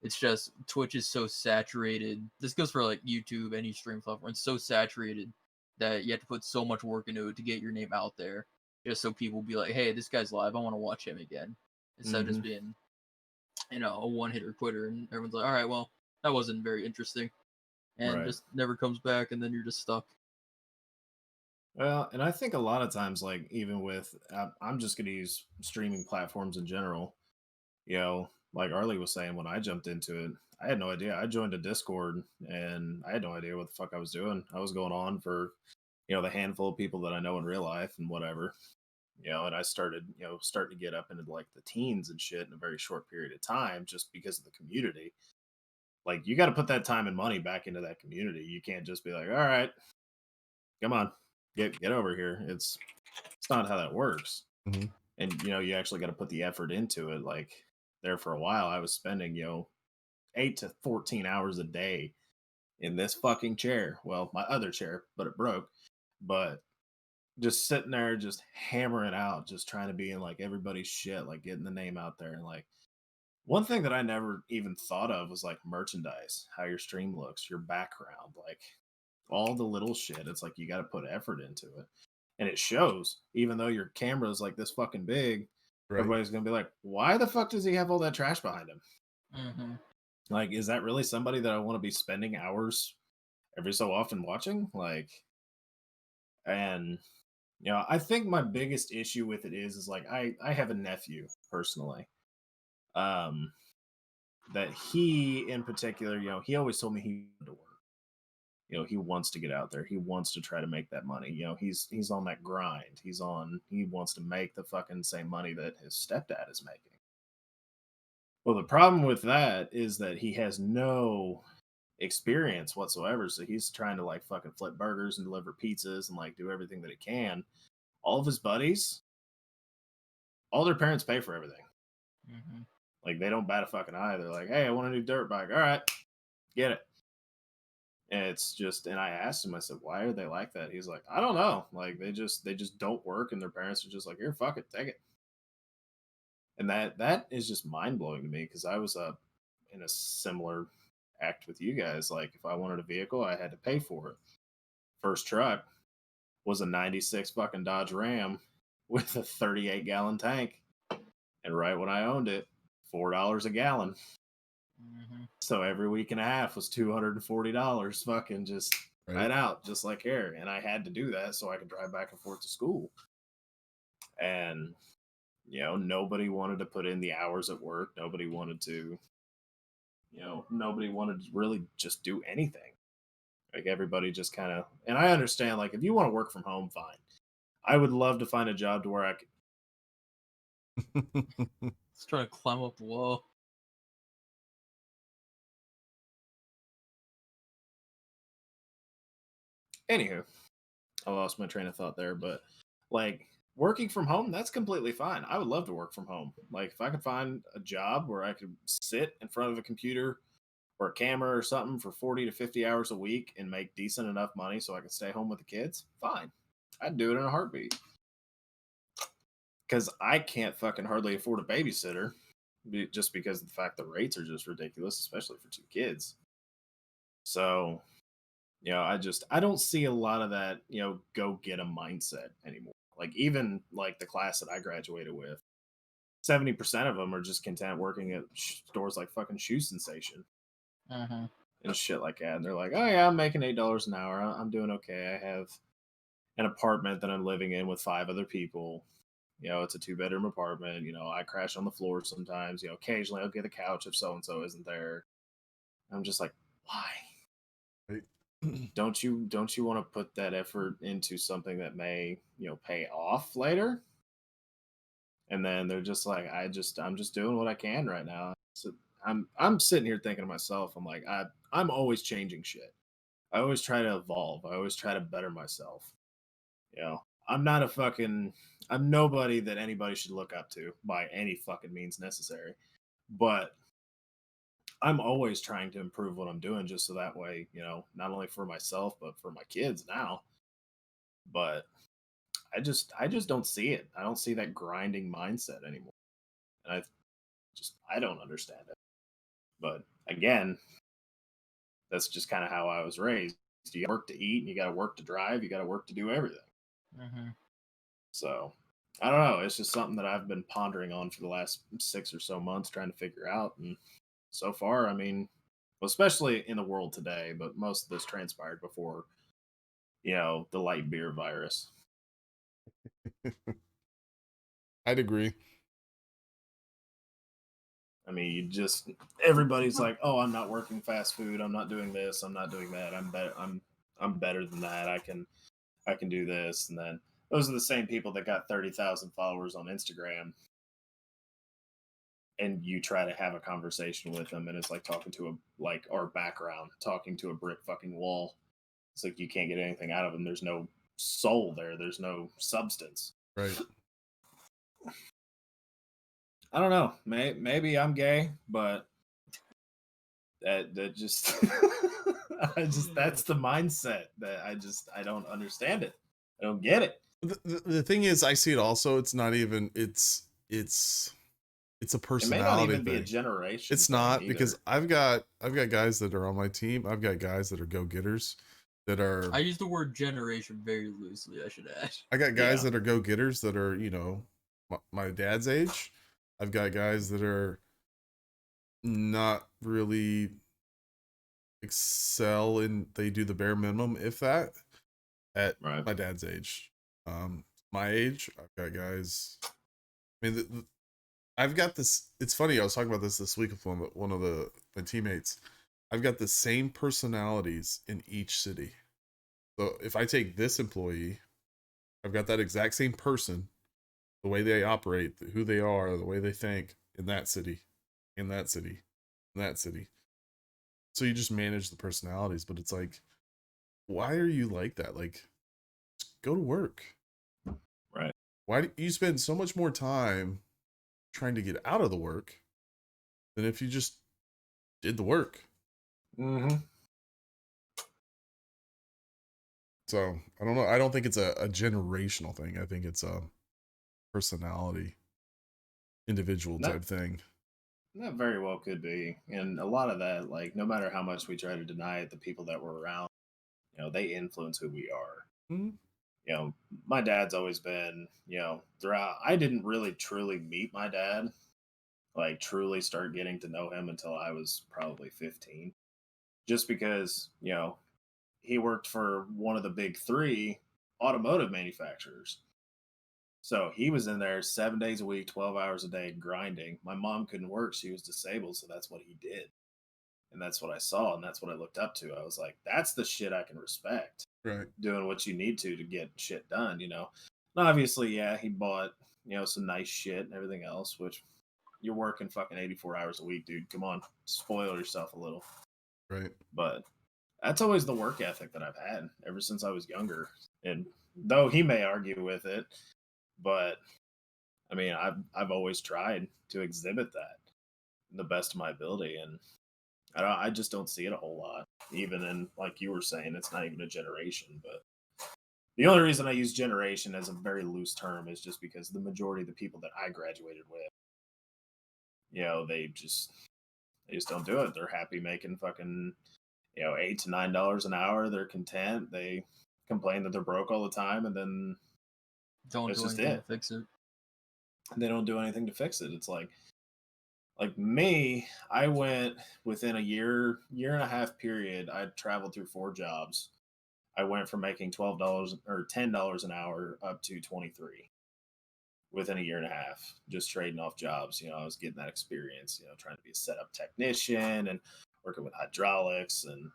S3: It's just Twitch is so saturated. This goes for like YouTube, any stream platform. It's so saturated that you have to put so much work into it to get your name out there, just so people be like, "Hey, this guy's live. I want to watch him again," instead of just being, a one hitter quitter, and everyone's like, "All right, well, that wasn't very interesting," and just never comes back, and then you're just stuck.
S1: Well, and I think a lot of times, like even with, I'm just going to use streaming platforms in general. Like Arlie was saying, when I jumped into it, I had no idea. I joined a Discord and I had no idea what the fuck I was doing. I was going on for, the handful of people that I know in real life and whatever. And I started, starting to get up into like the teens and shit in a very short period of time just because of the community. Like you got to put that time and money back into that community. You can't just be like, all right, come on, get over here. It's not how that works.
S2: Mhm.
S1: And you actually got to put the effort into it. Like there for a while, I was spending 8 to 14 hours a day in this fucking chair. Well, my other chair, but it broke. But just sitting there, just hammering out, just trying to be in like everybody's shit, like getting the name out there. And like one thing that I never even thought of was like merchandise, how your stream looks, your background, like all the little shit. It's like you got to put effort into it. And it shows, even though your camera is like this fucking big,
S2: Right.
S1: everybody's going to be like, why the fuck does he have all that trash behind him?
S3: Mm-hmm.
S1: Like, is that really somebody that I want to be spending hours every so often watching? Like, and I think my biggest issue with it is like I have a nephew personally, um, that he in particular, he always told me he wanted to work. He wants to get out there. He wants to try to make that money. He's on that grind. He wants to make the fucking same money that his stepdad is making. Well, the problem with that is that he has no experience whatsoever. So he's trying to like fucking flip burgers and deliver pizzas and like do everything that he can. All of his buddies, all their parents pay for everything.
S3: Mm-hmm.
S1: Like they don't bat a fucking eye. They're like, hey, I want a new dirt bike. All right, get it. And it's just, and I asked him, I said, why are they like that? He's like, I don't know. Like they just don't work, and their parents are just like, here, fuck it, take it. And that is just mind blowing to me because I was up in a similar act with you guys. Like if I wanted a vehicle, I had to pay for it. First truck was a 96 fucking Dodge Ram with a 38-gallon tank. And right when I owned it, $4 a gallon.
S3: Mm-hmm.
S1: So every week and a half was $240 fucking just right out, just like here. And I had to do that so I could drive back and forth to school. And, nobody wanted to put in the hours at work. Nobody wanted to really just do anything. Like everybody just kind of, and I understand, like if you want to work from home, fine. I would love to find a job to where I could.
S3: Let's try to climb up the wall.
S1: Anywho, I lost my train of thought there, but like working from home, that's completely fine. I would love to work from home. Like if I could find a job where I could sit in front of a computer or a camera or something for 40 to 50 hours a week and make decent enough money so I could stay home with the kids, fine. I'd do it in a heartbeat. Because I can't fucking hardly afford a babysitter just because of the fact the rates are just ridiculous, especially for two kids. So, I don't see a lot of that, go get a mindset anymore. Like even like the class that I graduated with, 70% of them are just content working at stores like fucking Shoe Sensation
S3: Uh-huh.
S1: and shit like that. And they're like, oh yeah, I'm making $8 an hour. I'm doing okay. I have an apartment that I'm living in with 5 other people. It's a 2-bedroom apartment. I crash on the floor sometimes. Occasionally I'll get a couch if so and so isn't there. I'm just like, why?
S2: Right.
S1: Don't you want to put that effort into something that may, pay off later? And then they're just like, I'm just doing what I can right now. So I'm sitting here thinking to myself, I'm like, I'm always changing shit. I always try to evolve. I always try to better myself. I'm not a fucking I'm nobody that anybody should look up to by any fucking means necessary. But I'm always trying to improve what I'm doing just so that way, not only for myself but for my kids now. But I just don't see it. I don't see that grinding mindset anymore. And I don't understand it. But again, that's just kind of how I was raised. You got work to eat, and you got to work to drive, you got to work to do everything.
S3: Uh-huh.
S1: So I don't know. It's just something that I've been pondering on for the last 6 or so months, trying to figure out. And so far, I mean, especially in the world today, but most of this transpired before, the light beer virus.
S2: I'd agree.
S1: I mean, everybody's like, "Oh, I'm not working fast food. I'm not doing this. I'm not doing that. I'm better. I'm better than that. I can do this." And then those are the same people that got 30,000 followers on Instagram, and you try to have a conversation with them, and it's like talking to our background, talking to a brick fucking wall. It's like you can't get anything out of them. There's no soul there. There's no substance.
S2: Right.
S1: I don't know. Maybe I'm gay, but that just that's the mindset that I don't understand it. I don't get it.
S2: The thing is, I see it also. It's not even. It's a
S1: It may not
S2: personality
S1: even be a
S2: thing.
S1: generation.
S2: It's
S1: thing
S2: not
S1: either.
S2: because I've got guys that are on my team. I've got guys that are go-getters that are.
S3: I use the word generation very loosely, I should add.
S2: I got guys
S1: Yeah.
S2: that are go-getters that are, my dad's age. I've got guys that are not really excel and they do the bare minimum, if that, at
S1: Right.
S2: my dad's age. My age, I've got guys. I mean, I've got this. It's funny. I was talking about this week with one of my teammates. I've got the same personalities in each city. So if I take this employee, I've got that exact same person, the way they operate, who they are, the way they think in that city, in that city, in that city. So you just manage the personalities, but it's like, why are you like that? Like, just go to work.
S1: Right.
S2: Why do you spend so much more time trying to get out of the work than if you just did the work?
S1: Mm-hmm.
S2: So I don't know. I don't think it's a generational thing. I think it's a personality, individual type thing.
S1: That very well could be. And a lot of that, like, no matter how much we try to deny it, the people that were around, they influence who we are.
S2: Mm-hmm.
S1: My dad's always been, throughout. I didn't really truly meet my dad, like, truly start getting to know him until I was probably 15. Just because, he worked for one of the big 3 automotive manufacturers. So he was in there 7 days a week, 12 hours a day, grinding. My mom couldn't work. She was disabled. So that's what he did. And that's what I saw. And that's what I looked up to. I was like, that's the shit I can respect.
S2: Right.
S1: Doing what you need to get shit done, And obviously, yeah, he bought, some nice shit and everything else, which you're working fucking 84 hours a week, dude. Come on, spoil yourself a little.
S2: Right.
S1: But that's always the work ethic that I've had ever since I was younger. And though he may argue with it, but I mean, I've always tried to exhibit that the best of my ability, and I just don't see it a whole lot. Even in, like you were saying, it's not even a generation. But the only reason I use generation as a very loose term is just because the majority of the people that I graduated with, they just don't do it. They're happy making fucking $8 to $9 an hour. They're content. They complain that they're broke all the time, and then
S3: Don't
S1: that's
S3: do
S1: just
S3: anything
S1: it.
S3: to fix it.
S1: They don't do anything to fix it. It's like me, I went within a year and a half period. I traveled through 4 jobs. I went from making $12 or $10 an hour up to 23 within a year and a half, just trading off jobs. I was getting that experience, trying to be a setup technician and working with hydraulics and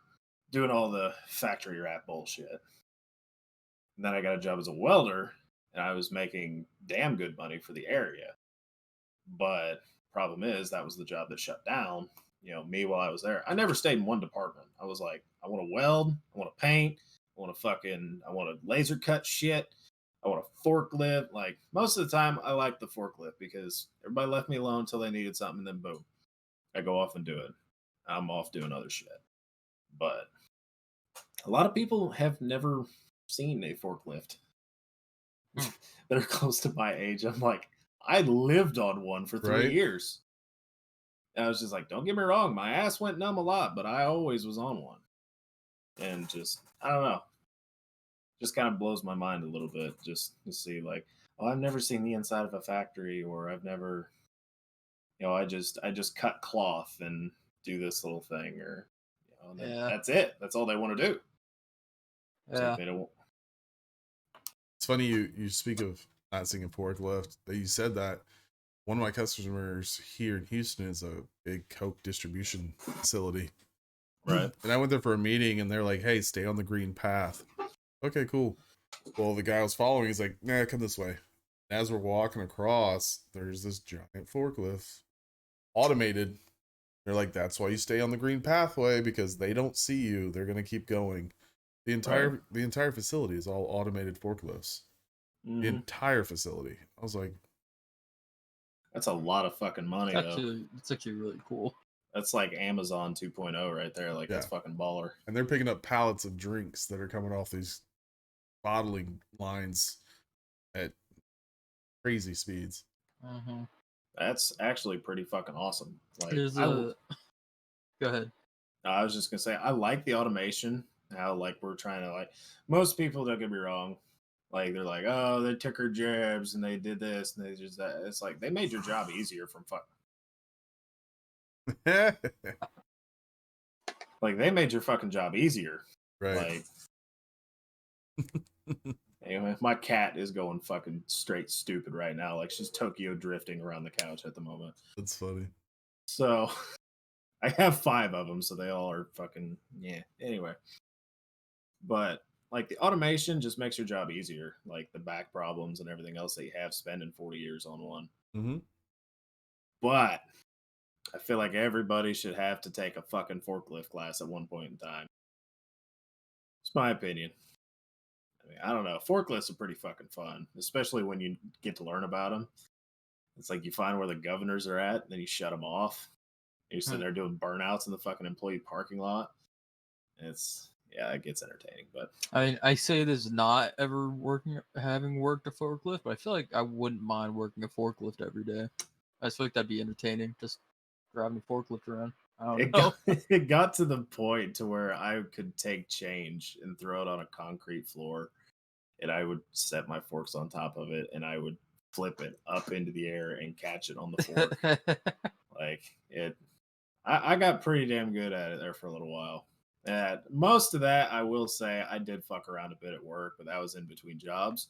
S1: doing all the factory rat bullshit. And then I got a job as a welder, and I was making damn good money for the area. But problem is, that was the job that shut down. Me while I was there, I never stayed in one department. I was like, I want to weld, I want to paint, I want to laser cut shit. I want a forklift. Like most of the time, I liked the forklift because everybody left me alone until they needed something, and then boom, I go off and do it. I'm off doing other shit. But a lot of people have never seen a forklift that are close to my age. I'm like, I lived on one for 3
S2: Right.
S1: years. And I was just like, don't get me wrong, my ass went numb a lot, but I always was on one. And just, I don't know, just kind of blows my mind a little bit just to see like, oh, I've never seen the inside of a factory, or I've never, I just cut cloth and do this little thing, or
S3: Yeah.
S1: that's it. That's all they want to do. It's
S3: Yeah.
S1: like they don't.
S2: It's funny you speak of not seeing a forklift. That you said that. One of my customers here in Houston is a big Coke distribution facility.
S1: Right.
S2: And I went there for a meeting, and they're like, "Hey, stay on the green path." Okay, cool. Well, the guy I was following, he's like, "Nah, come this way." And as we're walking across, there's this giant forklift, automated. They're like, "That's why you stay on the green pathway, because they don't see you. They're gonna keep going." The entire facility is all automated forklifts.
S1: Mm-hmm.
S2: The entire facility. I was like,
S1: that's a lot of fucking money, though.
S3: It's actually really cool.
S1: That's like Amazon 2.0 right there. Like, that's fucking baller.
S2: And they're picking up pallets of drinks that are coming off these bottling lines at crazy speeds.
S3: Mm-hmm.
S1: That's actually pretty fucking awesome. Like,
S3: Go ahead.
S1: I was just gonna say, I like the automation. How like we're trying to, like, most people, don't get me wrong, like they're like, oh, they took her jabs and they did this and they just that. It's like they made your job easier from like they made your fucking job easier.
S2: Right.
S1: Like, anyway, my cat is going fucking straight stupid right now. Like, she's Tokyo drifting around the couch at the moment.
S2: That's funny.
S1: So I have 5 of them, so they all are fucking, yeah. Anyway, but like the automation just makes your job easier. Like the back problems and everything else that you have spending 40 years on one.
S2: Mm-hmm.
S1: But I feel like everybody should have to take a fucking forklift class at one point in time. It's my opinion. I mean, I don't know. Forklifts are pretty fucking fun, especially when you get to learn about them. It's like you find where the governors are at, then you shut them off. You're sitting there doing burnouts in the fucking employee parking lot. It gets entertaining. But
S3: I mean, I say this not ever having worked a forklift, but I feel like I wouldn't mind working a forklift every day. I just feel like that'd be entertaining, just driving a forklift around. I don't know.
S1: It got to the point to where I could take change and throw it on a concrete floor, and I would set my forks on top of it, and I would flip it up into the air and catch it on the fork. Like it, I got pretty damn good at it there for a little while. And most of that, I will say, I did fuck around a bit at work, but that was in between jobs.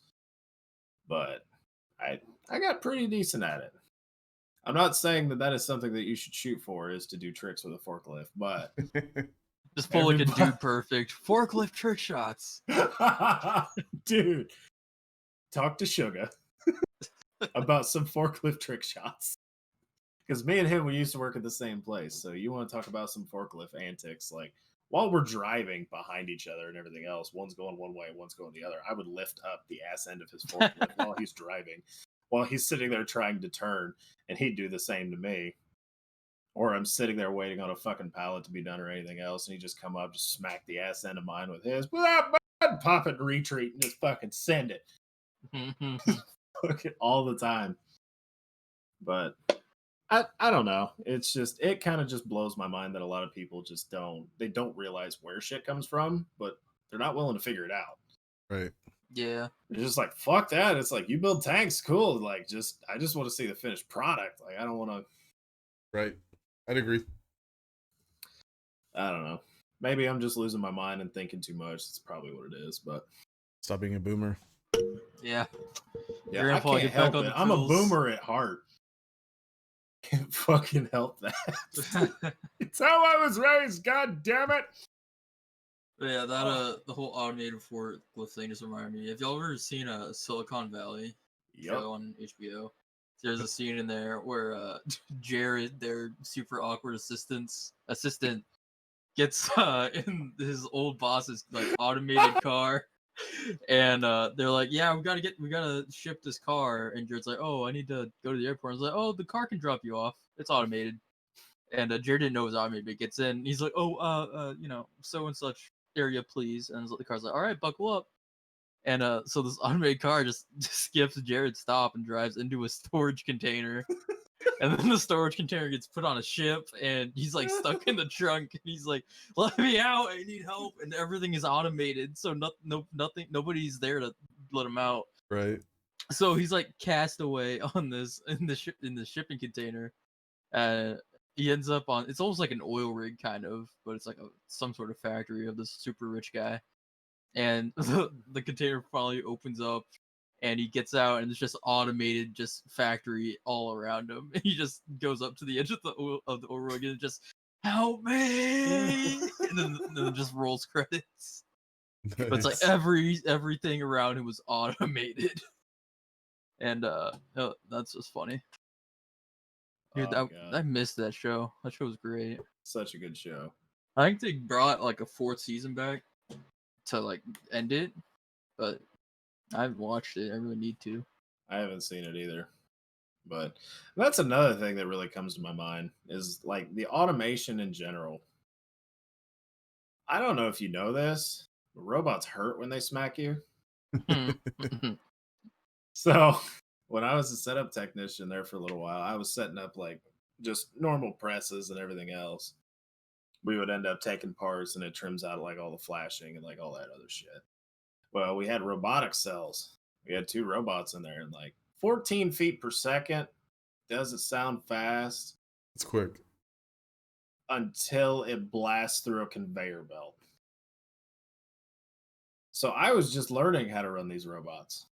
S1: But I got pretty decent at it. I'm not saying that is something that you should shoot for, is to do tricks with a forklift, but
S3: just pull like a dude perfect forklift trick shots.
S1: Dude, talk to Sugar about some forklift trick shots. Because me and him, we used to work at the same place. So you want to talk about some forklift antics? Like, while we're driving behind each other and everything else, one's going one way, one's going the other, I would lift up the ass end of his forklift while he's driving, while he's sitting there trying to turn, and he'd do the same to me. Or I'm sitting there waiting on a fucking pallet to be done or anything else, and he just come up, just smack the ass end of mine with his, without pop it and retreat and just fucking send it. All the time. But I don't know. It's just, it kind of just blows my mind that a lot of people just don't realize where shit comes from, but they're not willing to figure it out.
S2: Right.
S3: Yeah.
S1: They're just like, fuck that. It's like, you build tanks, cool. Like, I just want to see the finished product. Like, I don't want to.
S2: Right. I'd agree.
S1: I don't know. Maybe I'm just losing my mind and thinking too much. That's probably what it is, but.
S2: Stop being a boomer.
S3: Yeah.
S1: Yeah, I can't help it. I'm a boomer at heart. Can't fucking help that. It's how I was raised, god damn it.
S3: But yeah, that the whole automated forklift thing just reminded me. Have y'all ever seen a Silicon Valley show on HBO? There's a scene in there where Jared, their super awkward assistant, gets in his old boss's like automated car. And they're like, yeah, we gotta ship this car. And Jared's like, oh, I need to go to the airport. I was like, oh, the car can drop you off. It's automated. And Jared didn't know it was automated, but gets in. He's like, oh, so and such area, please. And the car's like, all right, buckle up. And so this automated car just skips Jared's stop and drives into a storage container. And then the storage container gets put on a ship, and he's like stuck in the trunk. And he's like, "Let me out! I need help!" And everything is automated, so nothing, nobody's there to let him out.
S2: Right.
S3: So he's like cast away on this in the shipping container. He ends up on, it's almost like an oil rig kind of, but it's like some sort of factory of this super rich guy. And the container finally opens up. And he gets out, and it's just automated, just factory all around him. And he just goes up to the edge of the oil rig and just, help me! and then just rolls credits. Nice. But it's like everything around him was automated. And that's just funny. Dude, I missed that show. That show was great.
S1: Such a good show.
S3: I think they brought like a 4th season back to like end it, but I haven't watched it. I really need to.
S1: I haven't seen it either. But that's another thing that really comes to my mind is like the automation in general. I don't know if you know this, but robots hurt when they smack you. So when I was a setup technician there for a little while, I was setting up like just normal presses and everything else. We would end up taking parts, and it trims out like all the flashing and like all that other shit. Well, we had robotic cells. We had 2 robots in there, and like 14 feet per second. Doesn't sound fast.
S2: It's quick.
S1: Until it blasts through a conveyor belt. So I was just learning how to run these robots.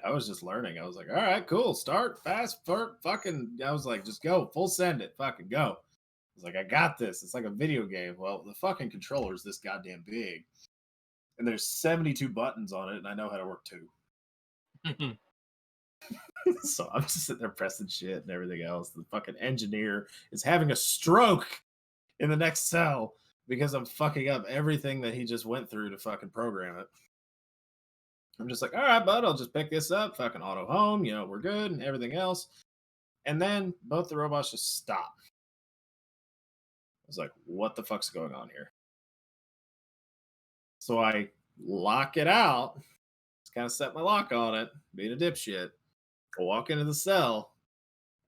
S1: I was just learning. I was like, all right, cool. Start, fast, fucking. I was like, just go. Full send it. Fucking go. I was like, I got this. It's like a video game. Well, the fucking controller's this goddamn big. And there's 72 buttons on it, and I know how to work 2. So I'm just sitting there pressing shit and everything else. The fucking engineer is having a stroke in the next cell because I'm fucking up everything that he just went through to fucking program it. I'm just like, all right, bud, I'll just pick this up, fucking auto home, we're good and everything else. And then both the robots just stop. I was like, what the fuck's going on here? So I lock it out. Just kind of set my lock on it, being a dipshit. I walk into the cell.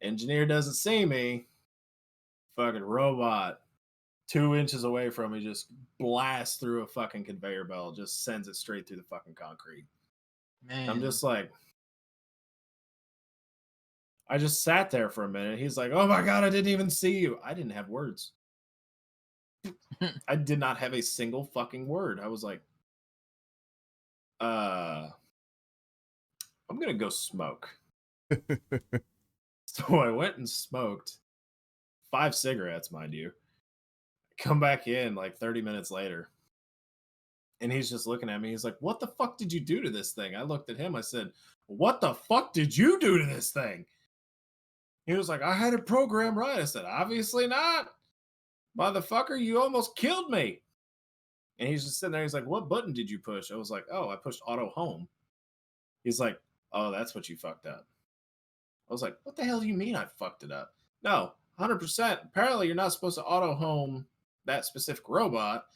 S1: Engineer doesn't see me. Fucking robot 2 inches away from me just blasts through a fucking conveyor belt. Just sends it straight through the fucking concrete. Man. I'm just like, I just sat there for a minute. He's like, oh my God, I didn't even see you. I didn't have words. I did not have a single fucking word. I was like, I'm going to go smoke. So I went and smoked 5 cigarettes, mind you. I come back in like 30 minutes later. And he's just looking at me. He's like, what the fuck did you do to this thing? I looked at him. I said, what the fuck did you do to this thing? He was like, I had it programmed right. I said, obviously not. Motherfucker, you almost killed me. And he's just sitting there. He's like, "What button did you push?" I was like, "Oh, I pushed auto home." He's like, "Oh, that's what you fucked up." I was like, "What the hell do you mean I fucked it up?" No, 100%. Apparently, you're not supposed to auto home that specific robot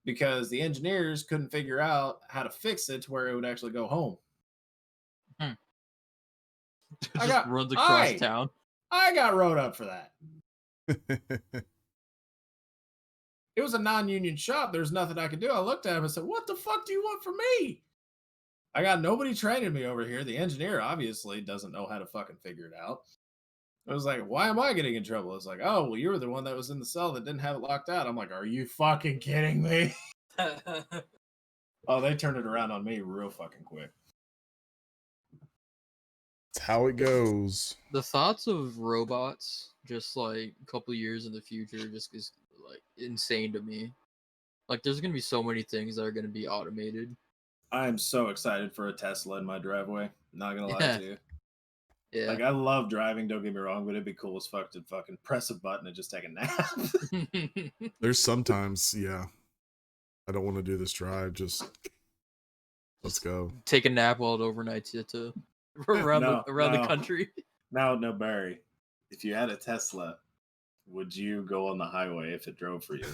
S1: because the engineers couldn't figure out how to fix it to where it would actually go home.
S3: Hmm.
S1: I
S3: Just
S1: got
S3: runs across town.
S1: I got wrote up for that. It was a non-union shop. There's nothing I could do. I looked at him and said, "What the fuck do you want from me?" I got nobody training me over here. The engineer obviously doesn't know how to fucking figure it out. I was like, "Why am I getting in trouble?" It's like, "Oh, well, you were the one that was in the cell that didn't have it locked out." I'm like, "Are you fucking kidding me?" Oh, they turned it around on me real fucking quick.
S2: That's how it goes.
S3: The thoughts of robots just like a couple years in the future just is like insane to me. Like there's gonna be so many things that are gonna be automated.
S1: I am so excited for a Tesla in my driveway. Not gonna lie
S3: Yeah.
S1: to you.
S3: Yeah.
S1: Like, I love driving, don't get me wrong, but it'd be cool as fuck to fucking press a button and just take a nap.
S2: There's sometimes, yeah, I don't want to do this drive. Just let's go.
S3: Take a nap while it overnights you to around the country.
S1: No, Barry. If you had a Tesla, would you go on the highway if it drove for you?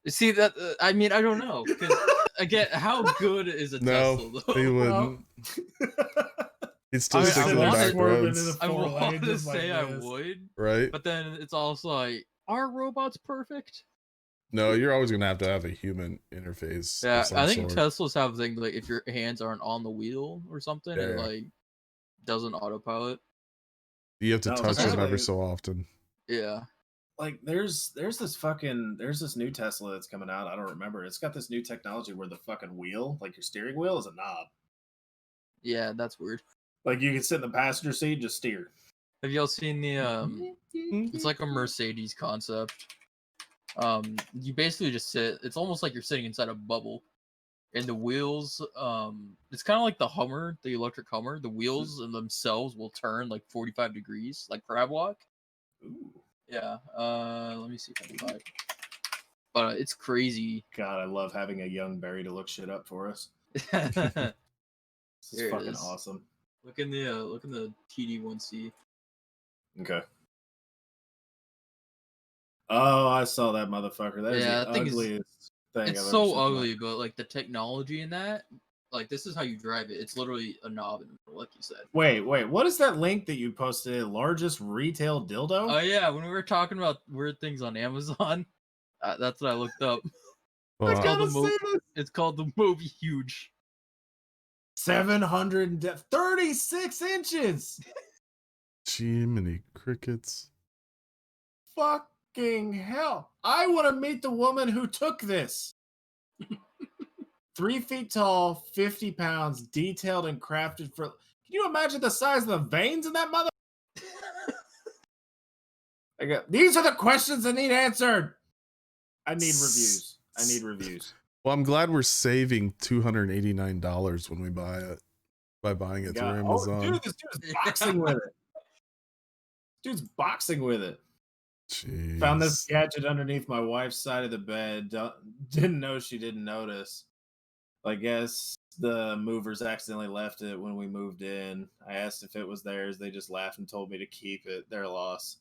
S3: See that? I mean, I don't know. Because again, how good is a Tesla though?
S2: He wouldn't. He'd still stick to the
S3: wanna-
S2: back roads.
S3: I want to say I would,
S2: Right?
S3: but then it's also like, are robots perfect?
S2: No, you're always gonna have a human interface.
S3: Yeah,
S2: of some
S3: I think
S2: sort.
S3: Teslas have things like if your hands aren't on the wheel or something, it
S2: Yeah.
S3: like doesn't autopilot.
S2: You have to
S1: No,
S2: touch them
S1: apparently-
S2: every so often.
S3: Yeah.
S1: Like, there's this new Tesla that's coming out. I don't remember. It's got this new technology where the fucking wheel, like your steering wheel, is a knob.
S3: Yeah, that's weird.
S1: Like, you can sit in the passenger seat and just steer.
S3: Have y'all seen the it's like a Mercedes concept. You basically just sit, it's almost like you're sitting inside a bubble. And the wheels, it's kind of like the Hummer, the electric Hummer. The wheels themselves will turn like 45 degrees, like crab walk.
S1: Ooh.
S3: Yeah. Let me see if I can find it. But it's crazy.
S1: God, I love having a young Barry to look shit up for us.
S3: Here
S1: This is
S3: it
S1: fucking
S3: is.
S1: awesome.
S3: Look in the TD1C.
S1: Okay. Oh, I saw that motherfucker. That is
S3: Yeah,
S1: the
S3: that thing is-
S1: ugliest thing
S3: It's
S1: I've ever
S3: so
S1: seen in my-
S3: ugly, but like the technology in that, like this is how you drive it. It's literally a knob in the middle, like you said.
S1: Wait, what is that link that you posted? Largest retail dildo?
S3: Oh yeah, when we were talking about weird things on Amazon, that's what I looked up.
S2: Well,
S3: It's called
S1: gotta
S3: the
S1: see this.
S3: It's called the Movie Huge.
S1: 736 inches.
S2: Jiminy crickets.
S1: Fucking hell. I want to meet the woman who took this. 3 feet tall, 50 pounds, detailed and crafted for. Can you imagine the size of the veins in that mother? These are the questions that need answered. I need reviews.
S2: Well, I'm glad we're saving $289 when we buy it by buying it through
S1: God.
S2: Amazon.
S1: Oh, dude, this dude's boxing with it. Dude's boxing with it.
S2: Jeez.
S1: Found this gadget underneath my wife's side of the bed. Didn't know she didn't notice. I guess the movers accidentally left it when we moved in. I asked if it was theirs. They just laughed and told me to keep it. Their loss.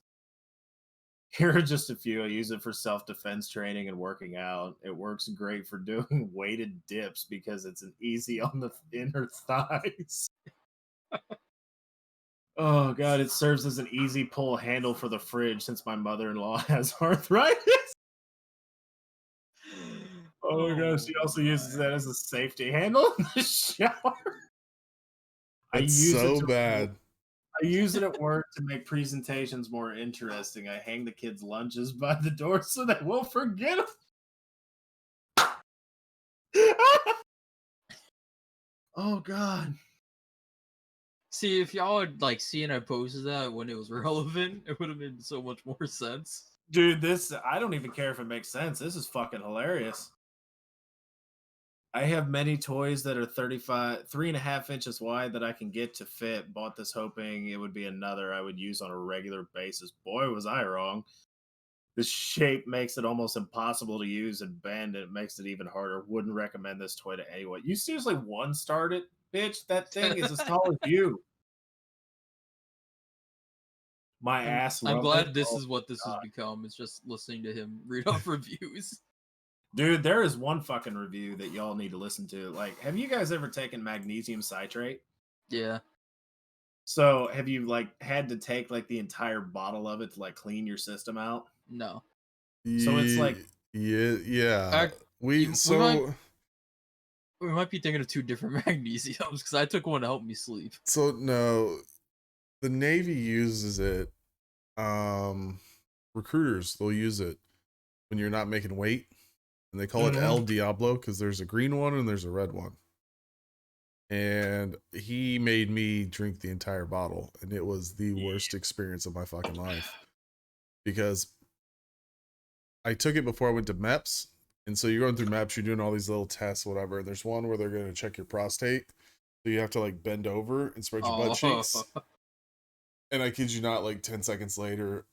S1: Here are just a few. I use it for self-defense training and working out. It works great for doing weighted dips because it's an easy on the inner thighs. Oh god, it serves as an easy pull handle for the fridge since my mother-in-law has arthritis. Oh my gosh, she also uses that as a safety handle in the shower.
S2: It's so bad.
S1: I use it at work to make presentations more interesting. I hang the kids' lunches by the door so they won't forget them. Oh god.
S3: See, if y'all had like seen I posted that when it was relevant, it would have made so much more sense.
S1: Dude, I don't even care if it makes sense. This is fucking hilarious. I have many toys that are 3.5 inches wide that I can get to fit. Bought this hoping it would be another I would use on a regular basis. Boy, was I wrong. The shape makes it almost impossible to use and bend, and it makes it even harder. Wouldn't recommend this toy to anyone. You seriously one-starred it, bitch? That thing is as tall as you. My ass
S3: I'm
S1: loved it.
S3: glad this
S1: Oh
S3: is what this has
S1: God.
S3: become. It's just listening to him read off reviews.
S1: Dude, there is one fucking review that y'all need to listen to. Like, have you guys ever taken magnesium citrate?
S3: Yeah.
S1: So have you like had to take like the entire bottle of it to like clean your system out?
S3: No.
S1: So it's like,
S2: Yeah.
S3: We
S2: So
S3: might be thinking of two different magnesiums because I took one to help me sleep.
S2: no, the Navy uses it. Recruiters, they'll use it when you're not making weight, and they call it El Diablo because there's a green one and there's a red one. And he made me drink the entire bottle, and it was the worst experience of my fucking life because I took it before I went to MEPS. And so you're going through MEPS, you're doing all these little tests, whatever. There's one where they're going to check your prostate. So you have to like bend over and spread your butt cheeks. And I kid you not, like 10 seconds later,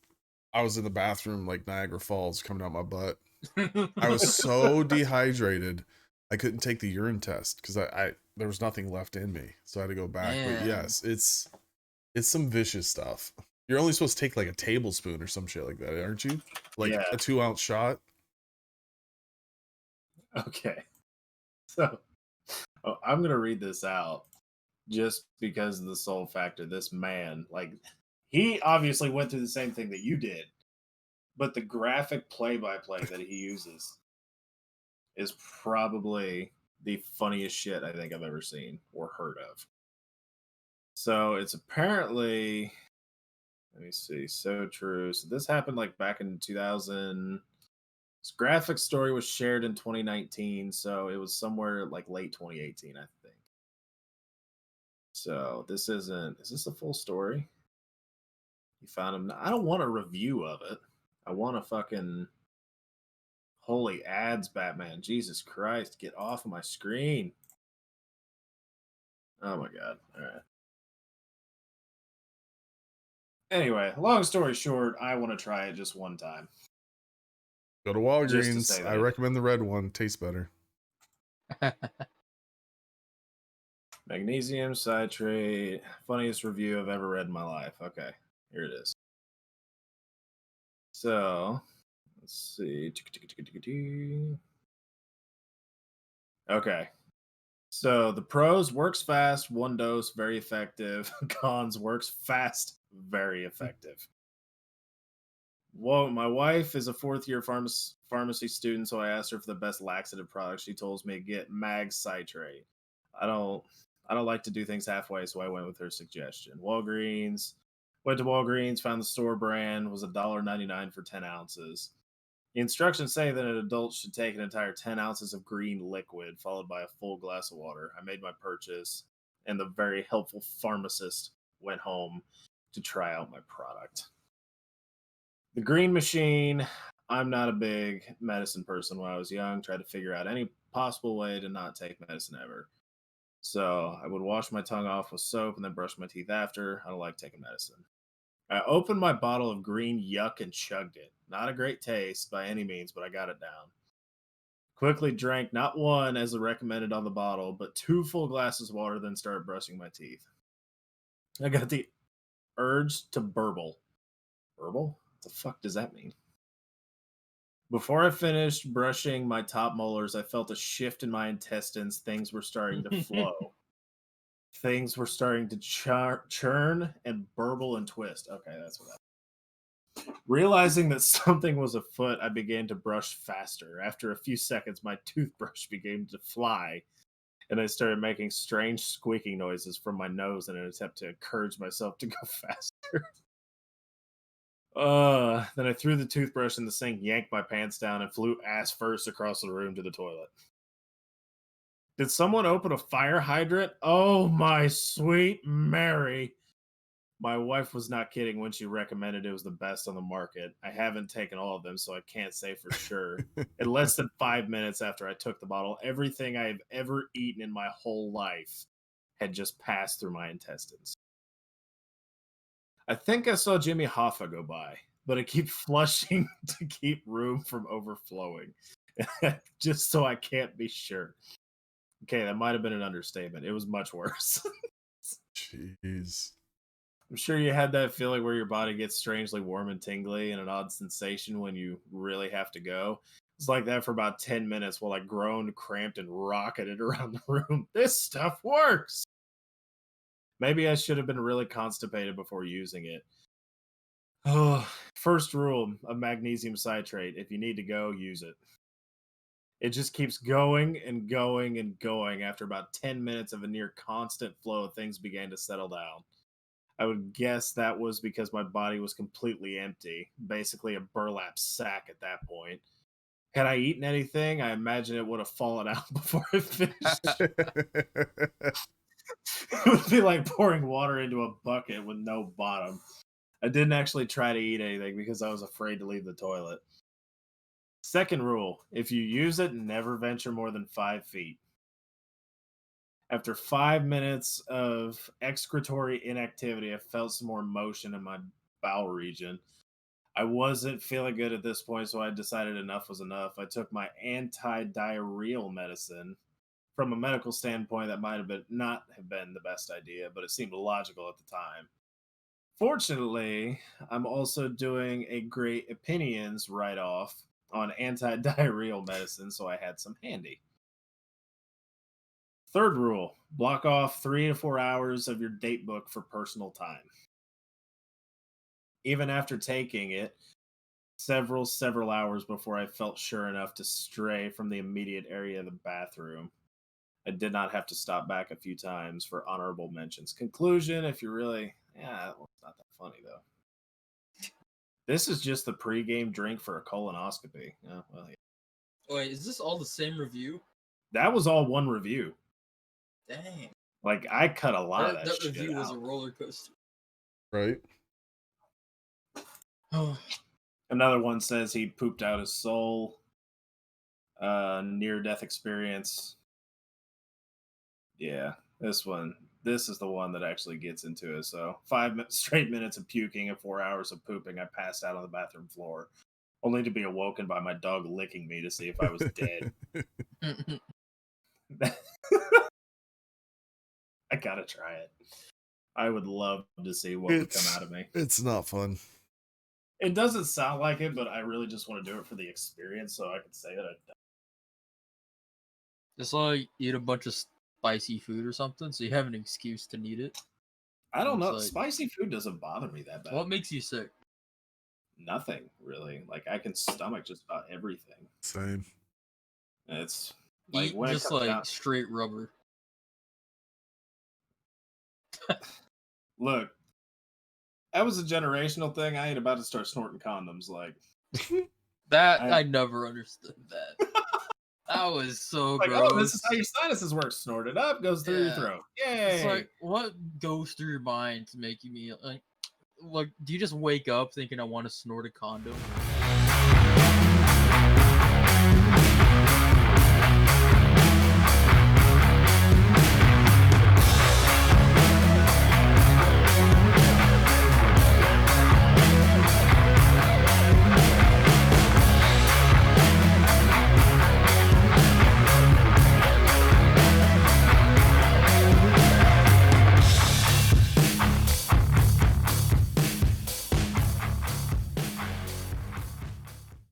S2: I was in the bathroom like Niagara Falls coming out my butt. I was so dehydrated, I couldn't take the urine test because I there was nothing left in me. So I had to go back.
S3: Man.
S2: But yes, it's some vicious stuff. You're only supposed to take like a tablespoon or some shit like that, aren't you? Like
S1: yeah.
S2: a 2-ounce shot.
S1: Okay. So I'm going to read this out just because of the sole factor. This man, like, he obviously went through the same thing that you did, but the graphic play-by-play that he uses is probably the funniest shit I think I've ever seen or heard of. So it's apparently, let me see, so true. So this happened like back in 2000. This graphic story was shared in 2019, so it was somewhere like late 2018, I think. So this isn't, is this a full story? You found him. I don't want a review of it. I want a fucking holy ads, Batman. Jesus Christ, get off of my screen. Oh my God. All right. Anyway, long story short, I want to try it just one time.
S2: Go to
S1: Just to
S2: Walgreens.
S1: say that
S2: I recommend the red one. Tastes better.
S1: Magnesium citrate. Funniest review I've ever read in my life. Okay, here it is. So, let's see. Okay. So, the pros: works fast, one dose, very effective. Cons: works fast, very effective. Well, my wife is a fourth-year pharmacy student, so I asked her for the best laxative product. She told me get mag citrate. I don't like to do things halfway, so I went with her suggestion. Walgreens. Went to Walgreens, found the store brand, was $1.99 for 10 ounces. The instructions say that an adult should take an entire 10 ounces of green liquid, followed by a full glass of water. I made my purchase, and the very helpful pharmacist went home to try out my product. The green machine. I'm not a big medicine person. When I was young, tried to figure out any possible way to not take medicine ever. So I would wash my tongue off with soap and then brush my teeth after. I don't like taking medicine. I opened my bottle of green yuck and chugged it. Not a great taste by any means, but I got it down. Quickly drank not one as recommended on the bottle, but 2 full glasses of water, then started brushing my teeth. I got the urge to burble. Burble? What the fuck does that mean? Before I finished brushing my top molars, I felt a shift in my intestines. Things were starting to flow. Things were starting to churn and burble and twist. Okay, that's what that. Realizing that something was afoot, I began to brush faster. After a few seconds, my toothbrush began to fly, and I started making strange squeaking noises from my nose in an attempt to encourage myself to go faster. Then I threw the toothbrush in the sink, yanked my pants down, and flew ass first across the room to the toilet. Did someone open a fire hydrant? Oh, my sweet Mary. My wife was not kidding when she recommended it was the best on the market. I haven't taken all of them, so I can't say for sure. In less than 5 minutes after I took the bottle, everything I have ever eaten in my whole life had just passed through my intestines. I think I saw Jimmy Hoffa go by. but it keeps flushing to keep room from overflowing. Just so I can't be sure. Okay, that might have been an understatement. It was much worse.
S2: Jeez.
S1: I'm sure you had that feeling where your body gets strangely warm and tingly and an odd sensation when you really have to go. It's like that for about 10 minutes while I groaned, cramped, and rocketed around the room. This stuff works! Maybe I should have been really constipated before using it. Oh, first rule of magnesium citrate: if you need to go, use it. It just keeps going and going and going. After about 10 minutes of a near constant flow, things began to settle down. I would guess that was because my body was completely empty, basically a burlap sack at that point. Had I eaten anything, I imagine it would have fallen out before it finished. It would be like pouring water into a bucket with no bottom. I didn't actually try to eat anything because I was afraid to leave the toilet. Second rule: if you use it, never venture more than 5 feet. After 5 minutes of excretory inactivity, I felt some more motion in my bowel region. I wasn't feeling good at this point, so I decided enough was enough. I took my anti-diarrheal medicine. From a medical standpoint, that might have been not have been the best idea, but it seemed logical at the time. Fortunately, I'm also doing a great opinions write-off on anti-diarrheal medicine, so I had some handy. Third rule: block off 3 to 4 hours of your date book for personal time. Even after taking it, several hours before I felt sure enough to stray from the immediate area of the bathroom. I did not have to stop back a few times for honorable mentions. Conclusion: if you're really, well, it's not that funny though. This is just the pregame drink for a colonoscopy. Oh, well, yeah.
S3: Wait, is this all the same review?
S1: That was all one review.
S3: Dang.
S1: Like, I cut a lot of
S3: That
S1: that shit
S3: review was a
S1: out.
S3: roller coaster.
S2: Right?
S3: Oh,
S1: Another one says he pooped out his soul. Near-death experience. Yeah, this is the one that actually gets into it. So 5 straight minutes of puking and 4 hours of pooping. I passed out on the bathroom floor, only to be awoken by my dog licking me to see if I was dead. I gotta try it. I would love to see what would come out of me.
S2: It's not fun.
S1: It doesn't sound like it, but I really just want to do it for the experience, so I can say that I've done.
S3: just like eat a bunch of spicy food or something, so you have an excuse to need it.
S1: I don't know.
S3: Like,
S1: Spicy food doesn't bother me that bad.
S3: What makes you sick?
S1: Nothing really. Like, I can stomach just about everything.
S2: Same.
S1: It's like
S3: Eat
S1: when
S3: just
S1: it comes
S3: like
S1: down.
S3: straight rubber.
S1: Look, that was a generational thing. I ain't about to start snorting condoms. Like
S3: That I never understood that. That was so
S1: like,
S3: gross.
S1: oh, this is how your sinuses work. Snort it up, goes through your throat. Yay!
S3: It's like, what goes through your mind to make you like, do you just wake up thinking I want to snort a condom?